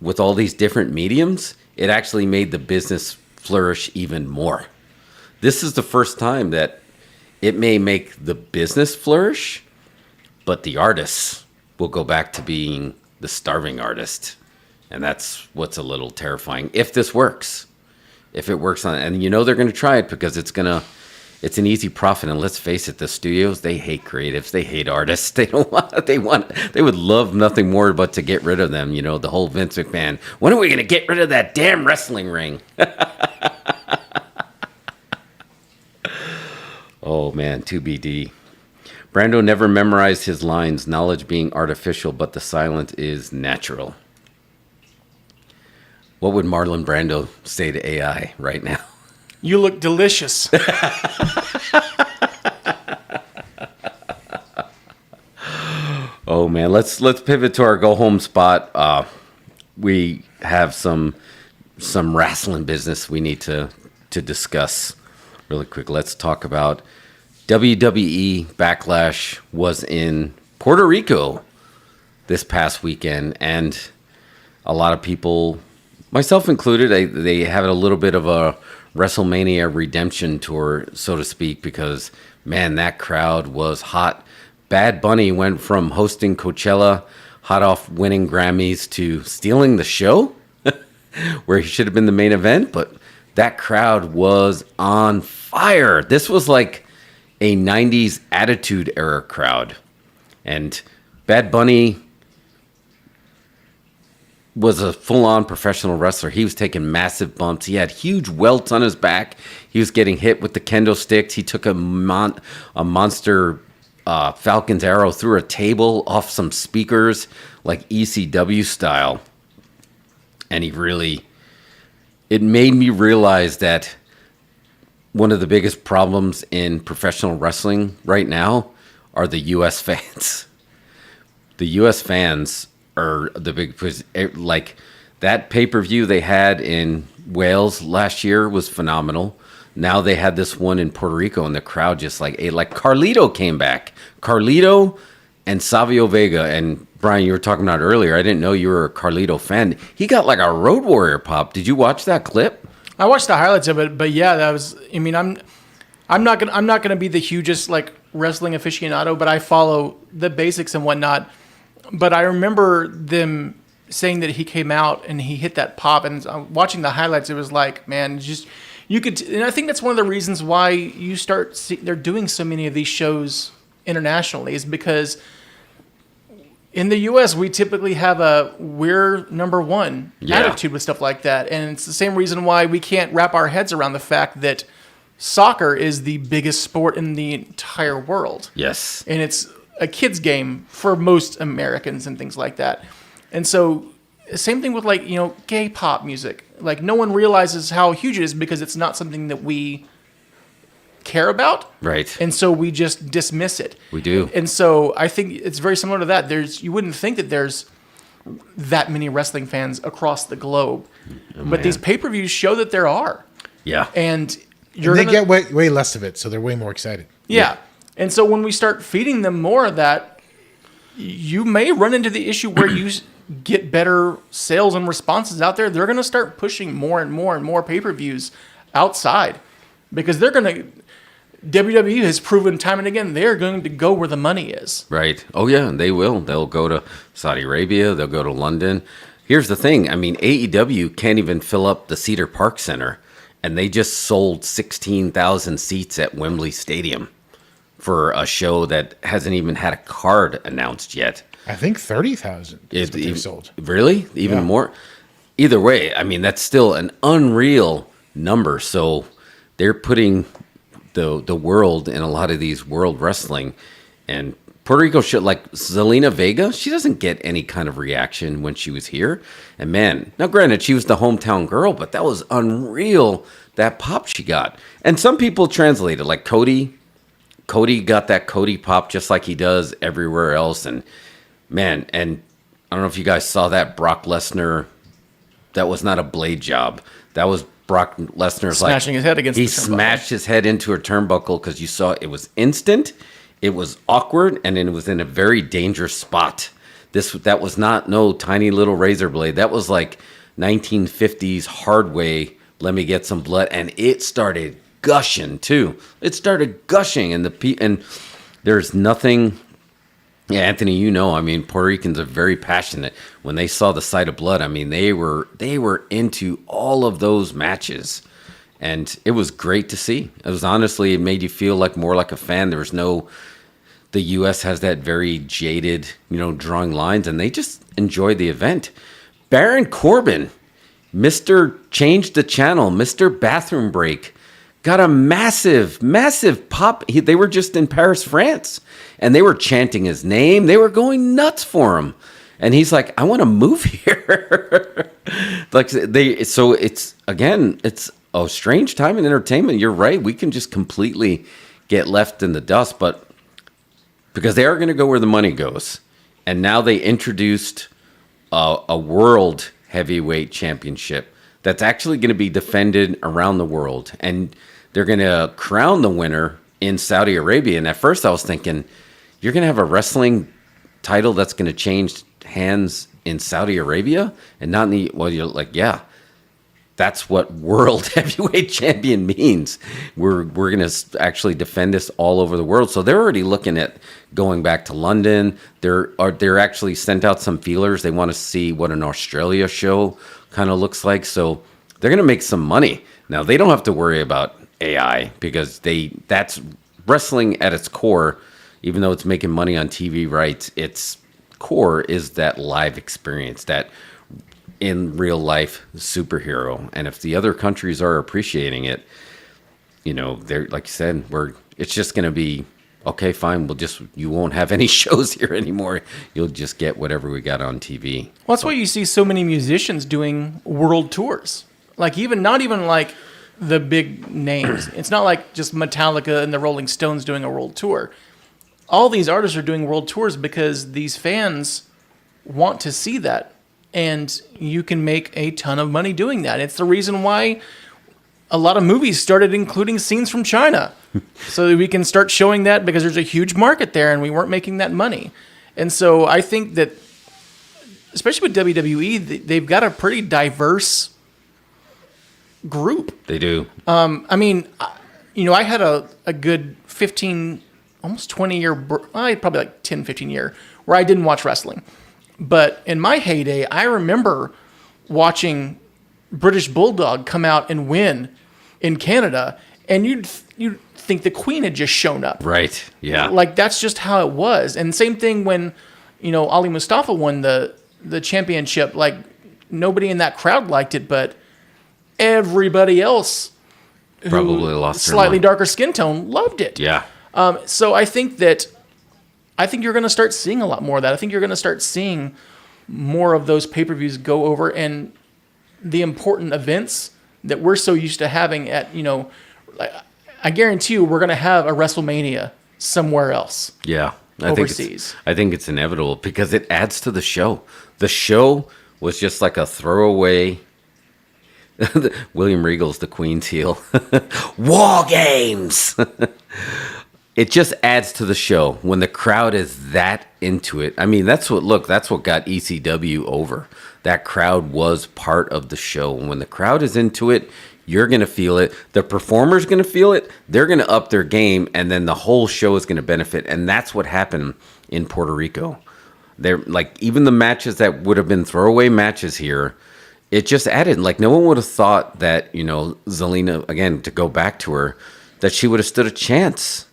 with all these different mediums, it actually made the business flourish even more. This is the first time that it may make the business flourish, but the artists will go back to being the starving artist. And that's what's a little terrifying. If this works, if it works on, and they're going to try it because it's an easy profit. And let's face it, the studios, they hate creatives. They hate artists. They would love nothing more but to get rid of them. The whole Vince McMahon, when are we going to get rid of that damn wrestling ring? Oh, man, 2BD. Brando never memorized his lines, knowledge being artificial, but the silent is natural. What would Marlon Brando say to AI right now? You look delicious. Oh, man, let's pivot to our go-home spot. We have some wrestling business we need to discuss really quick. Let's talk about WWE Backlash was in Puerto Rico this past weekend, and a lot of people, myself included, they have a little bit of a WrestleMania redemption tour, so to speak, because, man, that crowd was hot. Bad Bunny went from hosting Coachella, hot off winning Grammys, to stealing the show, where he should have been the main event, but that crowd was on fire. This was like a 90s Attitude Era crowd. And Bad Bunny was a full-on professional wrestler. He was taking massive bumps. He had huge welts on his back. He was getting hit with the kendo sticks. He took a monster Falcon's arrow through a table off some speakers, like ECW style. And it made me realize that one of the biggest problems in professional wrestling right now are the U.S. fans. The U.S. fans are the big, like that pay-per-view they had in Wales last year was phenomenal. Now they had this one in Puerto Rico, and the crowd just like Carlito came back. Carlito and Savio Vega. And Brian, you were talking about earlier. I didn't know you were a Carlito fan. He got like a Road Warrior pop. Did you watch that clip? I watched the highlights of it, but yeah, that was. I mean, I'm not gonna be the hugest like wrestling aficionado, but I follow the basics and whatnot. But I remember them saying that he came out and he hit that pop, and watching the highlights, it was like, man, just you could. And I think that's one of the reasons why you start they're doing so many of these shows internationally is because in the U.S. we typically have a we're number one attitude with stuff like that, and it's the same reason why we can't wrap our heads around the fact that soccer is the biggest sport in the entire world. Yes, and it's a kid's game for most Americans and things like that. And so same thing with like, gay pop music. Like no one realizes how huge it is because it's not something that we care about. Right. And so we just dismiss it. We do. And so I think it's very similar to that. You wouldn't think that there's that many wrestling fans across the globe. But these pay-per-views show that there are. Yeah. And they get way less of it, so they're way more excited. Yeah. And so when we start feeding them more of that, you may run into the issue where you get better sales and responses out there. They're going to start pushing more and more and more pay-per-views outside because they're going to. WWE has proven time and again they're going to go where the money is. Right. Oh yeah, they will. They'll go to Saudi Arabia. They'll go to London. Here's the thing. I mean, AEW can't even fill up the Cedar Park Center, and they just sold 16,000 seats at Wembley Stadium for a show that hasn't even had a card announced yet. I think 30,000 is what they sold. Really? Even more? Either way, I mean, that's still an unreal number. So they're putting the world in a lot of these world wrestling. And Puerto Rico should, like Zelina Vega, she doesn't get any kind of reaction when she was here. And man, now granted, she was the hometown girl, but that was unreal, that pop she got. And some people translate it, like Cody got that Cody pop just like he does everywhere else. And man, and I don't know if you guys saw that Brock Lesnar, that was not a blade job. That was Brock Lesnar's smashing his head against the turnbuckle. He smashed his head into a turnbuckle because you saw it was instant, it was awkward, and then it was in a very dangerous spot. That was not no tiny little razor blade. That was like 1950s hard way, let me get some blood, and it started gushing too. It started gushing, and there's nothing. Yeah, Anthony, I mean, Puerto Ricans are very passionate. When they saw the sight of blood, I mean, they were into all of those matches, and it was great to see. It made you feel more like a fan. There was the U.S. has that very jaded, drawing lines, and they just enjoyed the event. Baron Corbin, Mr. Change the Channel, Mr. Bathroom Break, got a massive, massive pop. They were just in Paris, France, and they were chanting his name. They were going nuts for him. And he's like, I want to move here. So it's a strange time in entertainment. You're right. We can just completely get left in the dust, but because they are going to go where the money goes. And now they introduced a world heavyweight championship that's actually going to be defended around the world. And they're going to crown the winner in Saudi Arabia. And at first I was thinking, you're going to have a wrestling title that's going to change hands in Saudi Arabia and not in the, you're like, yeah, that's what world heavyweight champion means. We're going to actually defend this all over the world. So they're already looking at going back to London. They're actually sent out some feelers. They want to see what an Australia show kind of looks like. So they're going to make some money. Now they don't have to worry about AI because that's wrestling at its core. Even though it's making money on TV rights, its core is that live experience, that in real life superhero. And if the other countries are appreciating it, they're, like you said, it's just going to be, okay, fine. You won't have any shows here anymore. You'll just get whatever we got on TV. Well, that's why you see so many musicians doing world tours. Like not even like the big names. It's not like just Metallica and the Rolling Stones doing a world tour. All these artists are doing world tours because these fans want to see that. And you can make a ton of money doing that. It's the reason why a lot of movies started including scenes from China. So that we can start showing that, because there's a huge market there and we weren't making that money. And so I think that, especially with WWE, they've got a pretty diverse group. They do. I mean, I had a good 15, almost 20 year, probably like 10, 15 year, where I didn't watch wrestling. But in my heyday, I remember watching British Bulldog come out and win in Canada, and you'd think the Queen had just shown up. Right, yeah. Like, that's just how it was. And same thing when, Ali Mustafa won the championship. Like, nobody in that crowd liked it, but everybody else who probably lost slightly darker skin tone loved it. Yeah. So I think you're going to start seeing a lot more of that. I think you're going to start seeing more of those pay-per-views go over, and the important events that we're so used to having at, I guarantee you we're going to have a WrestleMania somewhere else. Yeah. Overseas. I think it's inevitable because it adds to the show. The show was just like a throwaway. William Regal's the Queen's heel. War games. It just adds to the show when the crowd is that into it. I mean, that's what got ECW over. That crowd was part of the show. And when the crowd is into it, you're going to feel it. The performer's going to feel it. They're going to up their game, and then the whole show is going to benefit. And that's what happened in Puerto Rico. They're like, even the matches that would have been throwaway matches here, it just added. Like, no one would have thought that, Zelina, again, to go back to her, that she would have stood a chance.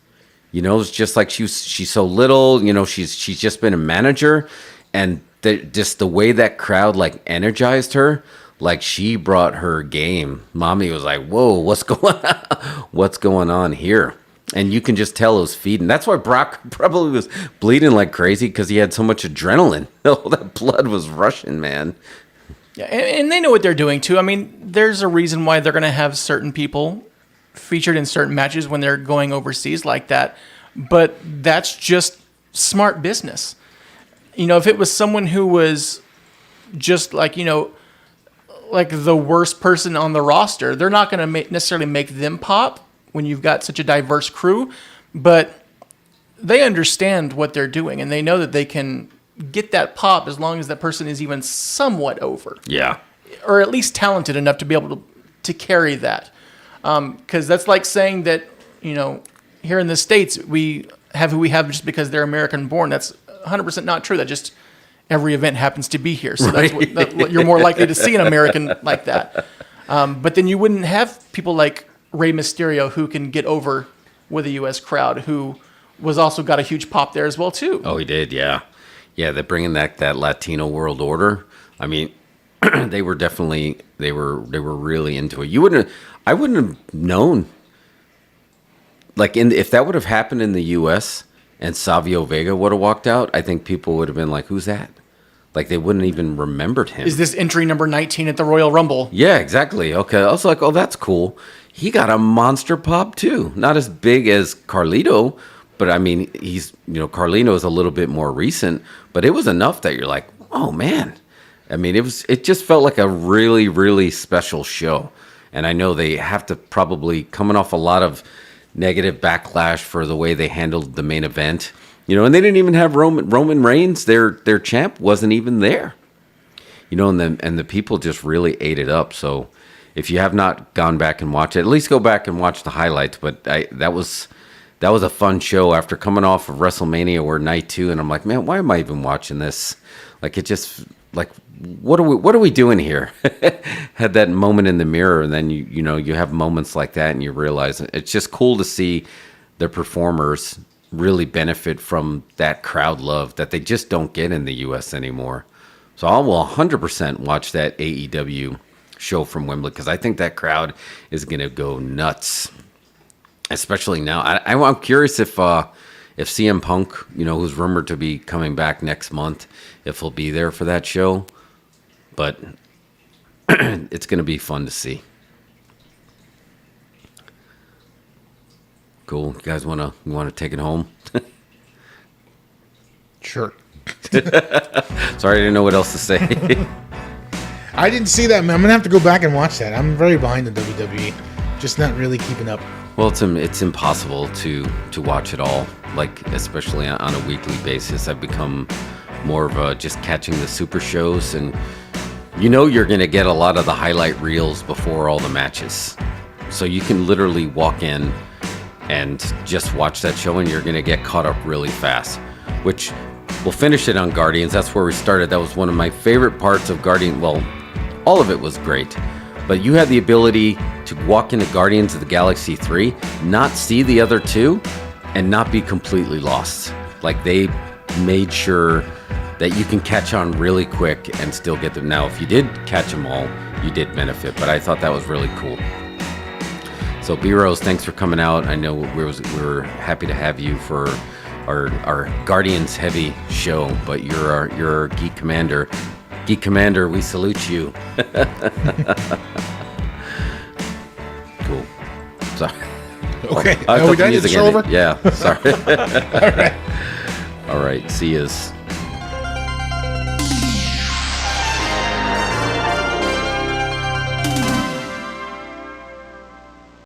It's just like she's so little, she's just been a manager, and just the way that crowd like energized her, like she brought her game. Mommy was like, "Whoa, what's going on here?" And you can just tell it was feeding. That's why Brock probably was bleeding like crazy, because he had so much adrenaline. All that blood was rushing, man. Yeah, and they know what they're doing too. I mean, there's a reason why they're going to have certain people featured in certain matches when they're going overseas like that. But that's just smart business. If it was someone who was just like, like the worst person on the roster, they're not going to necessarily make them pop when you've got such a diverse crew. But they understand what they're doing, and they know that they can get that pop as long as that person is even somewhat over. Yeah. Or at least talented enough to be able to carry that. Because that's like saying that, here in the States, we have who we have just because they're American born. That's 100% not true. That just every event happens to be here. So that's what you're more likely to see an American like that. But then you wouldn't have people like Rey Mysterio, who can get over with a U.S. crowd, who was also got a huge pop there as well, too. Oh, he did, yeah. Yeah, they're bringing that Latino world order. I mean, they were really into it. I wouldn't have known. Like, if that would have happened in the U.S. and Savio Vega would have walked out, I think people would have been like, "Who's that?" Like, they wouldn't even remembered him. Is this entry number 19 at the Royal Rumble? Yeah, exactly. Okay, I was like, "Oh, that's cool." He got a monster pop too. Not as big as Carlito, but I mean, he's Carlito is a little bit more recent, but it was enough that you're like, "Oh man." I mean, it just felt like a really, really special show. And I know they have to probably coming off a lot of negative backlash for the way they handled the main event, and they didn't even have Roman Reigns. Their champ wasn't even there, and the people just really ate it up. So if you have not gone back and watched it, at least go back and watch the highlights. But that was a fun show after coming off of WrestleMania or night 2, and I'm like, man, why am I even watching this? Like, it just like, what are we doing here? Had that moment in the mirror, and then you have moments like that, and you realize it's just cool to see the performers really benefit from that crowd love that they just don't get in the U.S. anymore. So I will 100% watch that AEW show from Wembley because I think that crowd is going to go nuts, especially now. I'm curious if CM Punk, who's rumored to be coming back next month, if he'll be there for that show. But it's going to be fun to see. Cool. You guys want to take it home? Sure. Sorry, I didn't know what else to say. I didn't see that, man. I'm gonna have to go back and watch that. I'm very behind the WWE, just not really keeping up. Well, it's impossible to watch it all, like especially on a weekly basis. I've become more of a just catching the super shows, and you're gonna get a lot of the highlight reels before all the matches, so you can literally walk in and just watch that show, and you're gonna get caught up really fast. Which we'll finish it on Guardians. That's where we started. That was one of my favorite parts of Guardian. Well, all of it was great. But you had the ability to walk into Guardians of the Galaxy 3, not see the other two, and not be completely lost. Like, they made sure that you can catch on really quick and still get them. Now, if you did catch them all, you did benefit. But I thought that was really cool. So, B-Rose, thanks for coming out. I know we were happy to have you for our Guardians heavy show, but you're our Geek Commander. Geek Commander, we salute you. Cool. Sorry. Okay. I Are we thought the done? Is the music show ended. over? Yeah. Sorry. All right. All right. See yous.